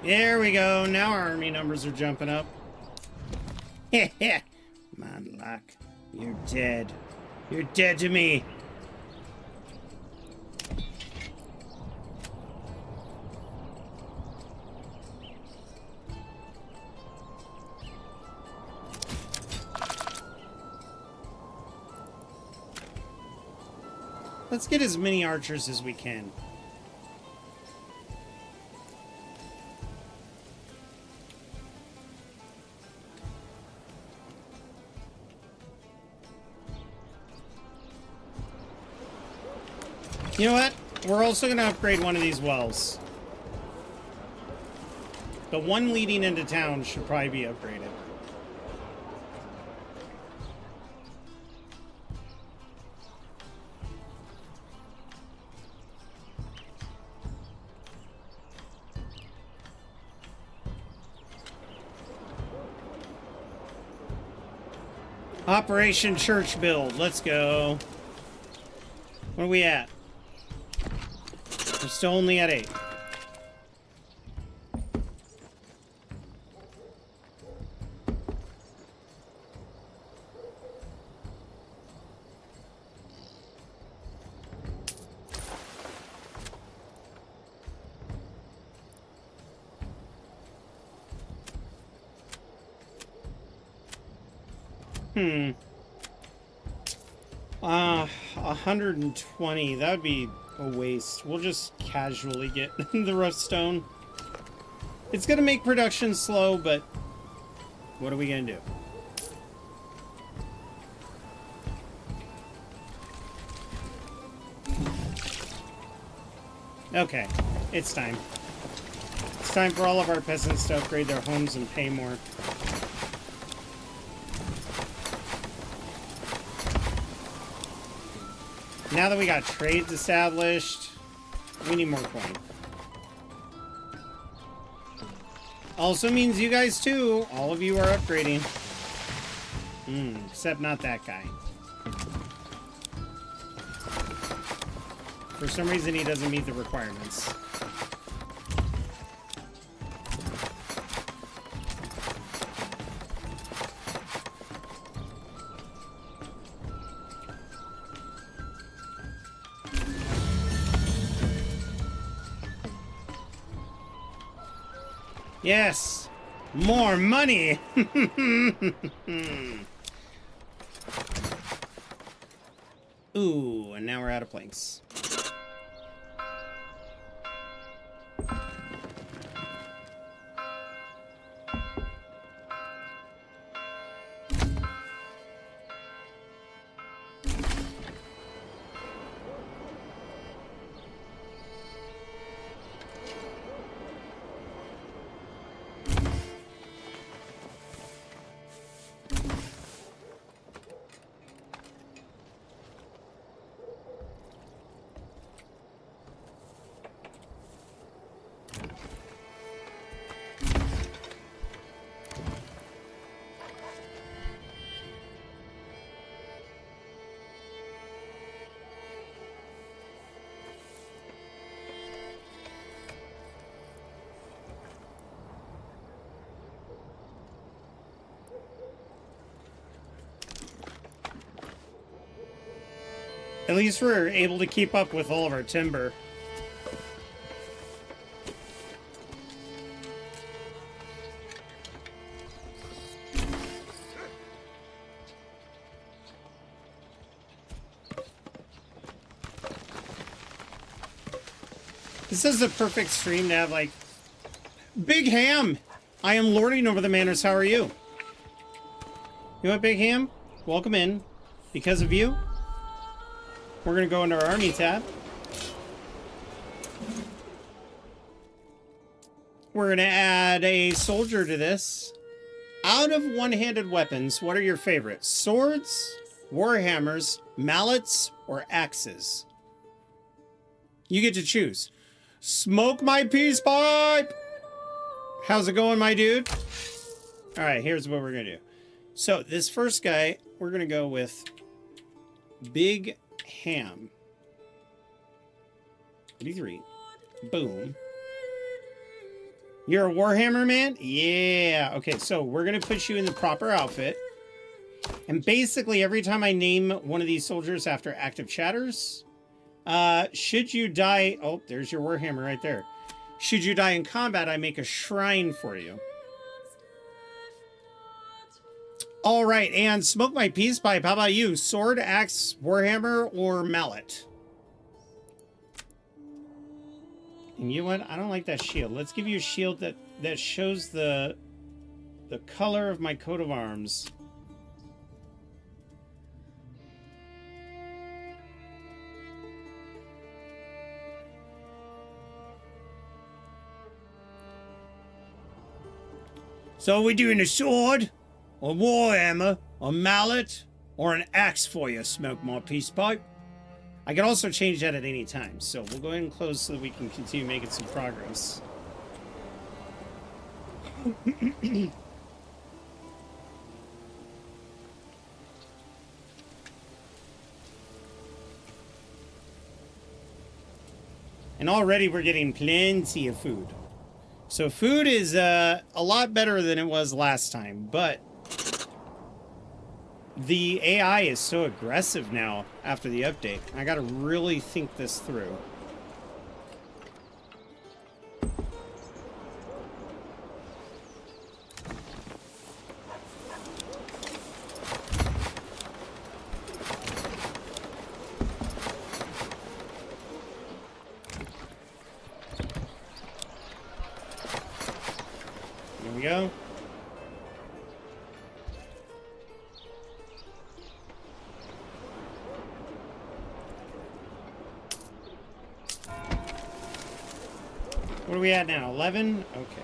There we go. Now our army numbers are jumping up. Heh. My luck. You're dead. You're dead to me. Let's get as many archers as we can. You know what? We're also going to upgrade one of these wells. The one leading into town should probably be upgraded. Operation Church Build. Let's go. What are we at? We're still only at 8. Hmm. 120. That would be a waste. We'll just casually get the rough stone. It's gonna make production slow, but what are we gonna do? Okay, it's time. It's time for all of our peasants to upgrade their homes and pay more. Now that we got trades established, we need more coin. Also means you guys too. All of you are upgrading. Except not that guy. For some reason, he doesn't meet the requirements. Yes! More money! Ooh, and now we're out of planks. At least we're able to keep up with all of our timber. This is a perfect stream to have, like, Big Ham! I am lording over the manors, how are you? You know what, Big Ham? Welcome in. Because of you, we're gonna go into our army tab. We're gonna add a soldier to this. Out of one-handed weapons, what are your favorites? Swords, warhammers, mallets, or axes? You get to choose. Smoke my peace pipe! How's it going, my dude? Alright, here's what we're gonna do. So, this first guy, we're gonna go with Big Ham. 83. Boom. You're a Warhammer man? Yeah. Okay, so we're going to put you in the proper outfit. And basically, every time I name one of these soldiers after active chatters, should you die... Oh, there's your Warhammer right there. Should you die in combat, I make a shrine for you. All right, and smoke my peace pipe. How about you? Sword, axe, warhammer, or mallet? And you know what? I don't like that shield. Let's give you a shield that shows the color of my coat of arms. So are we doing a sword? A warhammer, a mallet, or an axe for you, smoke my peace pipe. I can also change that at any time, so we'll go ahead and close so that we can continue making some progress. And already we're getting plenty of food. So food is a lot better than it was last time, but the AI is so aggressive now after the update. I gotta really think this through. There we go. What are we at now? 11? Okay.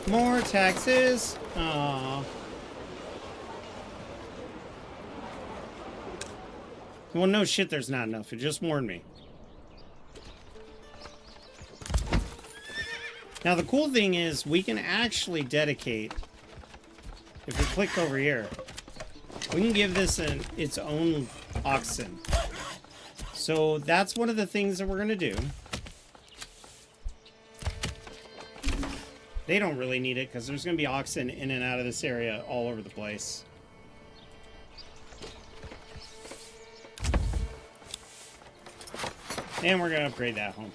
More taxes. Aww. Well, no shit, there's not enough. It just warned me. Now, the cool thing is we can actually dedicate, if we click over here, we can give this its own oxen. So that's one of the things that we're going to do. They don't really need it because there's going to be oxen in and out of this area all over the place. And we're going to upgrade that home.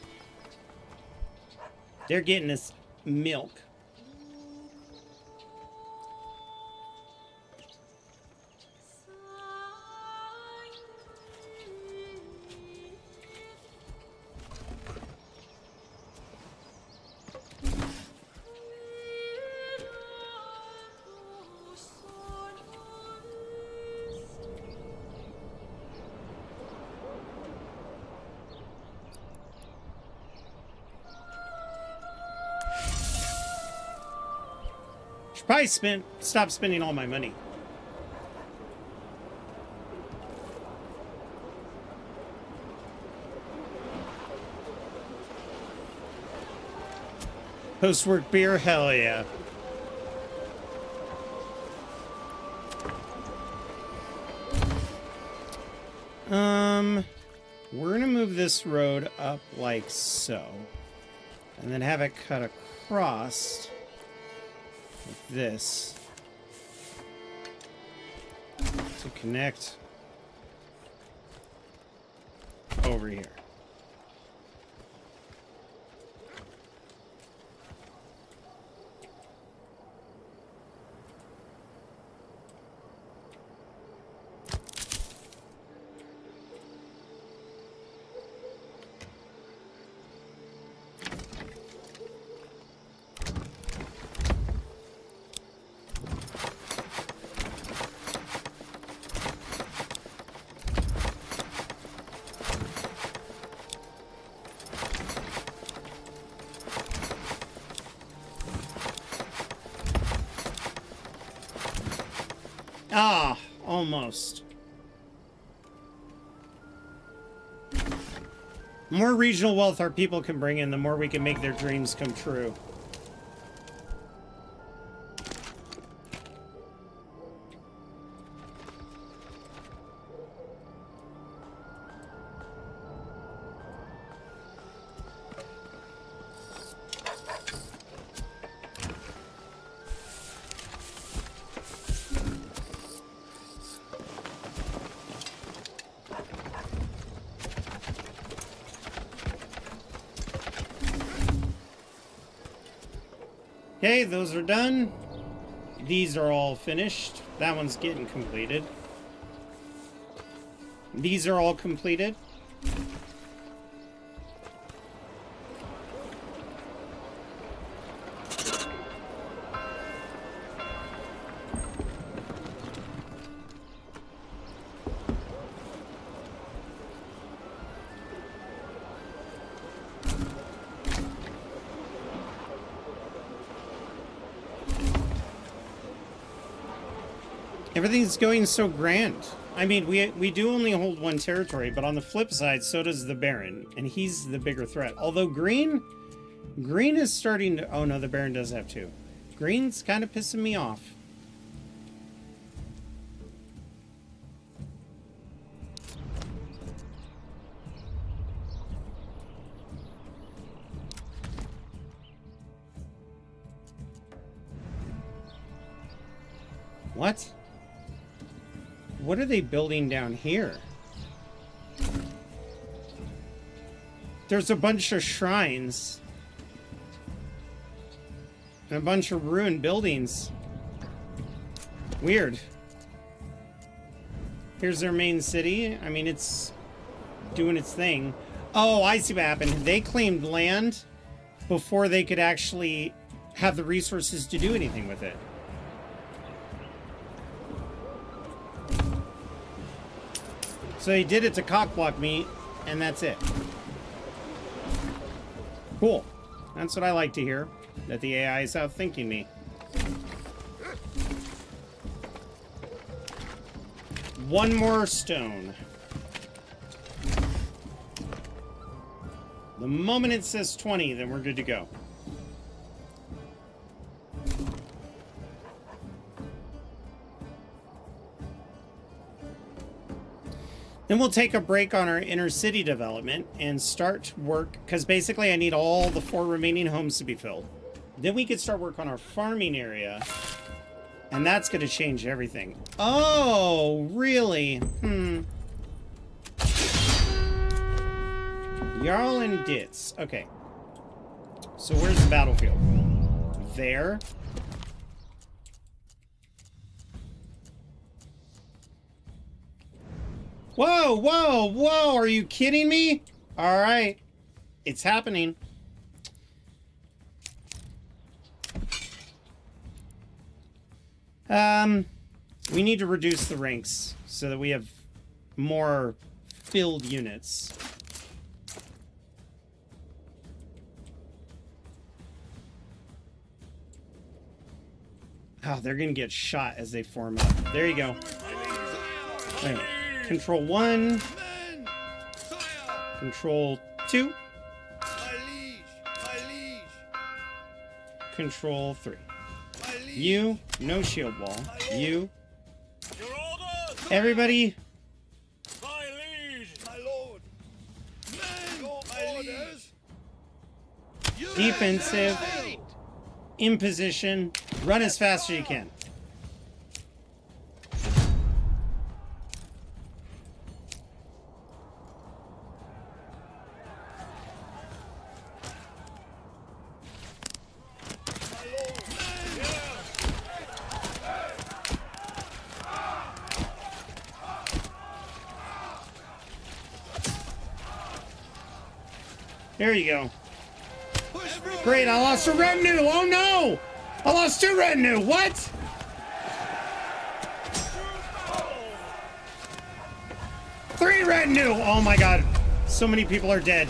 They're getting us milk. Probably stop spending all my money. Post-work beer, hell yeah. We're gonna move this road up like so, and then have it cut across. Like this to connect over here. Ah, almost. The more regional wealth our people can bring in, the more we can make their dreams come true. Okay, those are done. These are all finished. That one's getting completed. These are all completed. Everything's going so grand. I mean, we do only hold one territory, but on the flip side, so does the Baron, and he's the bigger threat. Although Green is starting to... Oh no, the Baron does have two. Green's kind of pissing me off. What? What are they building down here? There's a bunch of shrines. And a bunch of ruined buildings. Weird. Here's their main city. I mean, it's doing its thing. Oh, I see what happened. They claimed land before they could actually have the resources to do anything with it. So they did it to cockblock me, and that's it. Cool. That's what I like to hear. That the AI is outthinking me. One more stone. The moment it says 20, then we're good to go. Then we'll take a break on our inner city development and start work, because basically I need all the 4 remaining homes to be filled. Then we could start work on our farming area, and that's going to change everything. Oh, really? Jarl and Ditz. Okay. So where's the battlefield? There. Whoa, whoa, whoa, are you kidding me? All right, it's happening. We need to reduce the ranks so that we have more filled units. Oh, they're gonna get shot as they form up. There you go. Wait. Control 1. Men! Sire! Control 2. My liege! My liege! Control 3. My liege! You, no shield wall. You. Your orders! Everybody. My liege! My lord! Men! Your orders! Defensive. In position. Run as fast as you can. There you go. Great, I lost a retinue. Oh no! I lost 2 retinue. What? Three retinue. Oh my god. So many people are dead.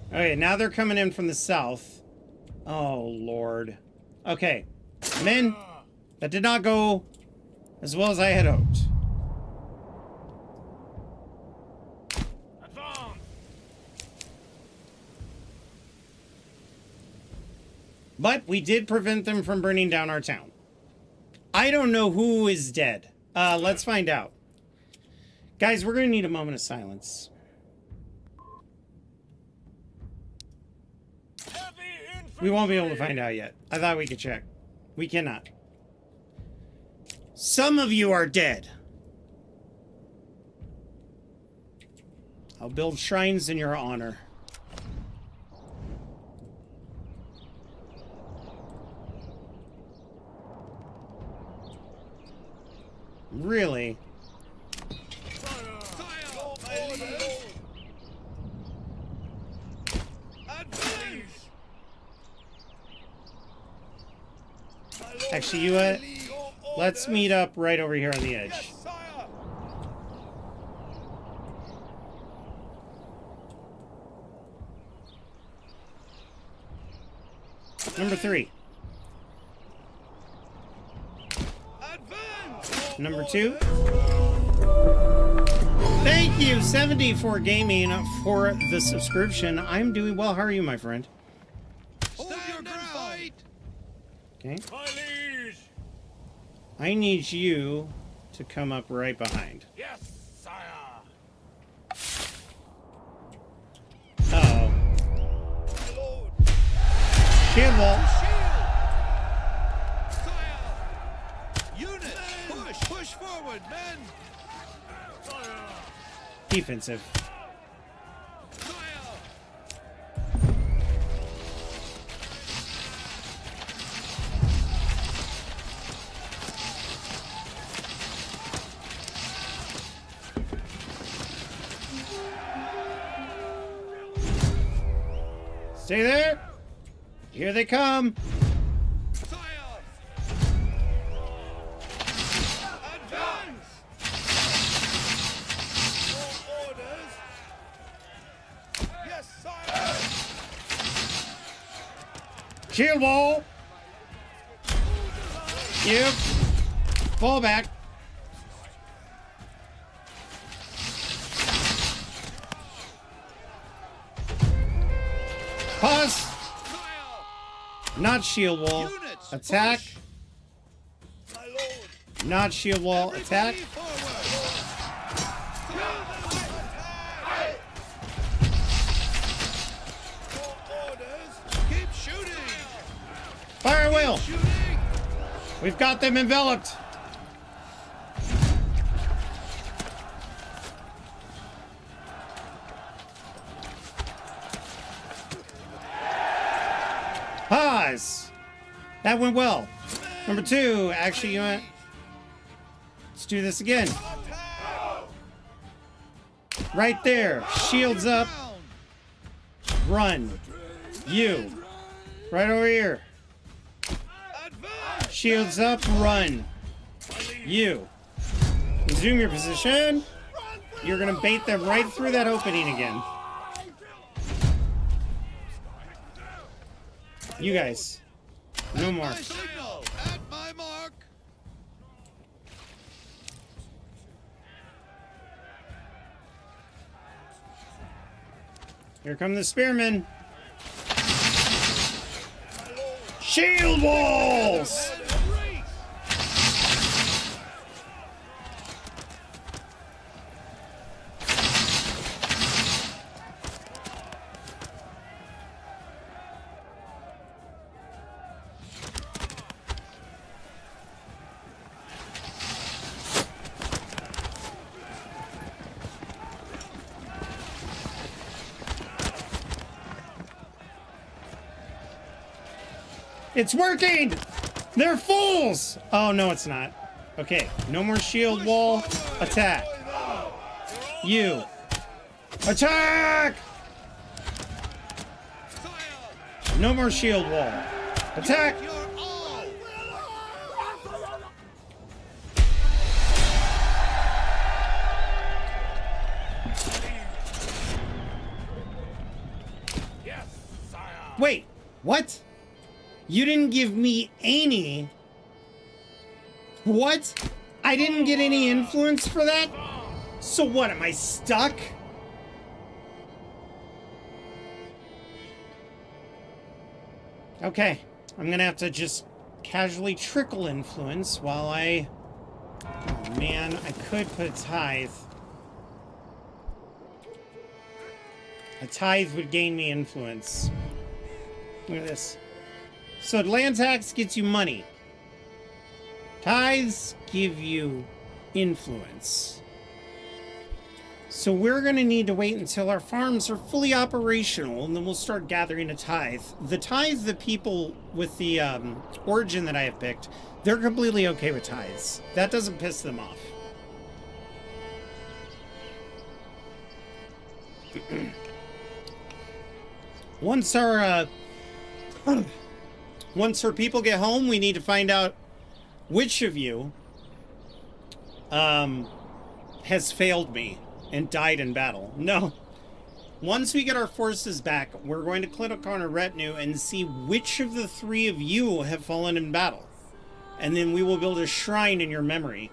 Okay, now they're coming in from the south. Oh lord. Okay. Men, that did not go as well as I had hoped. Advance! But we did prevent them from burning down our town. I don't know who is dead. Let's find out. Guys, we're going to need a moment of silence. We won't be able to find out yet. I thought we could check. We cannot. Some of you are dead. I'll build shrines in your honor. Really? Actually, you what? Let's meet up right over here on the edge. Yes, sire. Number 3. Advance. Number 2. Thank you, 74 Gaming, for the subscription. I'm doing well. How are you, my friend? Hold your ground. Okay. My liege! I need you to come up right behind. Yes, sire! Uh-oh. My lord. Shield wall. Shield. Sire. Unit. Push. Push forward, men. Defensive. Sire. Stay there. Here they come. Sire. Advance. Your orders. Yes, sire. Shield wall. You. Fall back. Pause. Sire. Not shield wall. Units. Attack. My lord. Not shield wall. Attack. Everybody forward. Your orders. Keep shooting. Fire wheel. Shooting. We've got them enveloped. Pause. That went well. Number 2. Actually, you know what? Let's do this again. Right there. Shields up. Run. You. Right over here. Advance. Shields up. Run. You. Resume your position. You're going to bait them right through that opening again. You guys. No more. My signal. At my mark. Here come the spearmen. Shield walls! It's working! They're fools! Oh, no, it's not. Okay, no more shield wall. Attack. You. Attack! No more shield wall. Attack! You're all. Yes, sire. Wait, what? You didn't give me any... What? I didn't get any influence for that? So what, am I stuck? Okay, I'm gonna have to just casually trickle influence while I... Oh man, I could put a tithe. A tithe would gain me influence. Look at this. So land tax gets you money. Tithes give you influence. So we're going to need to wait until our farms are fully operational, and then we'll start gathering a tithe. The tithe, the people with the origin that I have picked, they're completely okay with tithes. That doesn't piss them off. Once our people get home, we need to find out which of you has failed me and died in battle. No. Once we get our forces back, we're going to click on a retinue and see which of the 3 of you have fallen in battle. And then we will build a shrine in your memory.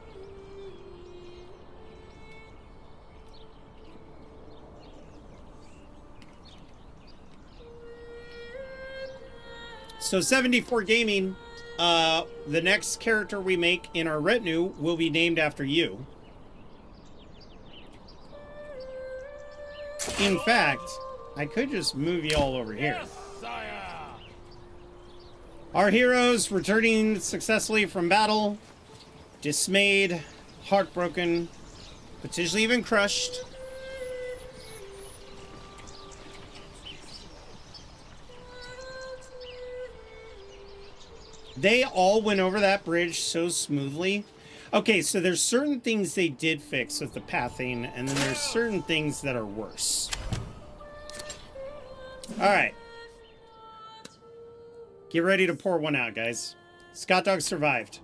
So 74 Gaming, the next character we make in our retinue will be named after you. In fact, I could just move you all over here. Yes, sire. Our heroes returning successfully from battle, dismayed, heartbroken, potentially even crushed. They all went over that bridge so smoothly. Okay, so there's certain things they did fix with the pathing, and then there's certain things that are worse. Alright. Get ready to pour one out, guys. Scott Dog survived.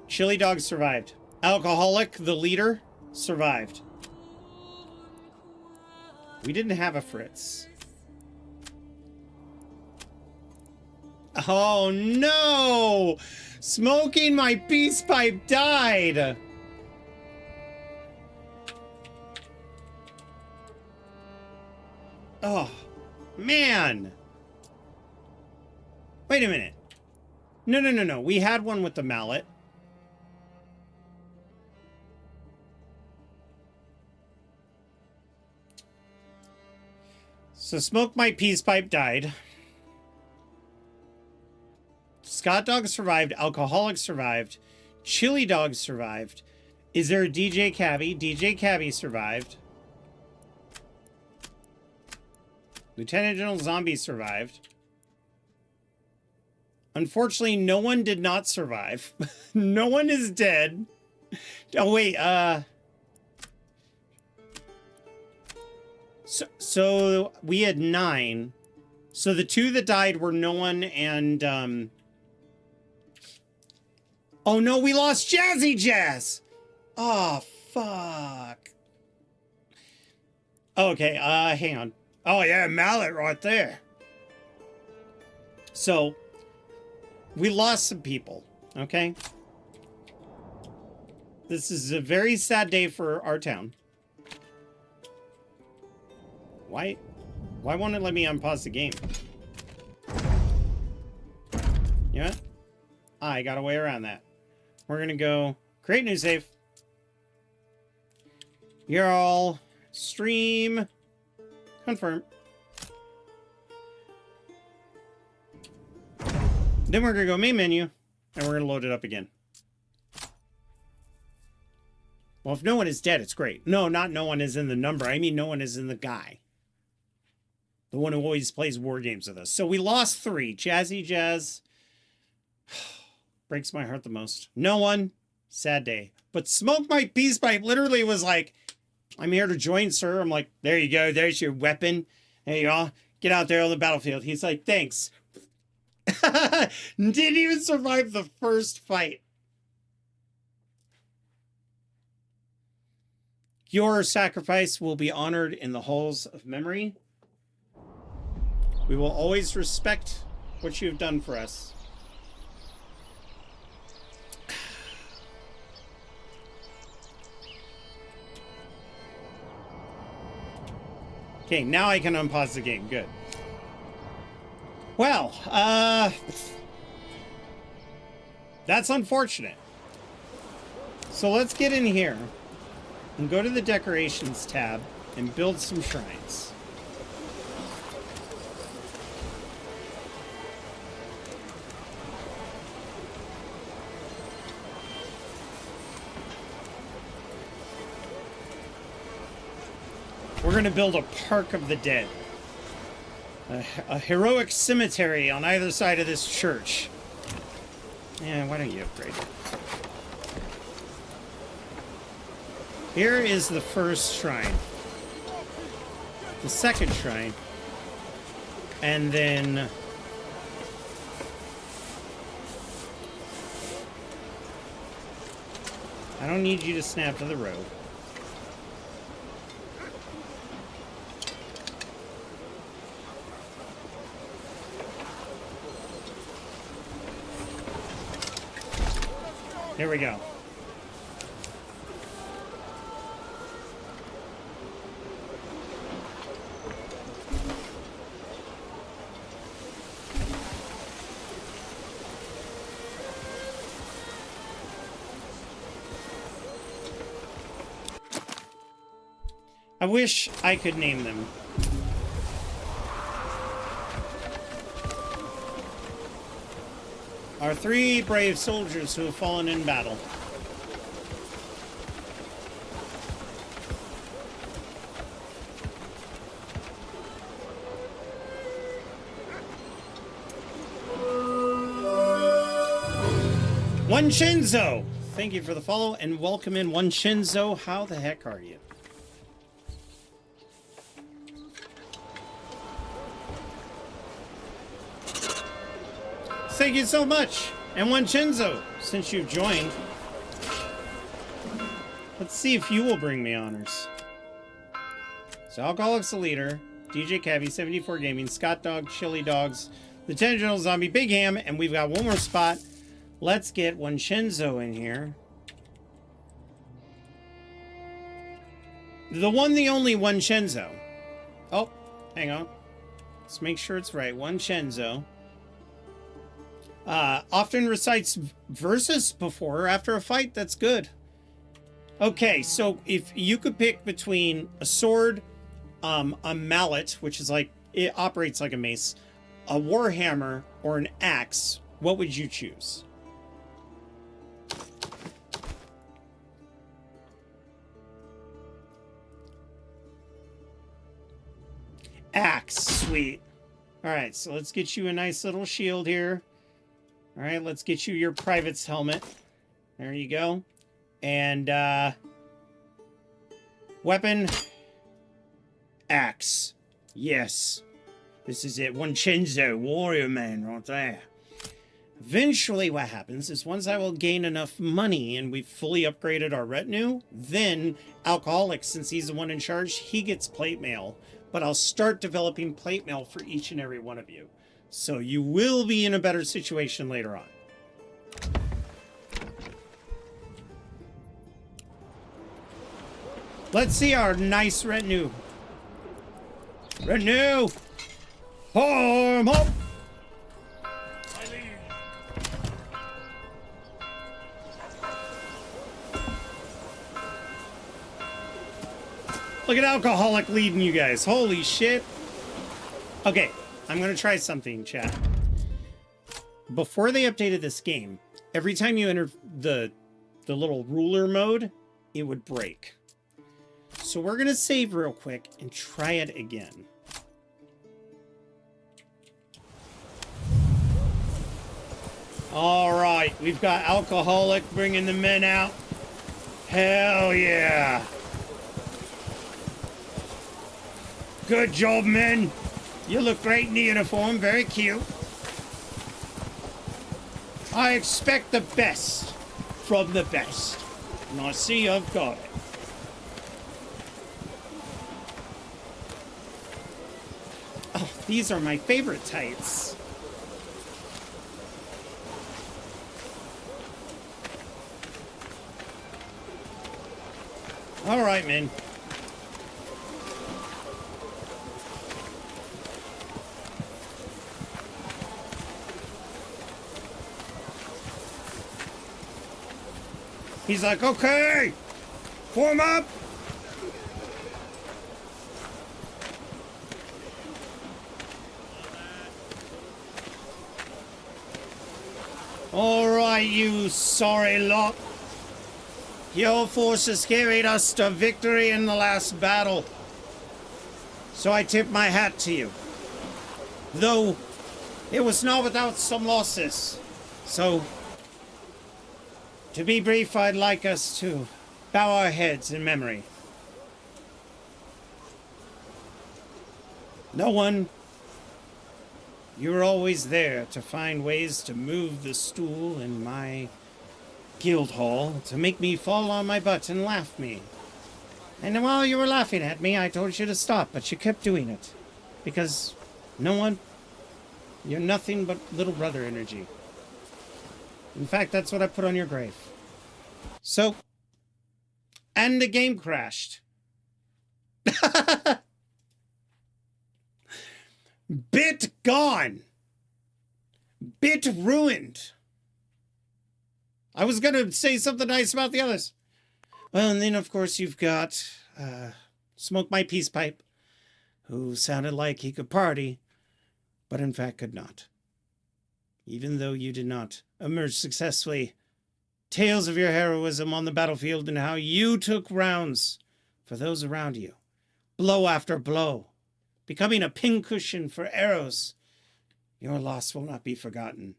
Chili Dog survived. Alcoholic, the leader, survived. We didn't have a Fritz. Oh no! Smoking my peace pipe died! Oh, man! Wait a minute. No, no, no, no. We had one with the mallet. So Smoke My Peace Pipe died. Scott Dog survived. Alcoholic survived. Chili Dog survived. Is there a DJ Cabby? DJ Cabby survived. Lieutenant General Zombie survived. Unfortunately, no one did not survive. No one is dead. Oh, wait, So we had 9. So the 2 that died were no one and, oh no, we lost Jazzy Jazz! Oh, fuck. Okay, hang on. Oh yeah, mallet right there. So, we lost some people, okay? This is a very sad day for our town. Why won't it let me unpause the game? You know what? I got a way around that. We're gonna go create new save. You're all stream confirm. Then we're gonna go main menu and we're gonna load it up again. Well, if no one is dead, it's great. No, not no one is in the number. I mean, no one is in the guy. The one who always plays war games with us. So we lost 3. Jazzy Jazz. Breaks my heart the most. No one. Sad day. But Smoke My Peace Pipe literally was like, I'm here to join, sir. I'm like, there you go. There's your weapon. There you are. Get out there on the battlefield. He's like, thanks. Didn't even survive the first fight. Your sacrifice will be honored in the halls of memory. We will always respect what you have done for us. Okay, now I can unpause the game. Good. Well, that's unfortunate. So let's get in here and go to the decorations tab and build some shrines. We're going to build a Park of the Dead. A heroic cemetery on either side of this church. Yeah, why don't you upgrade? Here is the first shrine. The second shrine. And then... I don't need you to snap to the road. Here we go. I wish I could name them. Our 3 brave soldiers who have fallen in battle. One Shinzo! Thank you for the follow and welcome in One Shinzo. How the heck are you? Thank you so much. And One Shinzo, since you've joined. Let's see if you will bring me honors. So Alcoholic's the leader, DJ Cabby, 74 Gaming, Scott Dog, Chili Dogs, Lieutenant General Zombie, Big Ham, and we've got one more spot. Let's get One Shinzo in here. The one, the only One Shinzo. Oh, hang on. Let's make sure it's right. One Shinzo. Often recites verses before or after a fight. That's good. Okay, so if you could pick between a sword, a mallet, which is like, it operates like a mace, a warhammer, or an axe, what would you choose? Axe, sweet. All right, so let's get you a nice little shield here. All right, let's get you your private's helmet. There you go. And, weapon. Axe. Yes. This is it. Vincenzo, warrior man right there. Eventually what happens is once I will gain enough money and we've fully upgraded our retinue, then Alcoholic, since he's the one in charge, he gets plate mail. But I'll start developing plate mail for each and every one of you. So you will be in a better situation later on. Let's see our nice retinue. Retinue! Form up! Look at Alcoholic leading you guys. Holy shit. Okay, I'm gonna try something, chat. Before they updated this game, every time you enter the little ruler mode, it would break. So we're gonna save real quick and try it again. All right, we've got Alcoholic bringing the men out. Hell yeah. Good job, men. You look great in the uniform, very cute. I expect the best from the best. And I see I've got it. Oh, these are my favorite tights. All right, man. He's like, okay, form up. All right, you sorry lot. Your forces carried us to victory in the last battle. So I tip my hat to you. Though it was not without some losses. So, to be brief, I'd like us to bow our heads in memory. No one, you were always there to find ways to move the stool in my guild hall to make me fall on my butt and laugh me. And while you were laughing at me, I told you to stop, but you kept doing it. Because no one, you're nothing but little brother energy. In fact, that's what I put on your grave. So, and the game crashed. Bit gone. Bit ruined. I was going to say something nice about the others. Well, and then, of course, you've got Smoke My Peace Pipe, who sounded like he could party, but in fact could not. Even though you did not emerge successfully, tales of your heroism on the battlefield and how you took rounds for those around you, blow after blow, becoming a pincushion for arrows. Your loss will not be forgotten.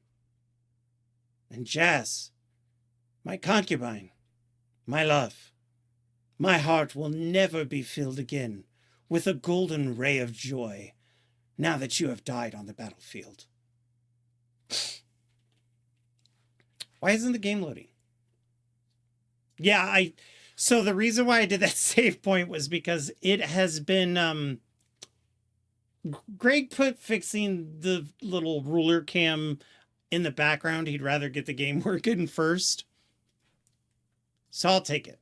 And Jazz, my concubine, my love, my heart will never be filled again with a golden ray of joy now that you have died on the battlefield. Why isn't the game loading? Yeah, so the reason why I did that save point was because it has been, Greg put fixing the little ruler cam in the background. He'd rather get the game working first. So I'll take it.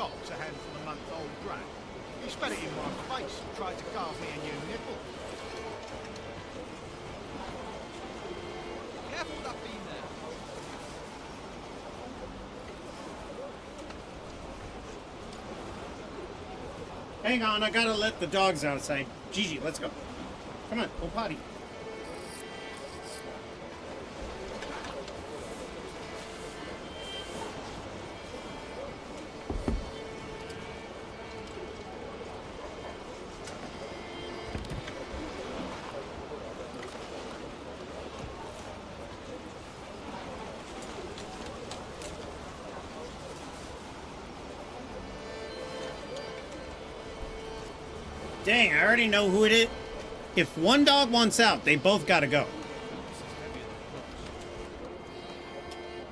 Scott's a handful of month-old brat. He spat it in my face and tried to carve me a new nipple. Careful with that beam there. Hang on, I gotta let the dogs outside. Gigi, let's go. Come on, go potty. Dang, I already know who it is. If one dog wants out, they both gotta go.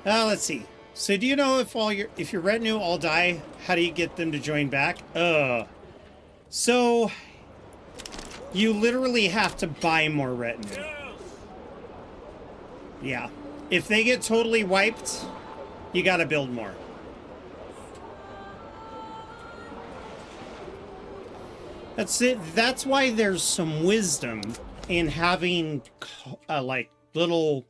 Let's see. So do you know if your retinue all die, how do you get them to join back? So you literally have to buy more retinue. Yeah. If they get totally wiped, you gotta build more. That's it. That's why there's some wisdom in having like little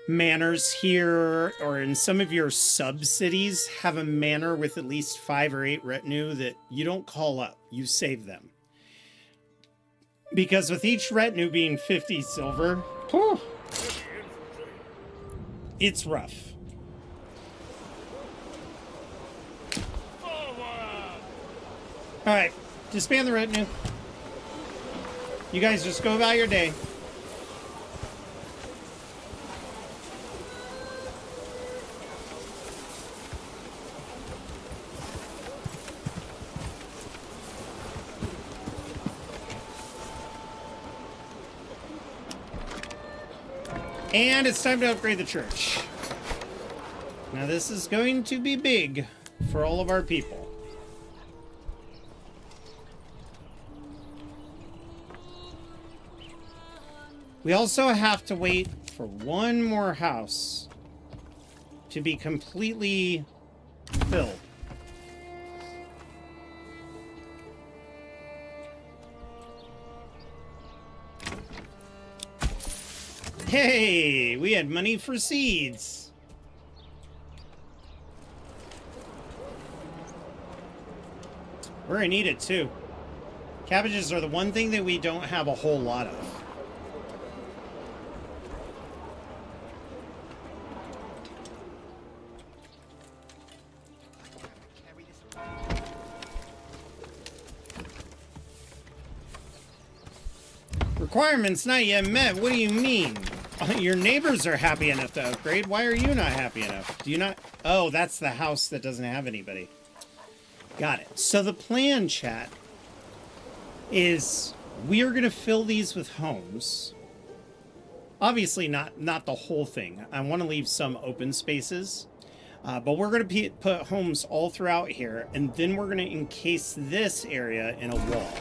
manors here, or in some of your sub-cities have a manor with at least 5 or 8 retinue that you don't call up, you save them. Because with each retinue being 50 silver, whew, it's rough. All right. Disband the retinue. You guys just go about your day. And it's time to upgrade the church. Now this is going to be big for all of our people. We also have to wait for one more house to be completely filled. Hey, we had money for seeds. We're gonna need it too. Cabbages are the one thing that we don't have a whole lot of. Requirements not yet met. What do you mean? Your neighbors are happy enough to upgrade. Why are you not happy enough? Do you not? Oh, that's the house that doesn't have anybody. Got it. So the plan, chat, is we are going to fill these with homes. Obviously not the whole thing. I want to leave some open spaces. But we're going to put homes all throughout here. And then we're going to encase this area in a wall.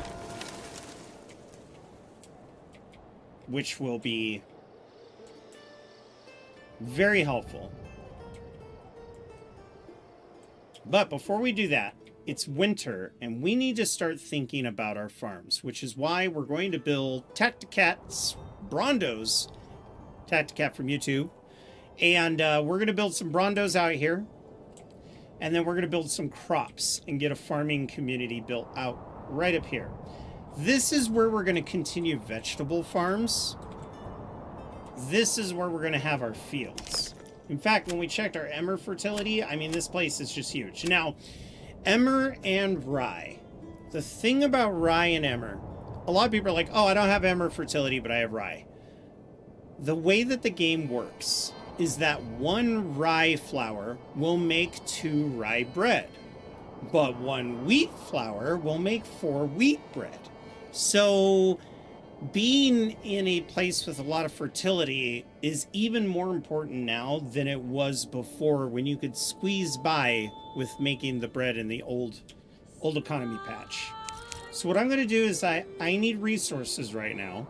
Which will be very helpful. But before we do that, it's winter, and we need to start thinking about our farms, which is why we're going to build Tacticat's Brondos, Tacticat from YouTube, and we're going to build some Brondos out here, and then we're going to build some crops and get a farming community built out right up here. This is where we're going to continue vegetable farms. This is where we're going to have our fields. In fact, when we checked our emmer fertility, I mean, this place is just huge. Now, emmer and rye. The thing about rye and emmer, a lot of people are like, oh, I don't have emmer fertility, but I have rye. The way that the game works is that one rye flour will make 2 rye bread, but 1 wheat flour will make 4 wheat bread. So being in a place with a lot of fertility is even more important now than it was before, when you could squeeze by with making the bread in the old economy patch. So what I'm going to do is I need resources right now.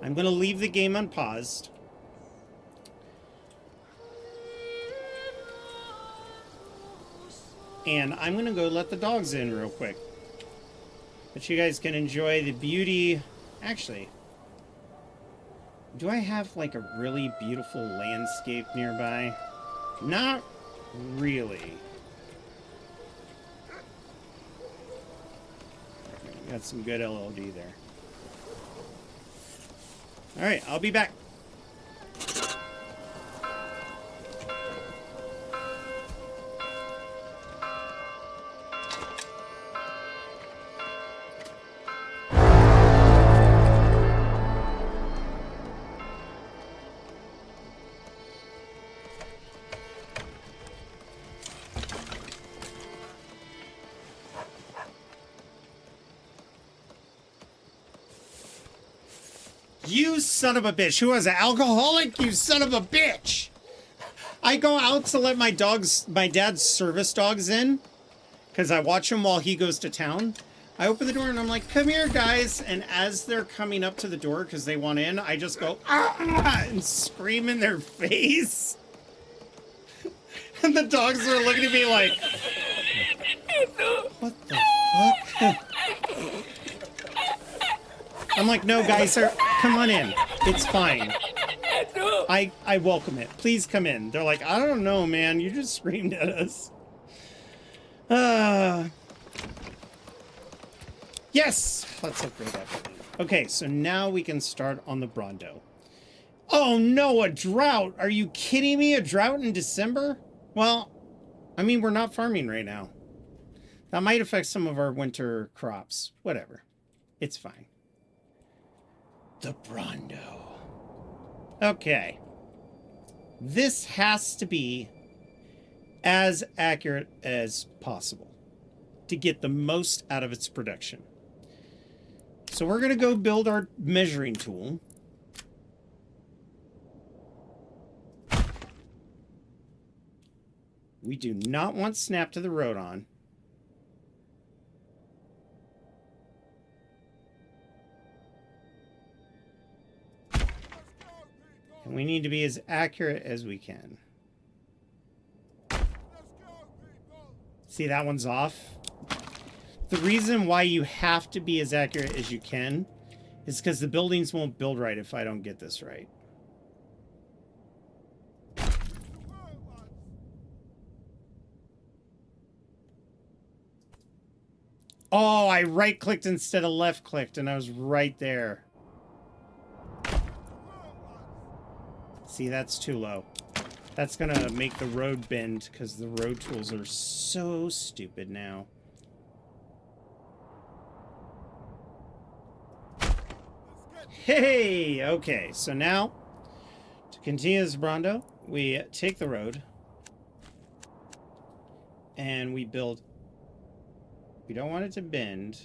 I'm going to leave the game unpaused. And I'm going to go let the dogs in real quick. But you guys can enjoy the beauty. Actually, do I have like a really beautiful landscape nearby? Not really. Got some good LLD there. Alright, I'll be back. You son of a bitch. Who was an alcoholic? You son of a bitch. I go out to let my dad's service dogs in, because I watch him while he goes to town. I open the door and I'm like, come here, guys. And as they're coming up to the door because they want in, I just go, ah, and scream in their face. And the dogs are looking at me like, what the fuck? I'm like, no, guys, come on in. It's fine. I welcome it. Please come in. They're like, I don't know, man. You just screamed at us. Yes! Let's upgrade everything. Okay, so now we can start on the Brondo. Oh no, a drought! Are you kidding me? A drought in December? Well, I mean, we're not farming right now. That might affect some of our winter crops. Whatever. It's fine. The Brondo. Okay. This has to be as accurate as possible to get the most out of its production. So we're going to go build our measuring tool. We do not want snap to the road on. And we need to be as accurate as we can. See, that one's off. The reason why you have to be as accurate as you can is because the buildings won't build right if I don't get this right. Oh, I right-clicked instead of left-clicked, and I was right there. See, that's too low. That's gonna make the road bend, because the road tools are so stupid now. Hey! Okay, so now, to continue this Brondo, we take the road, and we build... We don't want it to bend.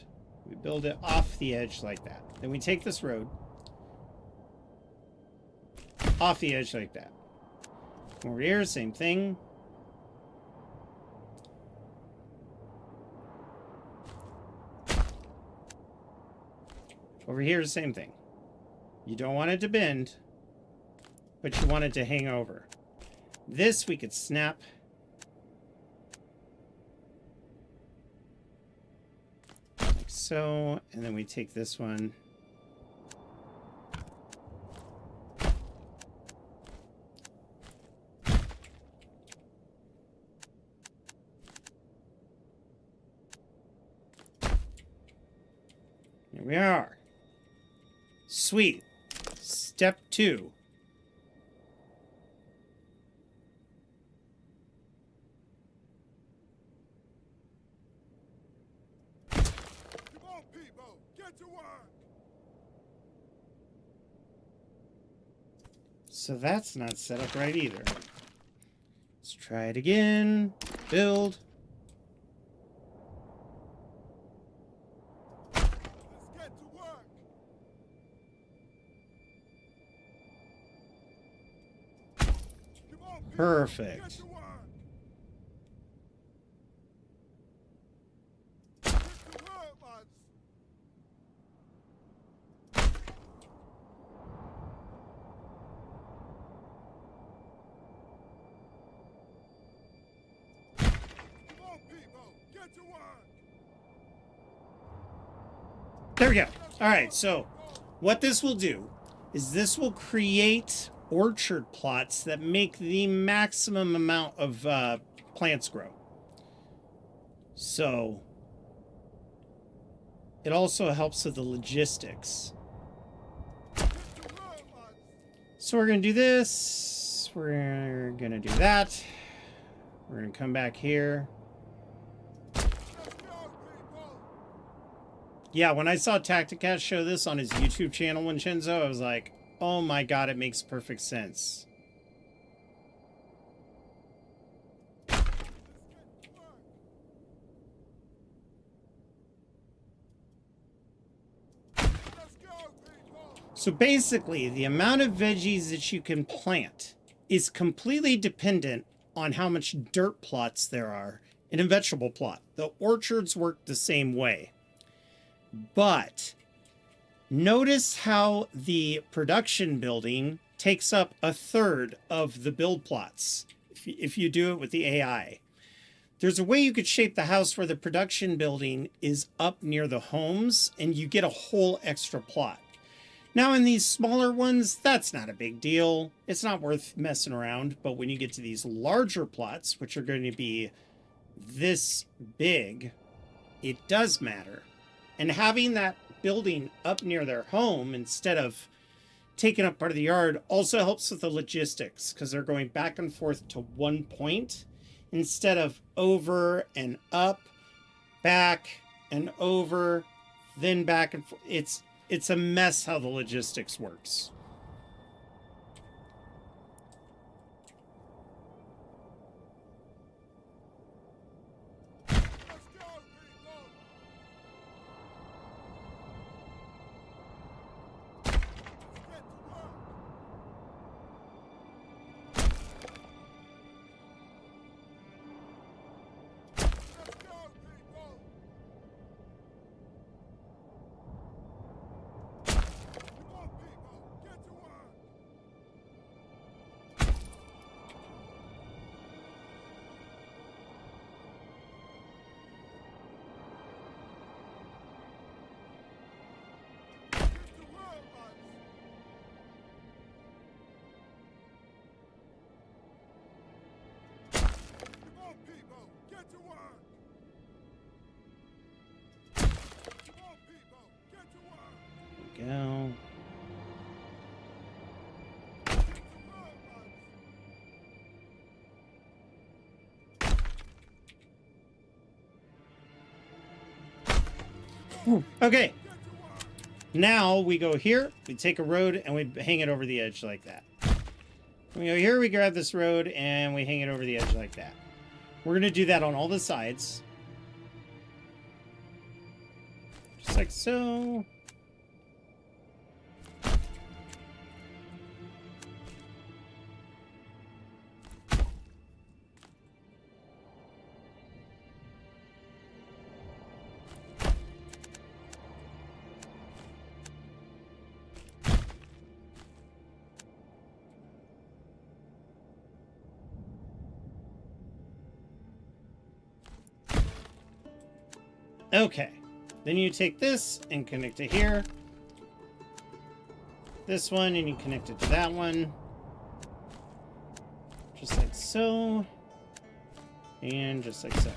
We build it off the edge like that. Then we take this road off the edge like that. Over here, same thing. Over here, same thing. You don't want it to bend, but you want it to hang over. This we could snap. Like so, and then we take this one. Here we are. Sweet. Step 2. Come on, people, get to work. So that's not set up right either. Let's try it again. Build. Let's get to work. Come on, people, Perfect. get to work. Get to work, lads. Come on, people. There we go. All right, so what this will do is this will create orchard plots that make the maximum amount of plants grow. So it also helps with the logistics. So we're going to do this. We're going to do that. We're going to come back here. Yeah, when I saw Tacticat show this on his YouTube channel, Vincenzo, I was like, oh my god, it makes perfect sense. So basically, the amount of veggies that you can plant is completely dependent on how much dirt plots there are in a vegetable plot. The orchards work the same way. But notice how the production building takes up a third of the build plots if you do it with the AI. There's a way you could shape the house where the production building is up near the homes and you get a whole extra plot. Now in these smaller ones, that's not a big deal. It's not worth messing around. But when you get to these larger plots, which are going to be this big, it does matter. And having that building up near their home instead of taking up part of the yard also helps with the logistics because they're going back and forth to one point instead of over and up, back and over, then back and forth. It's a mess how the logistics works. Go. Okay. Now we go here, we take a road, and we hang it over the edge like that. We go here, we grab this road, and we hang it over the edge like that. We're going to do that on all the sides. Just like so. Okay, then you take this and connect it here. This one, and you connect it to that one. Just like so. And just like so.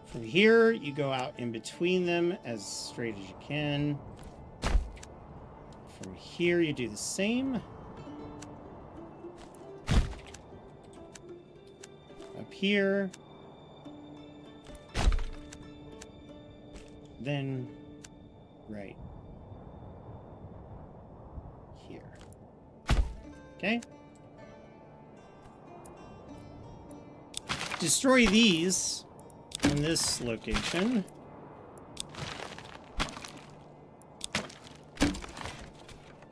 From here, you go out in between them as straight as you can. From here, you do the same. Up here. Then right here. Okay. Destroy these in this location. Then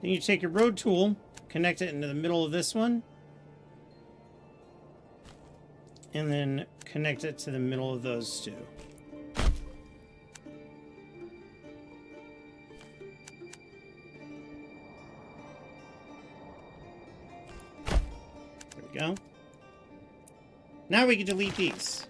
you take your road tool, connect it into the middle of this one, and then connect it to the middle of those two. Go. Now we can delete these.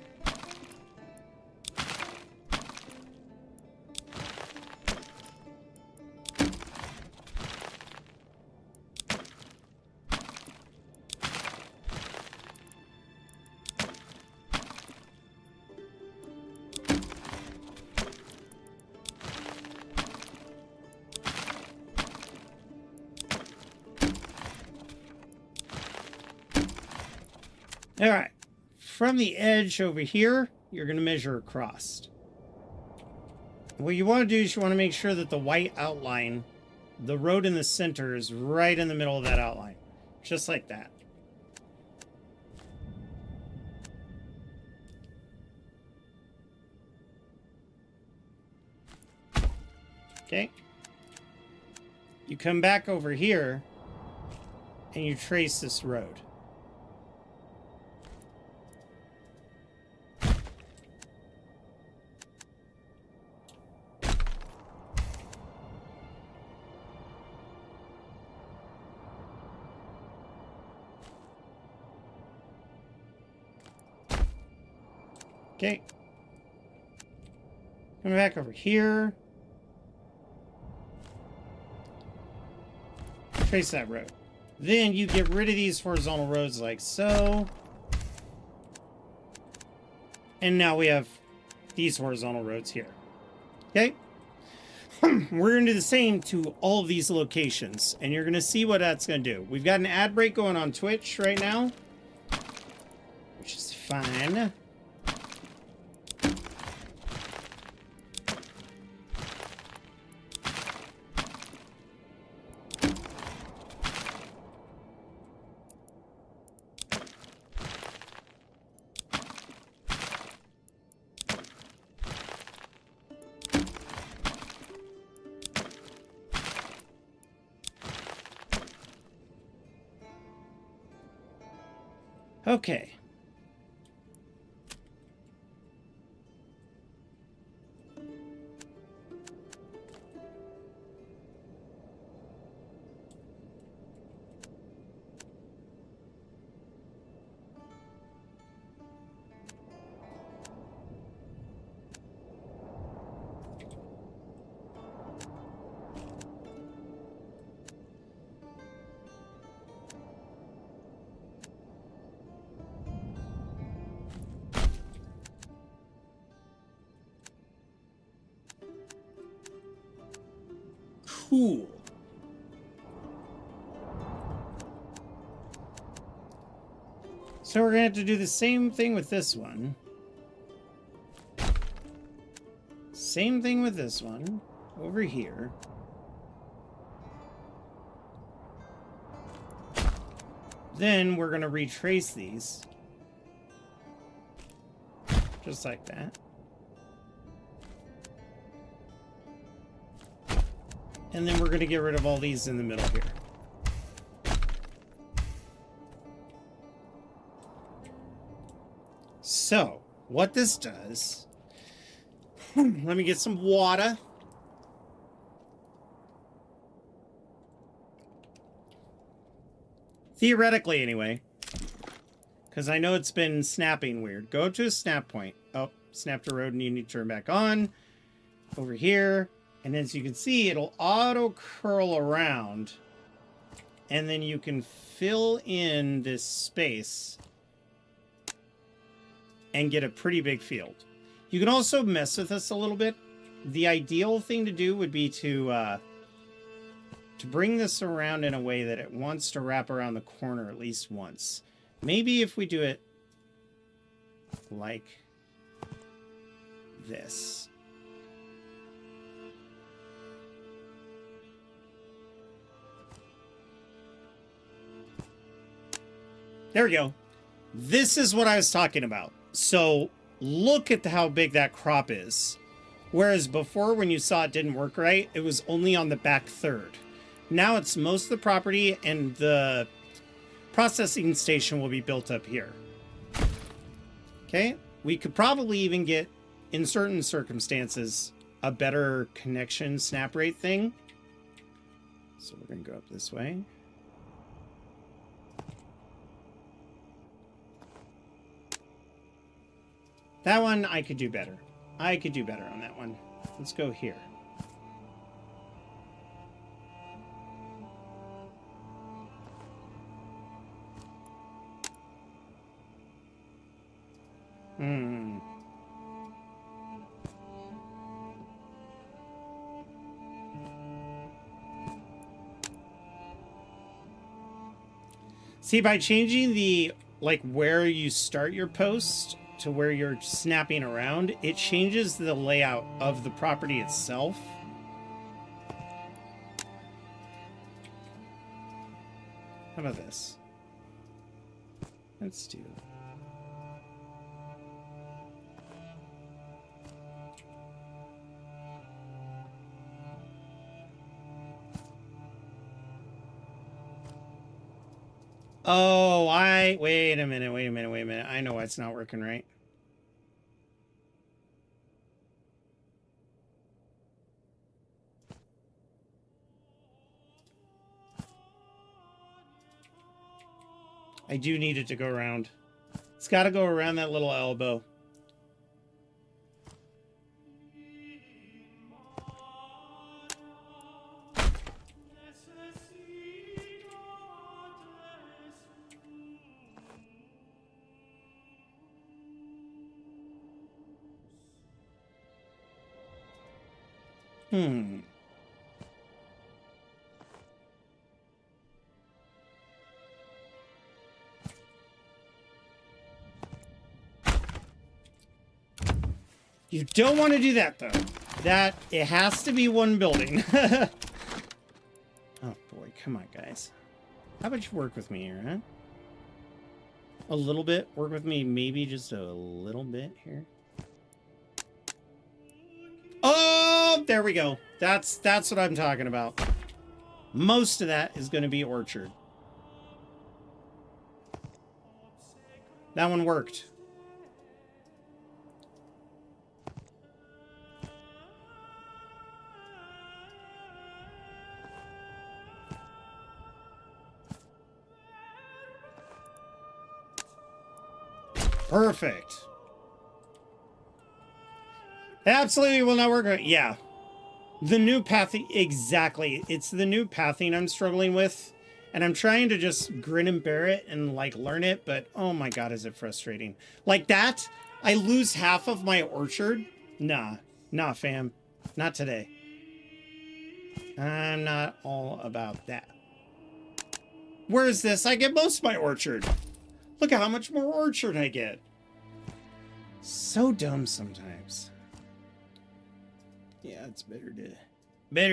All right. From the edge over here, you're going to measure across. What you want to do is you want to make sure that the white outline, the road in the center, is right in the middle of that outline. Just like that. Okay. You come back over here and you trace this road. Okay. Come back over here. Trace that road. Then you get rid of these horizontal roads like so. And now we have these horizontal roads here. Okay? We're going to do the same to all of these locations. And you're going to see what that's going to do. We've got an ad break going on Twitch right now, which is fine. Okay. Cool. So we're going to have to do the same thing with this one. Same thing with this one. Over here. Then we're going to retrace these. Just like that. And then we're going to get rid of all these in the middle here. So, what this does... let me get some water. Theoretically, anyway. Because I know it's been snapping weird. Go to a snap point. Oh, snapped a road and you need to turn back on. Over here. And as you can see, it'll auto curl around. And then you can fill in this space and get a pretty big field. You can also mess with this a little bit. The ideal thing to do would be to bring this around in a way that it wants to wrap around the corner at least once. Maybe if we do it like this. There we go. This is what I was talking about. So look at how big that crop is. Whereas before, when you saw it didn't work right, it was only on the back third. Now it's most of the property, and the processing station will be built up here. Okay? We could probably even get, in certain circumstances, a better connection snap rate thing. So we're going to go up this way. That one, I could do better. I could do better on that one. Let's go here. See, by changing the like where you start your post to where you're snapping around, it changes the layout of the property itself. How about this? Let's do. Oh, wait a minute. I know why it's not working right. I do need it to go around. It's got to go around that little elbow. You don't want to do that, though. That, it has to be one building. Oh, boy. Come on, guys. How about you work with me here, huh? A little bit. Work with me maybe just a little bit here. Oh, there we go. That's what I'm talking about. Most of that is going to be orchard. That one worked. Perfect. Absolutely will not work. Yeah. The new pathing. Exactly. It's the new pathing I'm struggling with. And I'm trying to just grin and bear it and like learn it. But oh my God, is it frustrating. Like that. I lose half of my orchard. Nah, fam. Not today. I'm not all about that. Where's this? I get most of my orchard. Look at how much more orchard I get. So dumb sometimes. Yeah, it's better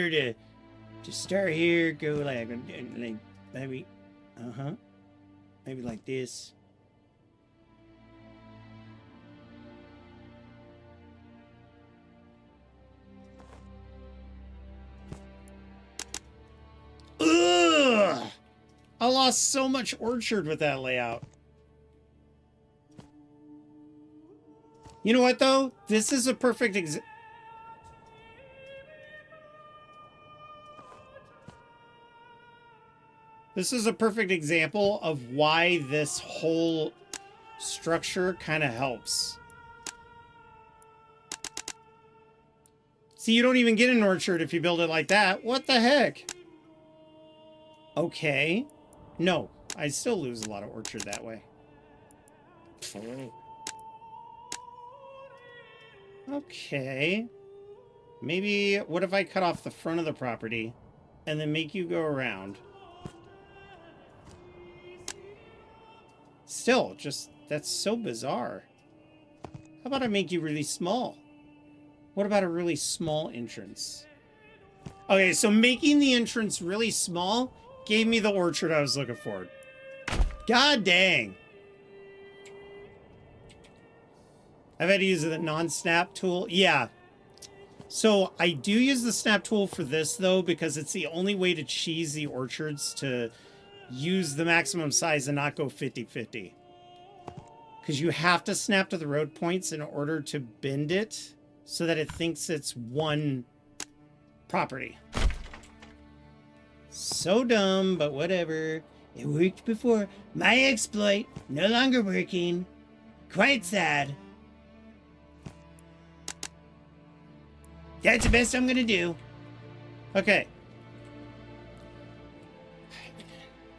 to start here, go like maybe, maybe like this. Ugh! I lost so much orchard with that layout. You know what, though? This is a perfect This is a perfect example of why this whole structure kind of helps. See, you don't even get an orchard if you build it like that. What the heck? Okay. No, I still lose a lot of orchard that way. Okay. Maybe, what if I cut off the front of the property and then make you go around? Still, just, that's so bizarre. How about I make you really small? What about a really small entrance? Okay, so making the entrance really small gave me the orchard I was looking for. God dang. I've had to use the non-snap tool. Yeah. So I do use the snap tool for this, though, because it's the only way to cheese the orchards to use the maximum size and not go 50-50. Because you have to snap to the road points in order to bend it so that it thinks it's one property. So dumb, but whatever. It worked before. My exploit, no longer working. Quite sad. That's the best I'm gonna do. Okay.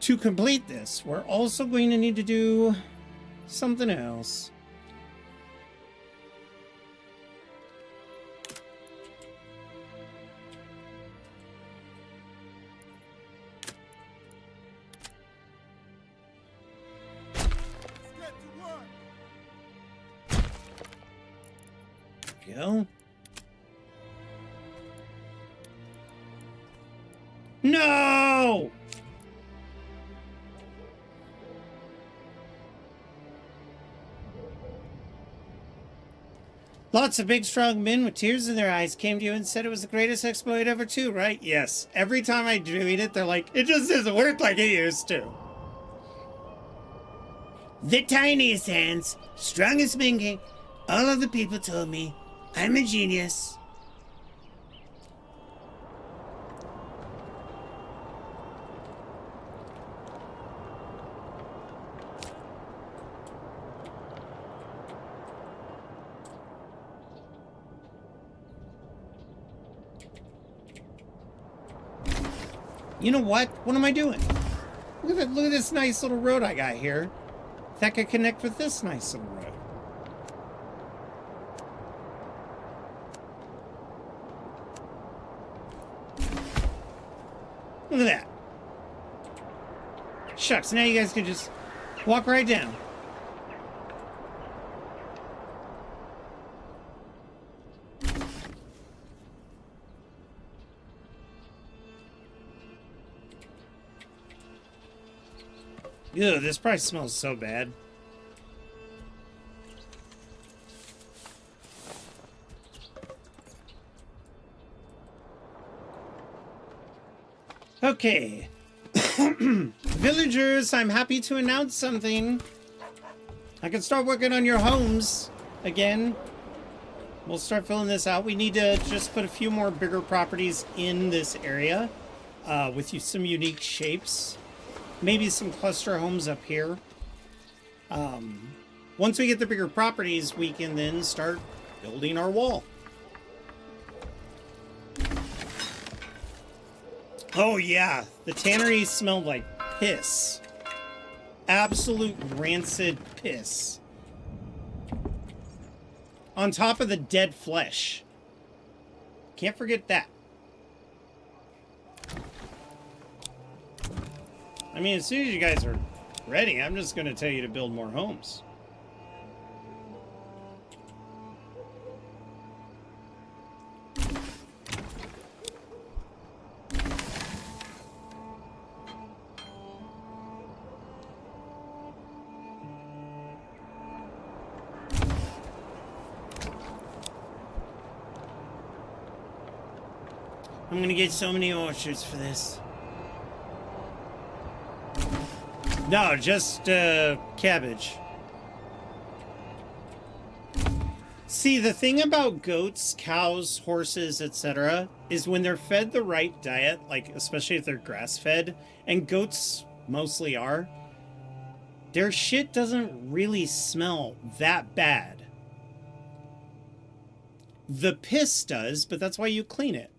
To complete this, we're also going to need to do something else. we go. No! Lots of big, strong men with tears in their eyes came to you and said it was the greatest exploit ever, too, right? Yes. Every time I read it, they're like, it just doesn't work like it used to. The tiniest hands, strongest thinking. All of the people told me I'm a genius. You know what? What am I doing? Look at this nice little road I got here. That could connect with this nice little road. Look at that. Shucks, now you guys can just walk right down. Ew, this probably smells so bad. Okay. Villagers, I'm happy to announce something. I can start working on your homes again. We'll start filling this out. We need to just put a few more bigger properties in this area with some unique shapes. Maybe some cluster homes up here. Once we get the bigger properties, we can then start building our wall. Oh yeah, the tannery smelled like piss. Absolute rancid piss. On top of the dead flesh. Can't forget that. I mean, as soon as you guys are ready, I'm just going to tell you to build more homes. I'm going to get so many orchards for this. No, just cabbage. See, the thing about goats, cows, horses, etc. is when they're fed the right diet, like especially if they're grass-fed, and goats mostly are, their shit doesn't really smell that bad. The piss does, but that's why you clean it.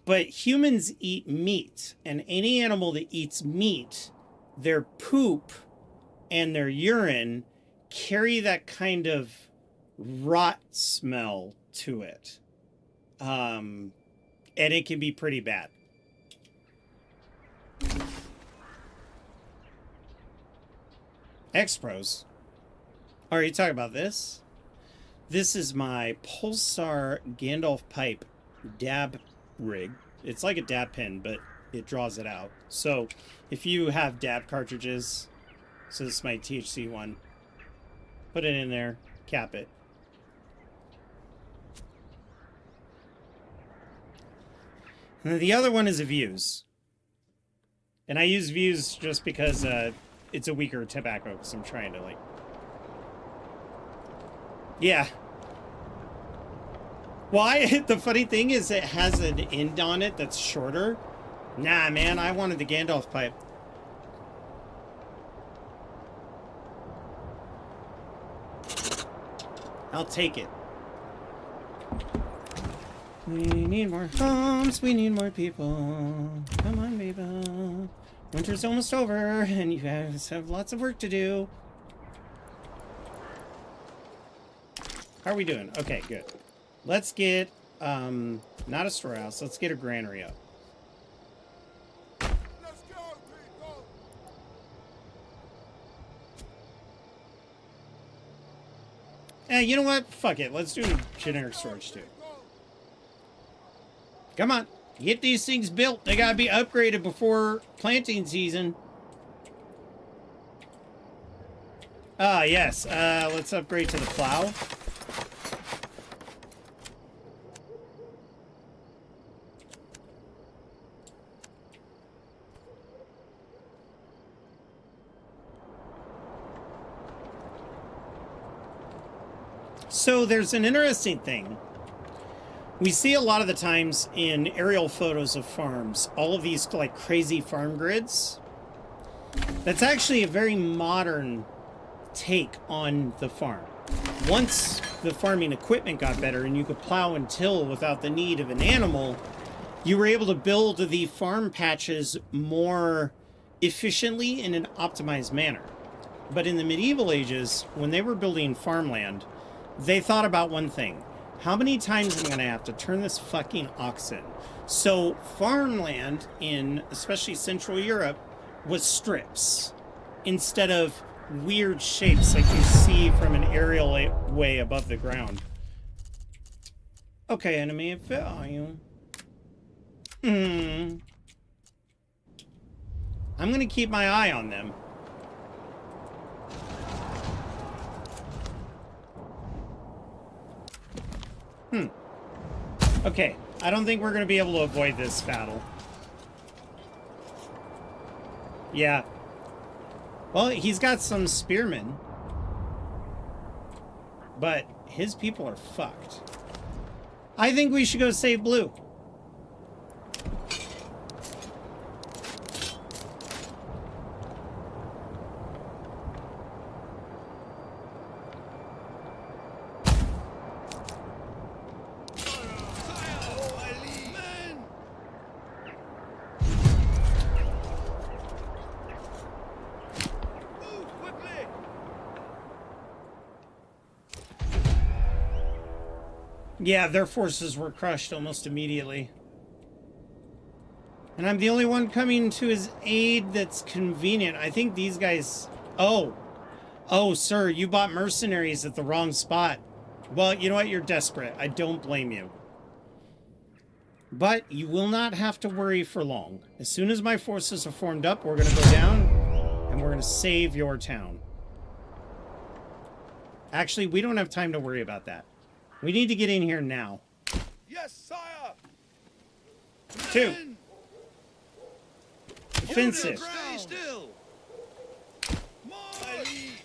But humans eat meat, and any animal that eats meat, their poop and their urine carry that kind of rot smell to it. And it can be pretty bad. X-Pros. Are you talking about this? This is my Pulsar Gandalf pipe dab rig. It's like a dab pen, but it draws it out. So if you have dab cartridges, so this is my THC one, put it in there, cap it. And then the other one is a Vuse. And I use Vuse just because it's a weaker tobacco, because I'm trying to like... Yeah. Why? The funny thing is it has an end on it that's shorter. Nah, man, I wanted the Gandalf pipe. I'll take it. We need more homes, we need more people. Come on, people. Winter's almost over, and you guys have lots of work to do. How are we doing? Okay, good. Let's get, not a storehouse, let's get a granary up. Let's go, people! Yeah, you know what? Fuck it. Let's do generic storage too. Come on. Get these things built. They gotta be upgraded before planting season. Ah, yes. Let's upgrade to the plow. So there's an interesting thing. We see a lot of the times in aerial photos of farms, all of these like crazy farm grids. That's actually a very modern take on the farm. Once the farming equipment got better and you could plow and till without the need of an animal, you were able to build the farm patches more efficiently in an optimized manner. But in the medieval ages, when they were building farmland, they thought about one thing. How many times am I going to have to turn this fucking ox in? So farmland in especially Central Europe was strips instead of weird shapes like you see from an aerial way above the ground. Okay, enemy at value. I'm going to keep my eye on them. Okay, I don't think we're going to be able to avoid this battle. Yeah. Well, he's got some spearmen. But his people are fucked. I think we should go save Blue. Yeah, their forces were crushed almost immediately. And I'm the only one coming to his aid that's convenient. I think these guys... Oh. Oh, sir, you bought mercenaries at the wrong spot. Well, you know what? You're desperate. I don't blame you. But you will not have to worry for long. As soon as my forces are formed up, we're going to go down and we're going to save your town. Actually, we don't have time to worry about that. We need to get in here now. Yes, sire. 2. Men, Defensive. stay still. My liege,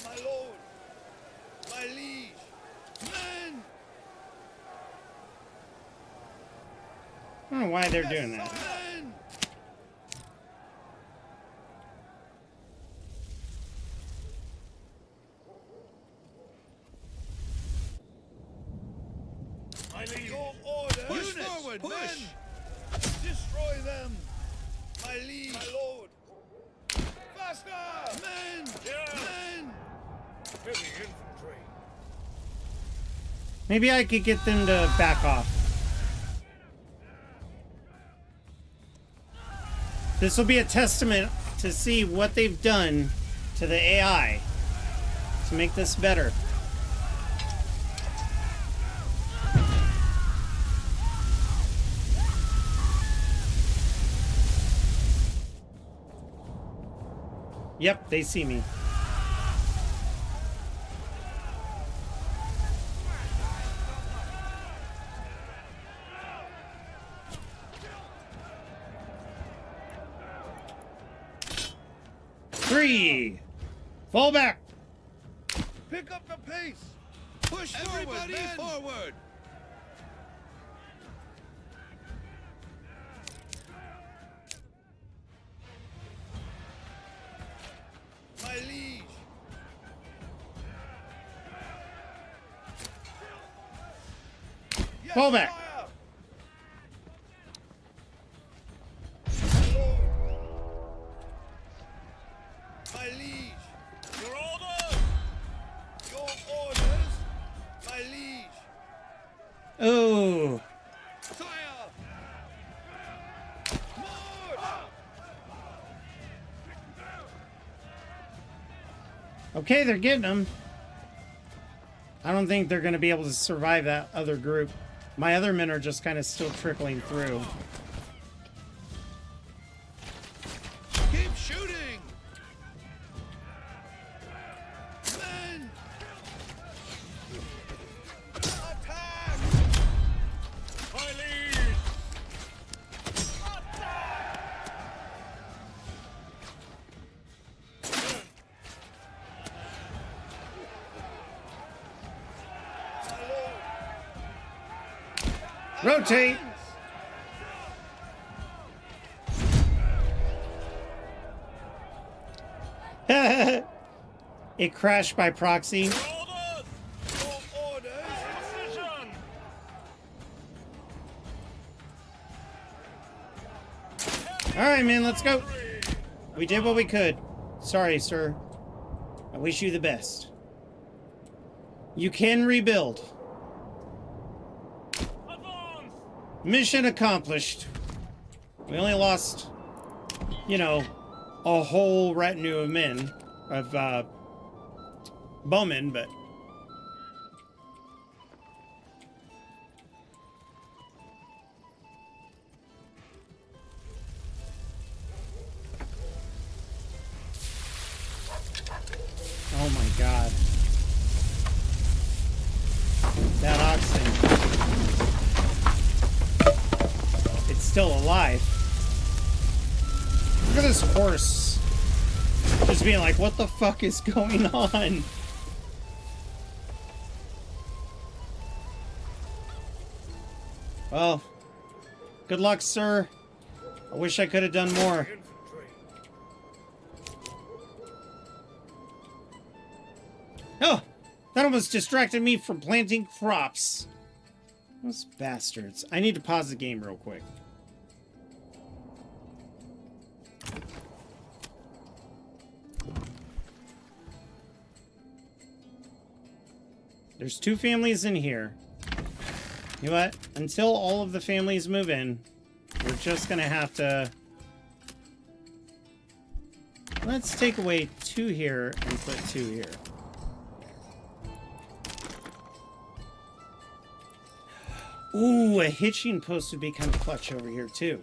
my lord, my liege, men. I don't know why they're doing that. Men. Your orders. Push forward, push. Men. Destroy them. My liege, my lord. Faster, men. Yeah. Men. Heavy infantry. Maybe I could get them to back off. This will be a testament to see what they've done to the AI to make this better. Yep, they see me. Three. Fall back. Pick up the pace. Push everybody forward. My liege. Yes, Fall back. sire. My lord. My liege. Your orders. Your orders. My liege. Oh. Sire. More. Okay, they're getting them. I don't think they're going to be able to survive that other group. My other men are just kind of still trickling through. Keep shooting! Men! Attack! My liege! Rotate! It crashed by proxy. Orders! Your orders! Precision! Alright, man, let's go. We did what we could. Sorry, sir. I wish you the best. You can rebuild. Advance! Mission accomplished. We only lost, you know, a whole retinue of men, of, bowmen, but... Oh my god. That oxen. It's still alive. Look at this horse. Just being like, what the fuck is going on? Well, good luck, sir. I wish I could have done more. Oh, that almost distracted me from planting crops. Those bastards. I need to pause the game real quick. There's 2 families in here. You know what? Until all of the families move in, we're just gonna have to... Let's take away 2 here and put 2 here. Ooh, a hitching post would be kind of clutch over here, too.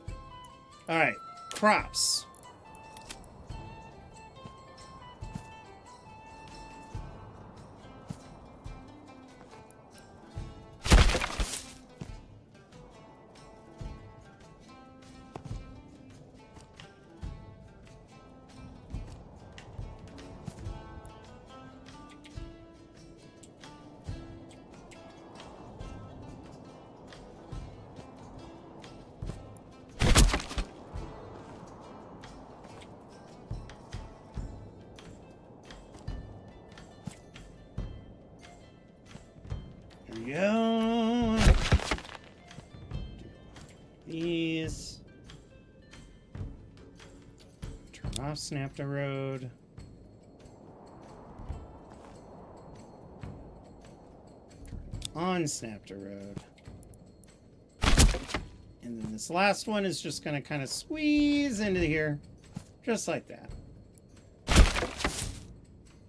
Alright, crops. Go. These. Turn off Snap to Road. Turn on Snap to Road. And then this last one is just going to kind of squeeze into here. Just like that.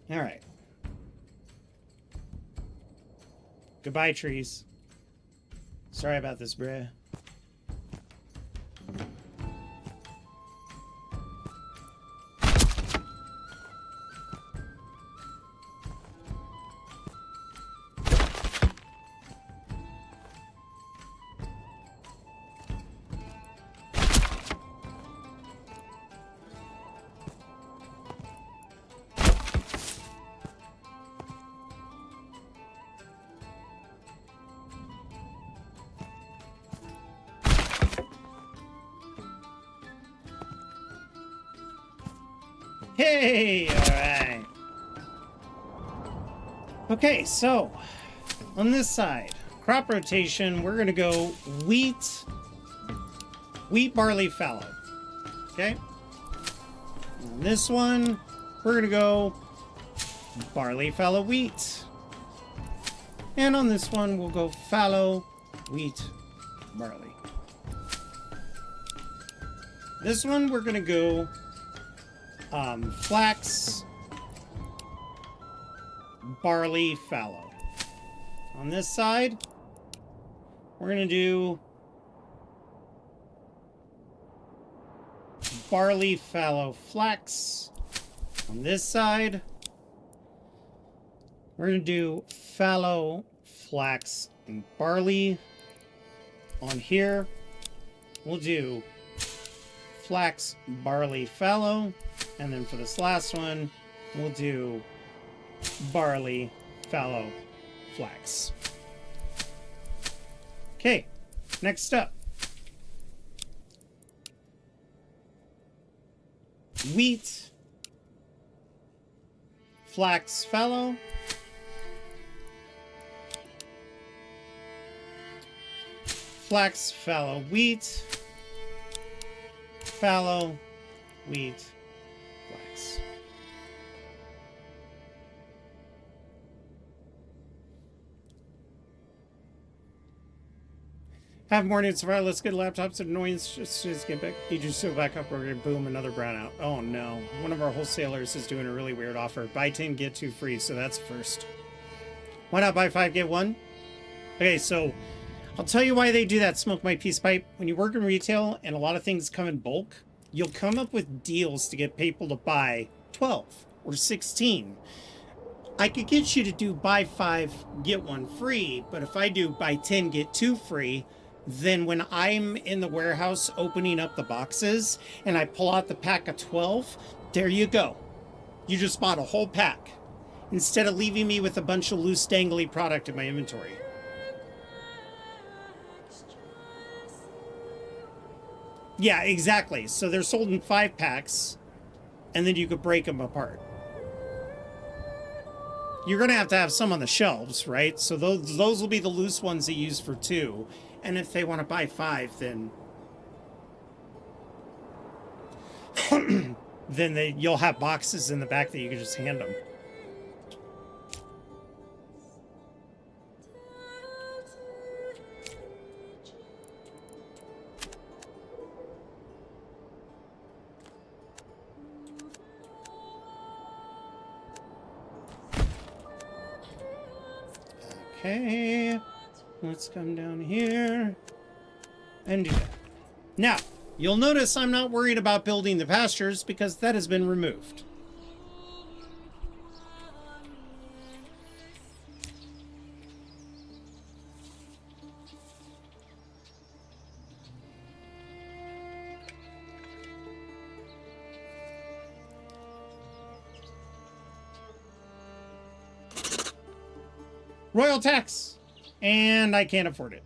All right. Goodbye, trees. Sorry about this, bruh. Hey, all right. Okay, so on this side, crop rotation, we're gonna go wheat, barley, fallow. Okay. On this one, we're gonna go barley, fallow, wheat. And on this one, we'll go fallow, wheat, barley. This one, we're gonna go flax, barley, fallow. On this side, we're going to do barley, fallow, flax. On this side, we're going to do fallow, flax, and barley. On here, we'll do flax, barley, fallow. And then for this last one, we'll do barley, fallow, flax. Okay, next up. Wheat, flax, fallow. Flax, fallow, wheat. Fallow, wheat, flax. Have morning survival. Let's get laptops. Annoyance. Just get back. You just go back up. We're gonna boom another brownout. Oh no! One of our wholesalers is doing a really weird offer. Buy 10 get 2 free. So that's first. Why not buy 5 get 1? Okay, so I'll tell you why they do that. Smoke my peace pipe. When you work in retail and a lot of things come in bulk, you'll come up with deals to get people to buy 12 or 16. I could get you to do buy 5 get 1 free, but if I do buy 10 get 2 free. Then when I'm in the warehouse opening up the boxes and I pull out the pack of 12, there you go. You just bought a whole pack instead of leaving me with a bunch of loose dangly product in my inventory. Yeah, exactly. So they're sold in 5 packs and then you could break them apart. You're going to have some on the shelves, right? So those will be the loose ones they use for 2. And if they want to buy 5, then you'll have boxes in the back that you can just hand them. Okay. Let's come down here and do that. Now, you'll notice I'm not worried about building the pastures because that has been removed. Royal tax! And I can't afford it.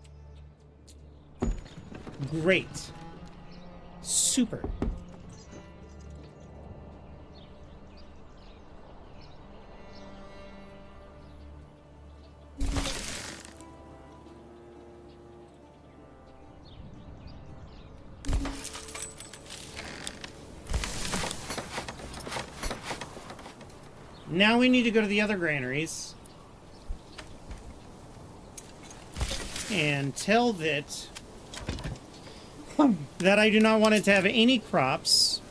Great. Super. Now we need to go to the other granaries and tell that I do not want it to have any crops.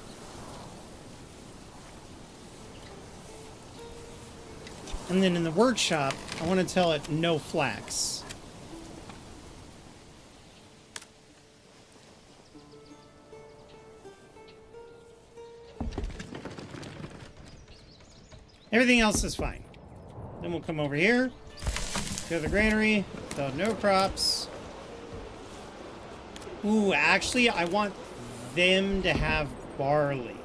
And then in the workshop, I want to tell it no flax. Everything else is fine. Then we'll come over here to the granary. So no crops. Ooh, actually, I want them to have barley.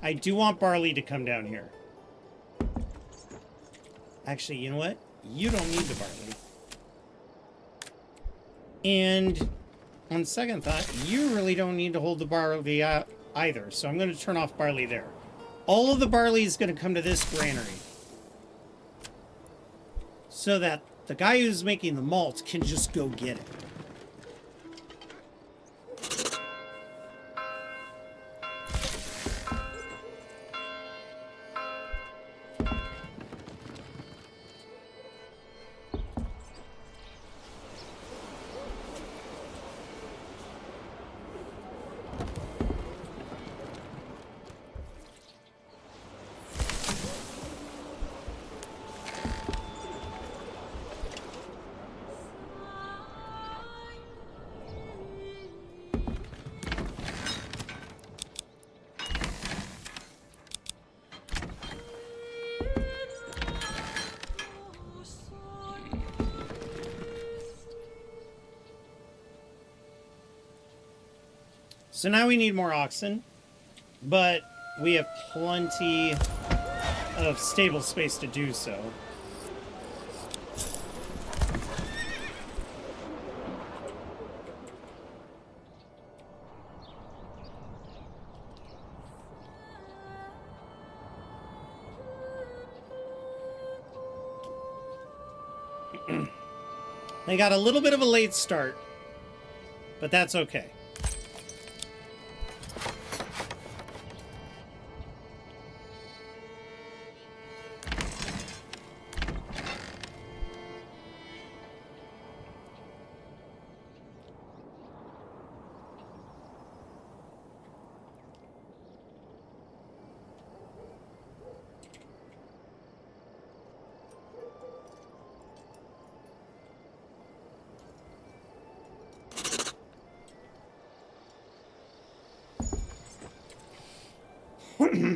I do want barley to come down here. Actually, you know what? You don't need the barley. And on second thought, you really don't need to hold the barley either. So I'm going to turn off barley there. All of the barley is going to come to this granary. So that the guy who's making the malt can just go get it. So now we need more oxen, but we have plenty of stable space to do so. They got a little bit of a late start, but that's okay.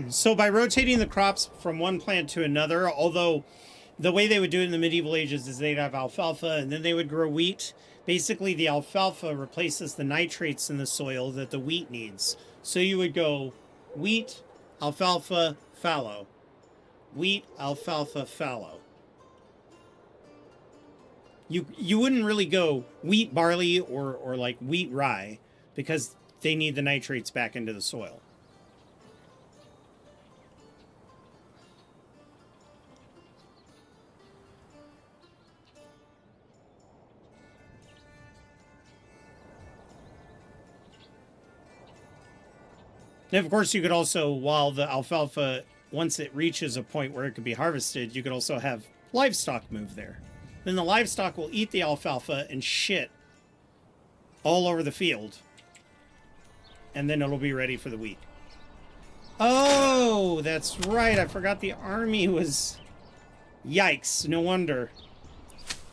So by rotating the crops from one plant to another, although the way they would do it in the medieval ages is they'd have alfalfa and then they would grow wheat. Basically, the alfalfa replaces the nitrates in the soil that the wheat needs. So you would go wheat, alfalfa, fallow. Wheat, alfalfa, fallow. You wouldn't really go wheat, barley, or like wheat, rye, because they need the nitrates back into the soil. And of course, you could also, while the alfalfa, once it reaches a point where it could be harvested, you could also have livestock move there. Then the livestock will eat the alfalfa and shit all over the field. And then it'll be ready for the wheat. Oh, that's right. I forgot the army was... Yikes. No wonder.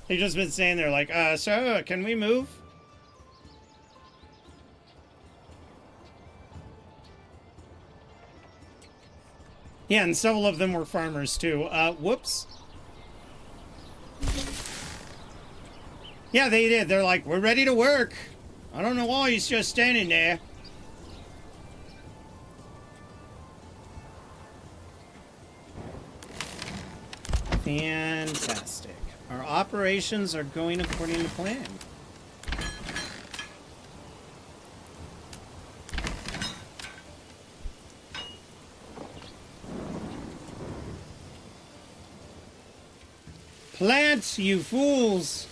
They've just been saying there like, so, can we move? Yeah, and several of them were farmers, too. Whoops. Yeah, they did. They're like, we're ready to work. I don't know why he's just standing there. Fantastic. Our operations are going according to plan. Plant, you fools!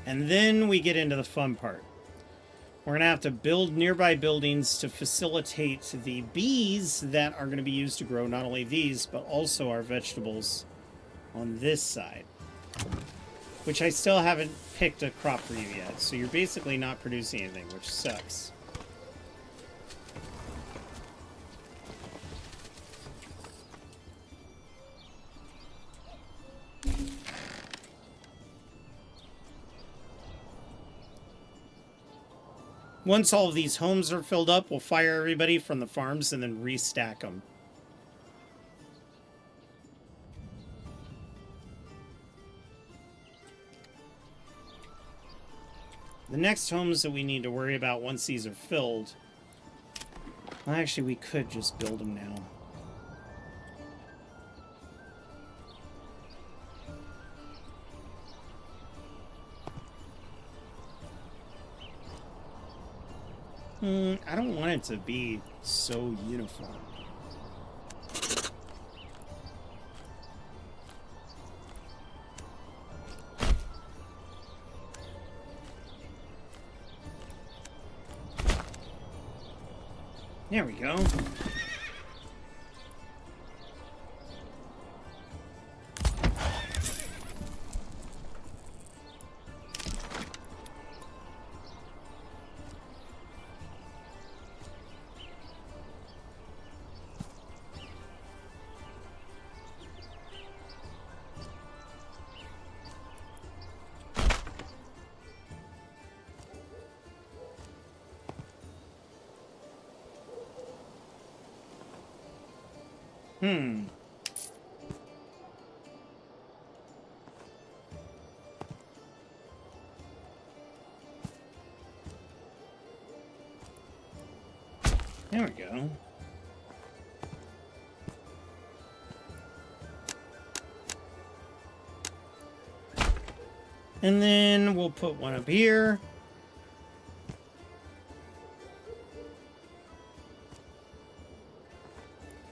And then we get into the fun part. We're going to have to build nearby buildings to facilitate the bees that are going to be used to grow not only these, but also our vegetables on this side. Which I still haven't picked a crop for you yet, so you're basically not producing anything, which sucks. Once all of these homes are filled up, we'll fire everybody from the farms and then restack them. The next homes that we need to worry about once these are filled... Well, actually, we could just build them now. I don't want it to be so uniform. There we go. Hmm. There we go. And then we'll put one up here.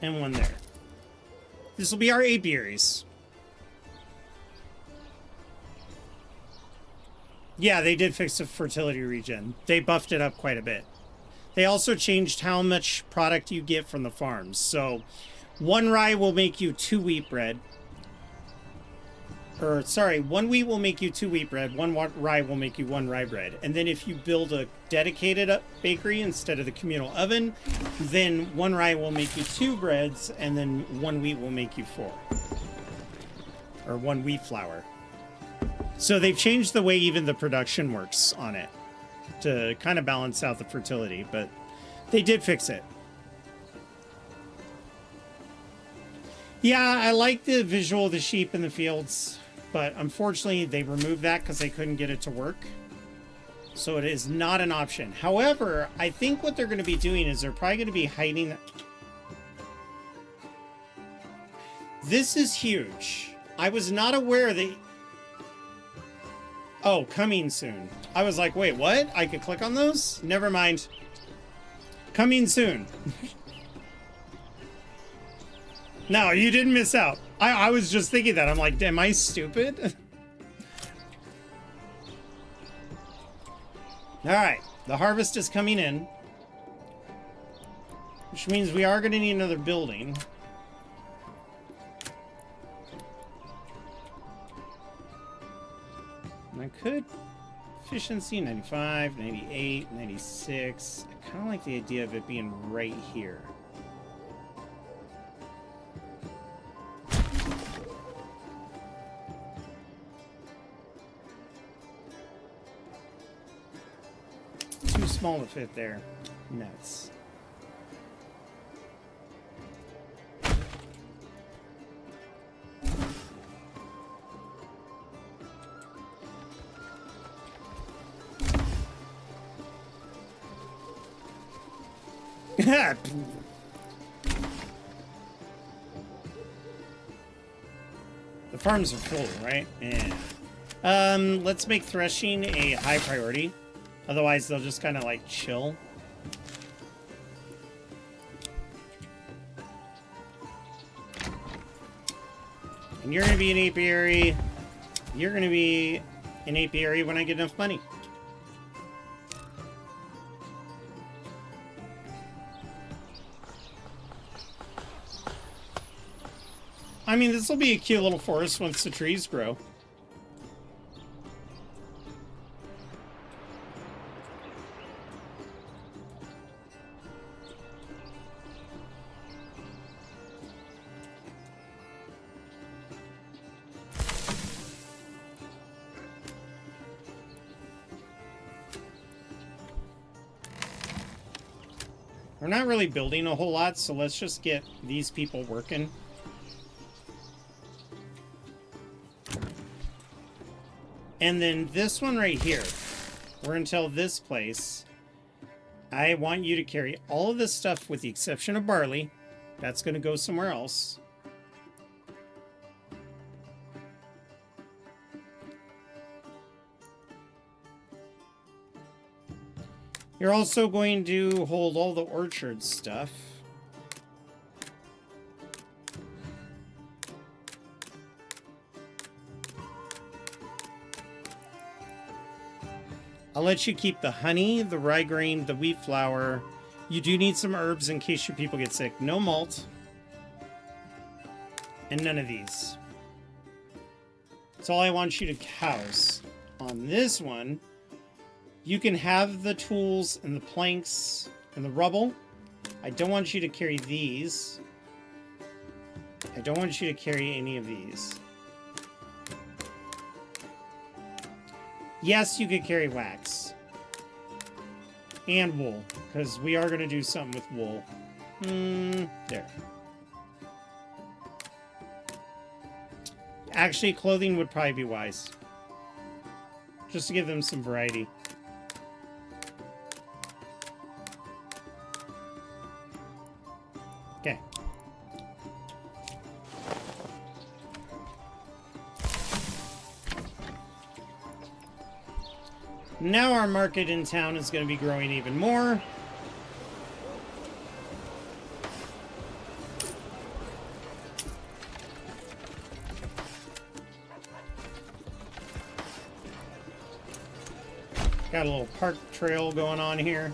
And one there. This will be our apiaries. Yeah, they did fix the fertility regen. They buffed it up quite a bit. They also changed how much product you get from the farms. So, one rye will make you 2 wheat bread. Or, sorry, 1 wheat will make you 2 wheat bread. 1 rye will make you 1 rye bread. And then if you build a dedicated bakery instead of the communal oven, then 1 rye will make you 2 breads, and then 1 wheat will make you 4. Or 1 wheat flour. So they've changed the way even the production works on it to kind of balance out the fertility, but they did fix it. Yeah, I like the visual of the sheep in the fields, but unfortunately they removed that because they couldn't get it to work. So it is not an option. However, I think what they're going to be doing is they're probably going to be hiding. This is huge. I was not aware that... Oh, coming soon. I was like, wait, what? I could click on those? Never mind. Coming soon. No, you didn't miss out. I was just thinking that. I'm like, am I stupid? Alright, the harvest is coming in. Which means we are going to need another building. And I could... Efficiency, 95, 98, 96. I kind of like the idea of it being right here. Too small to fit there. Nuts. The farms are full, right? Yeah. Let's make threshing a high priority. Otherwise, they'll just kind of like chill. And you're going to be an apiary. You're going to be an apiary when I get enough money. I mean, this will be a cute little forest once the trees grow. We're not really building a whole lot, so let's just get these people working. And then this one right here, we're going to tell this place, I want you to carry all of this stuff with the exception of barley. That's going to go somewhere else. You're also going to hold all the orchard stuff. I'll let you keep the honey, the rye grain, the wheat flour. You do need some herbs in case your people get sick. No malt. And none of these. That's all I want you to house. On this one, you can have the tools and the planks and the rubble. I don't want you to carry these. I don't want you to carry any of these. Yes, you could carry wax. And wool, because we are going to do something with wool. There. Actually, clothing would probably be wise. Just to give them some variety. Okay. Now our market in town is going to be growing even more. Got a little park trail going on here.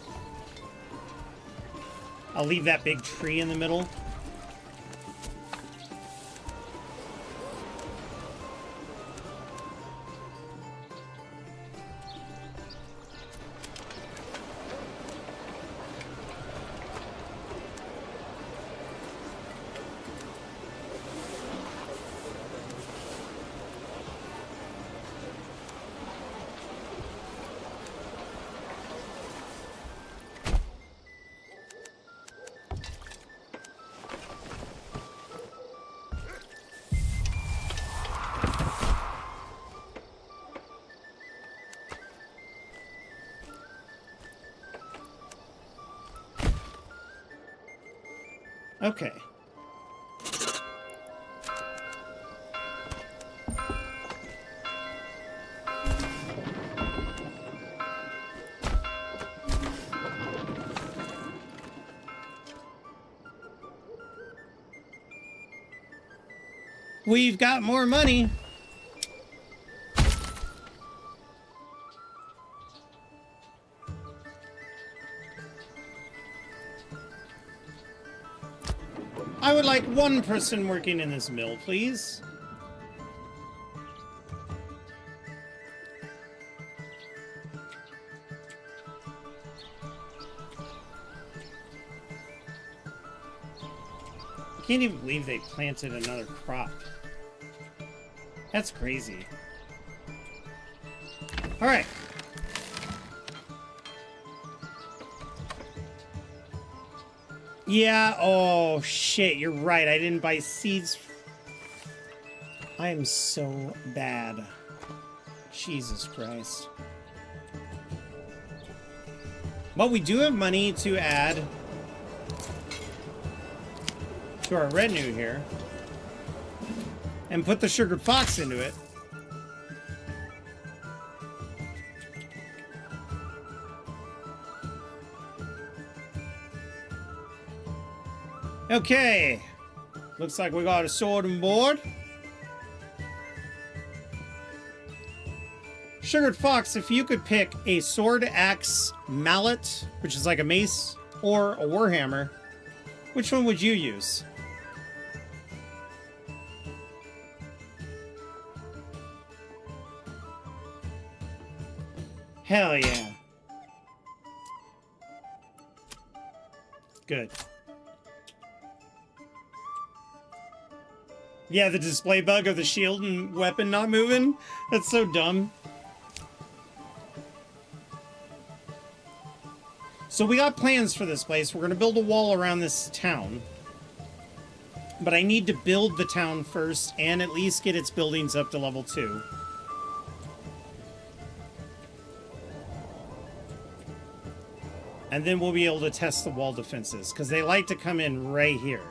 I'll leave that big tree in the middle. Okay. We've got more money. I would like one person working in this mill, please. Can't even believe they planted another crop. That's crazy. All right. Yeah, oh shit, you're right. I didn't buy seeds. I am so bad. Jesus Christ. But we do have money to add to our retinue here. And put the sugared fox into it. Okay. Looks like we got a sword and board. Sugared Fox, if you could pick a sword, axe, mallet, which is like a mace, or a warhammer, which one would you use? Hell yeah. Good. Yeah, the display bug of the shield and weapon not moving. That's so dumb. So we got plans for this place. We're going to build a wall around this town. But I need to build the town first and at least get its buildings up to level 2. And then we'll be able to test the wall defenses, because they like to come in right here.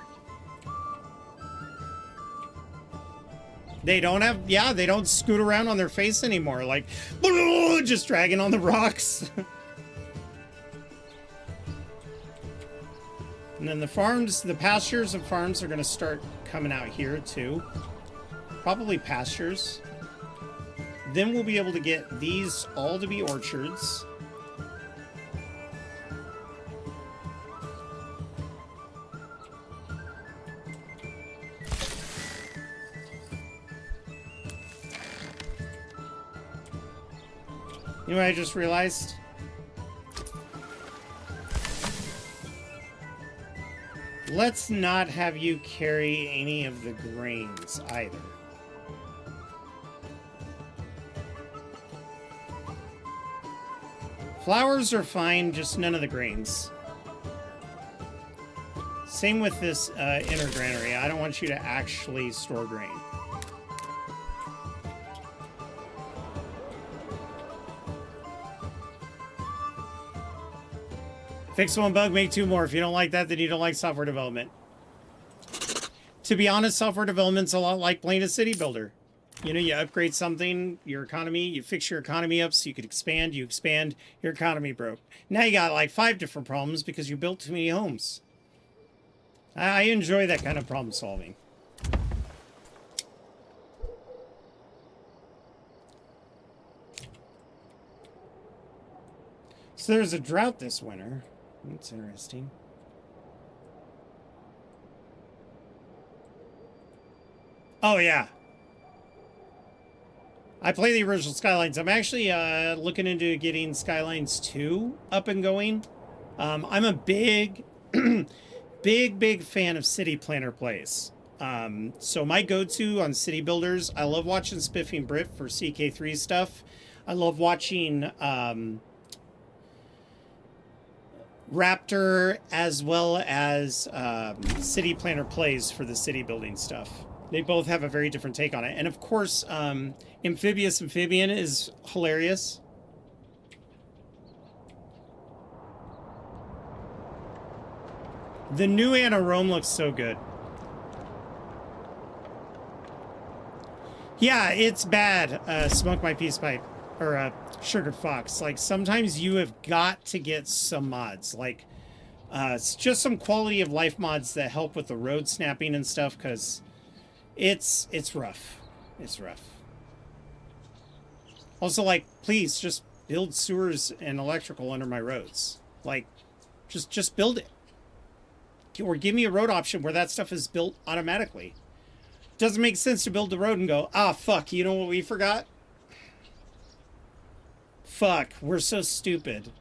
They don't have, yeah, they don't scoot around on their face anymore, like, just dragging on the rocks. And then the farms, the pastures and farms are going to start coming out here too. Probably pastures. Then we'll be able to get these all to be orchards. You know what I just realized? Let's not have you carry any of the grains either. Flowers are fine, just none of the grains. Same with this inner granary. I don't want you to actually store grain. Fix one bug, make two more. If you don't like that, then you don't like software development. To be honest, software development's a lot like playing a city builder. You know, you upgrade something, your economy, you fix your economy up so you could expand, your economy broke. Now you got like 5 different problems because you built too many homes. I enjoy that kind of problem solving. So there's a drought this winter. That's interesting. Oh, yeah. I play the original Skylines. I'm actually looking into getting Skylines 2 up and going. I'm a big, big fan of City Planner plays. So my go-to on city builders, I love watching Spiffing Brit for CK3 stuff. I love watching Raptor as well as City Planner plays for the city building stuff. They both have a very different take on it. And of course, Amphibious Amphibian is hilarious. The new Anna Rome looks so good. Yeah, it's bad. Smoke My Peace Pipe. Or Sugared Fox. Like, sometimes you have got to get some mods. Like, it's just some quality of life mods that help with the road snapping and stuff, because it's rough. It's rough. Also, like, please just build sewers and electrical under my roads. Like, just build it. Or give me a road option where that stuff is built automatically. Doesn't make sense to build the road and go, ah, fuck, you know what we forgot? Fuck, we're so stupid.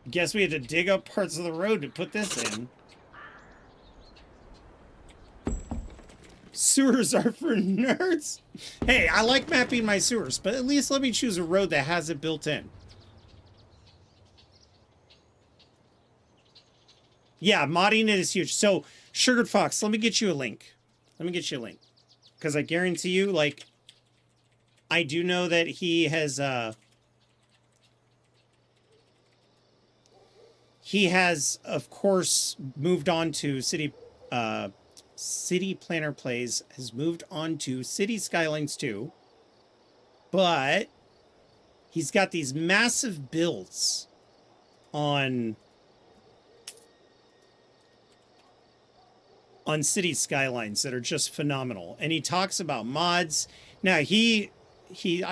Guess we had to dig up parts of the road to put this in. Sewers are for nerds. Hey, I like mapping my sewers, but at least let me choose a road that has it built in. Yeah, modding it is huge. So, Sugared Fox, let me get you a link. Let me get you a link. Because I guarantee you, like, I do know that he has, of course, moved on to City Planner Plays, has moved on to City Skylines 2, but he's got these massive builds on City Skylines that are just phenomenal. And he talks about mods. Now, I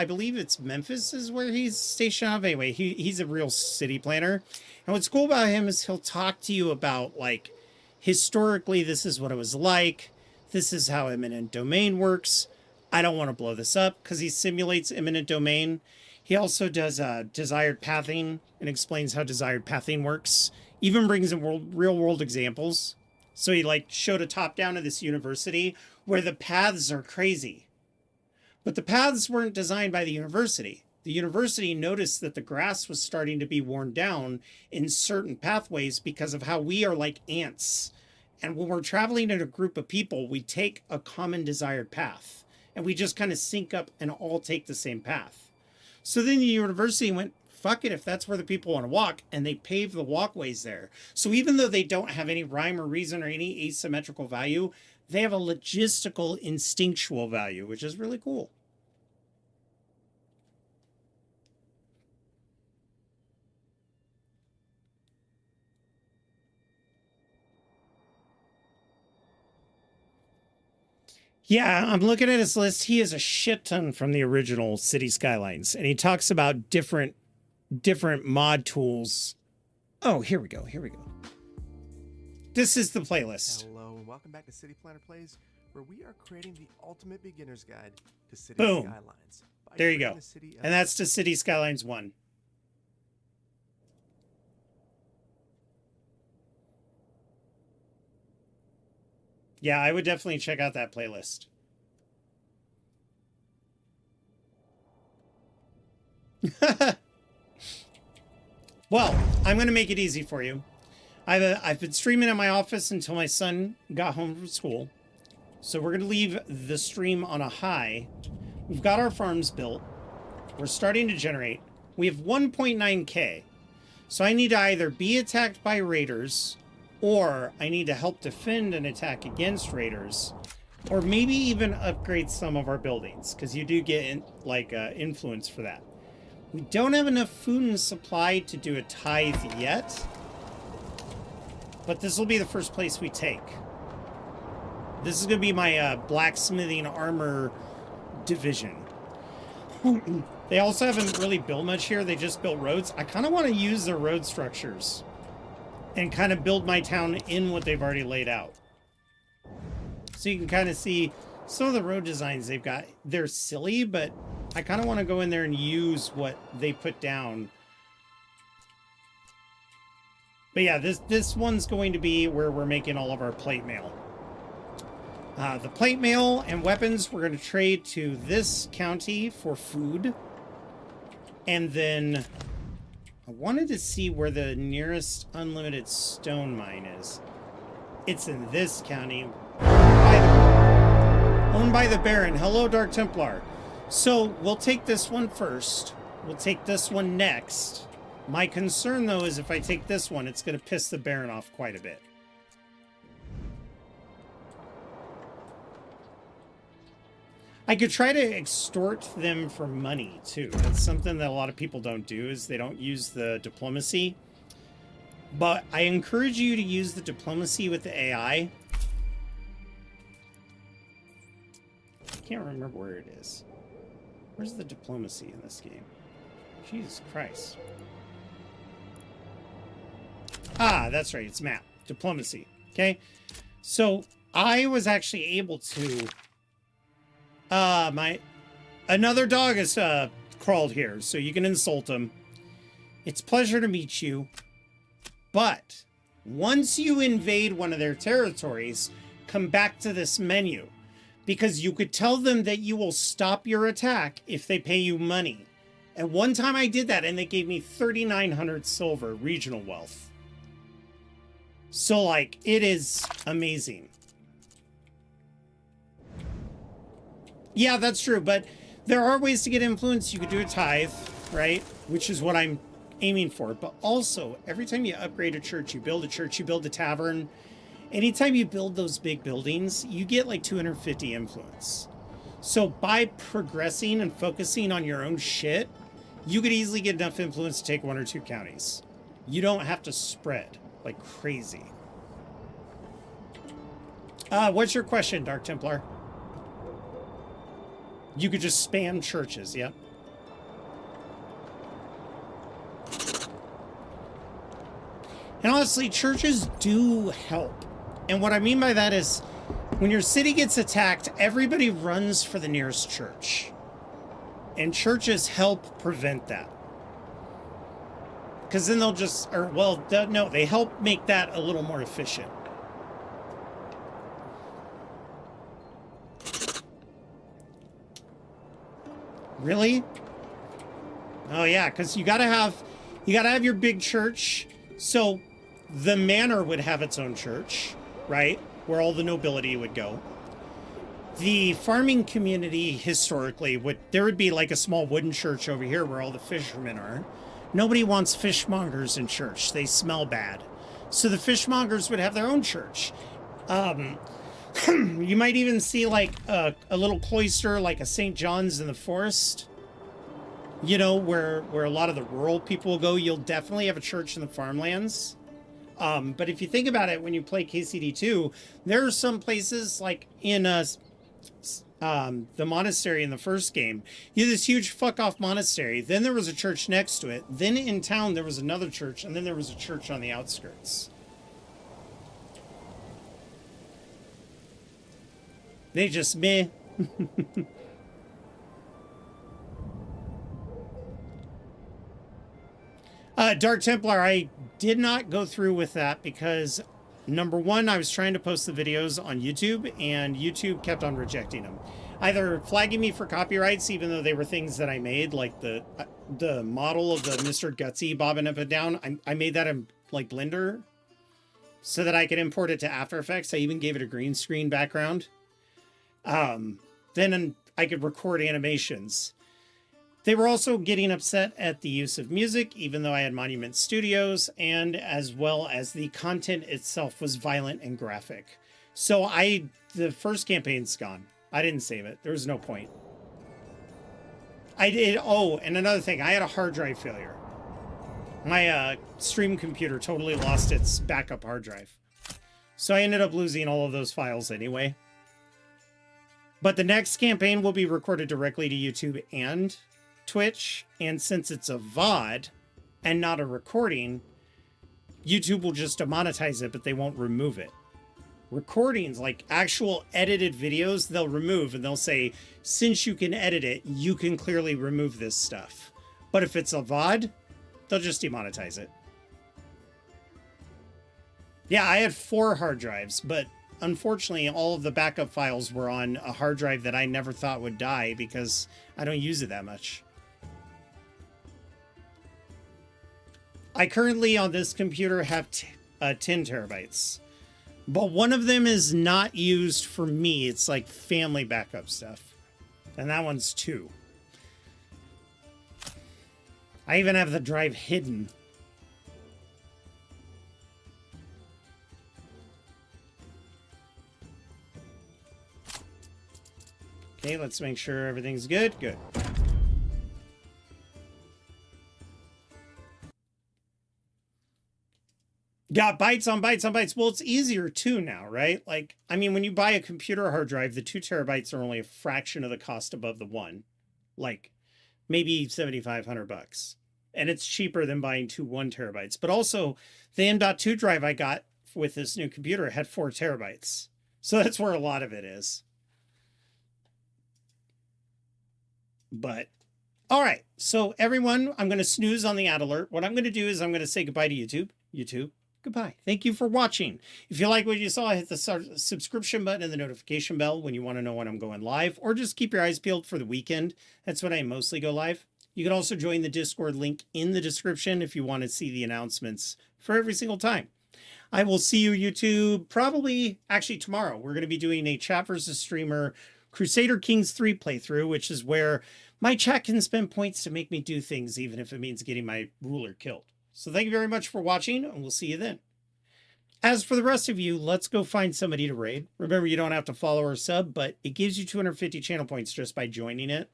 believe it's Memphis is where he's stationed out of. Anyway, he's a real city planner. And what's cool about him is he'll talk to you about, like, historically, this is what it was like. This is how eminent domain works. I don't want to blow this up because he simulates eminent domain. He also does desired pathing and explains how desired pathing works. Even brings in real world examples. So he, like, showed a top down of this university where the paths are crazy. But the paths weren't designed by the university. The university noticed that the grass was starting to be worn down in certain pathways because of how we are like ants. And when we're traveling in a group of people, we take a common desired path. And we just kind of sync up and all take the same path. So then the university went, fuck it, if that's where the people want to walk, and they paved the walkways there. So even though they don't have any rhyme or reason or any asymmetrical value, they have a logistical instinctual value, which is really cool. Yeah, I'm looking at his list. He is a shit ton from the original City Skylines, and he talks about different mod tools. Oh, here we go. Here we go. This is the playlist. Hello, and welcome back to City Planner Plays, where we are creating the ultimate beginner's guide to City Boom. Skylines. There you go. And that's to City Skylines 1. Yeah, I would definitely check out that playlist. Well, I'm going to make it easy for you. I've been streaming at my office until my son got home from school. So we're going to leave the stream on a high. We've got our farms built. We're starting to generate. We have 1.9K. So I need to either be attacked by raiders, or I need to help defend an attack against raiders, or maybe even upgrade some of our buildings, because you do get influence for that. We don't have enough food and supply to do a tithe yet, but this will be the first place we take. This is going to be my blacksmithing armor division. They also haven't really built much here. They just built roads. I kind of want to use their road structures and kind of build my town in what they've already laid out. So you can kind of see some of the road designs they've got. They're silly, but I kind of want to go in there and use what they put down. But yeah, this one's going to be where we're making all of our plate mail. The plate mail and weapons we're going to trade to this county for food. And then I wanted to see where the nearest unlimited stone mine is. It's in this county. Owned by the Baron. Hello, Dark Templar. So we'll take this one first. We'll take this one next. My concern, though, is if I take this one, it's going to piss the Baron off quite a bit. I could try to extort them for money, too. That's something that a lot of people don't do, is they don't use the diplomacy. But I encourage you to use the diplomacy with the AI. I can't remember where it is. Where's the diplomacy in this game? Jesus Christ. Ah, that's right. It's map. Diplomacy. Okay. So I was actually able to... Another dog has crawled here, so you can insult him. It's a pleasure to meet you. But once you invade one of their territories, come back to this menu. Because you could tell them that you will stop your attack if they pay you money. And one time I did that, and they gave me 3,900 silver regional wealth. So, like, it is amazing. Yeah, that's true, but there are ways to get influence. You could do a tithe, right? Which is what I'm aiming for. But also, every time you upgrade a church, you build a tavern. Anytime you build those big buildings, you get like 250 influence. So by progressing and focusing on your own shit, you could easily get enough influence to take 1 or 2 counties. You don't have to spread like crazy. What's your question, Dark Templar? You could just spam churches, yep. And honestly, churches do help. And what I mean by that is, when your city gets attacked, everybody runs for the nearest church. And churches help prevent that. Because then they'll just, no, they help make that a little more efficient. Really? Oh yeah, because you gotta have your big church. So the manor would have its own church, right? Where all the nobility would go. The farming community historically there would be like a small wooden church over here where all the fishermen are. Nobody wants fishmongers in church. They smell bad. So the fishmongers would have their own church. You might even see like a little cloister, like a St. John's in the Forest. You know, where a lot of the rural people will go. You'll definitely have a church in the farmlands. But if you think about it, when you play KCD2, there are some places like in the monastery in the first game. You had this huge fuck-off monastery. Then there was a church next to it. Then in town, there was another church. And then there was a church on the outskirts. They just meh. Dark Templar, I did not go through with that because, number one, I was trying to post the videos on YouTube, and YouTube kept on rejecting them. Either flagging me for copyrights, even though they were things that I made, like the model of the Mr. Gutsy bobbing up and down. I made that in, like, Blender so that I could import it to After Effects. I even gave it a green screen background. Then I could record animations. They were also getting upset at the use of music, even though I had Monument Studios, and as well as the content itself was violent and graphic. So the first campaign's gone. I didn't save it. There was no point. I did. Oh, and another thing, I had a hard drive failure. My stream computer totally lost its backup hard drive. So I ended up losing all of those files anyway. But the next campaign will be recorded directly to YouTube and Twitch. And since it's a VOD and not a recording, YouTube will just demonetize it, but they won't remove it. Recordings, like actual edited videos, they'll remove, and they'll say, since you can edit it, you can clearly remove this stuff. But if it's a VOD, they'll just demonetize it. Yeah, I had 4 hard drives, but unfortunately, all of the backup files were on a hard drive that I never thought would die because I don't use it that much. I currently, on this computer, have 10 terabytes. But one of them is not used for me. It's like family backup stuff. And that one's 2. I even have the drive hidden. Okay, let's make sure everything's good. Good. Got bytes on bytes on bytes. Well, it's easier too now, right? Like, I mean, when you buy a computer hard drive, the 2 terabytes are only a fraction of the cost above the 1. Like, maybe $7,500. And it's cheaper than buying 2 1 terabytes. But also, the M.2 drive I got with this new computer had 4 terabytes. So that's where a lot of it is. But, all right. So, everyone, I'm going to snooze on the ad alert. What I'm going to do is I'm going to say goodbye to YouTube. YouTube. Goodbye. Thank you for watching. If you like what you saw, hit the subscription button and the notification bell when you want to know when I'm going live, or just keep your eyes peeled for the weekend. That's when I mostly go live. You can also join the Discord link in the description if you want to see the announcements for every single time. I will see you, YouTube, probably actually tomorrow. We're going to be doing a chat versus streamer Crusader Kings 3 playthrough, which is where my chat can spend points to make me do things, even if it means getting my ruler killed. So thank you very much for watching, and we'll see you then. As for the rest of you, let's go find somebody to raid. Remember, you don't have to follow or sub, but it gives you 250 channel points just by joining it.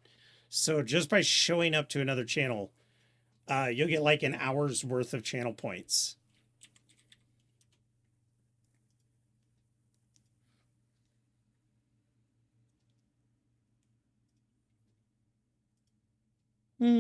So just by showing up to another channel, you'll get like an hour's worth of channel points.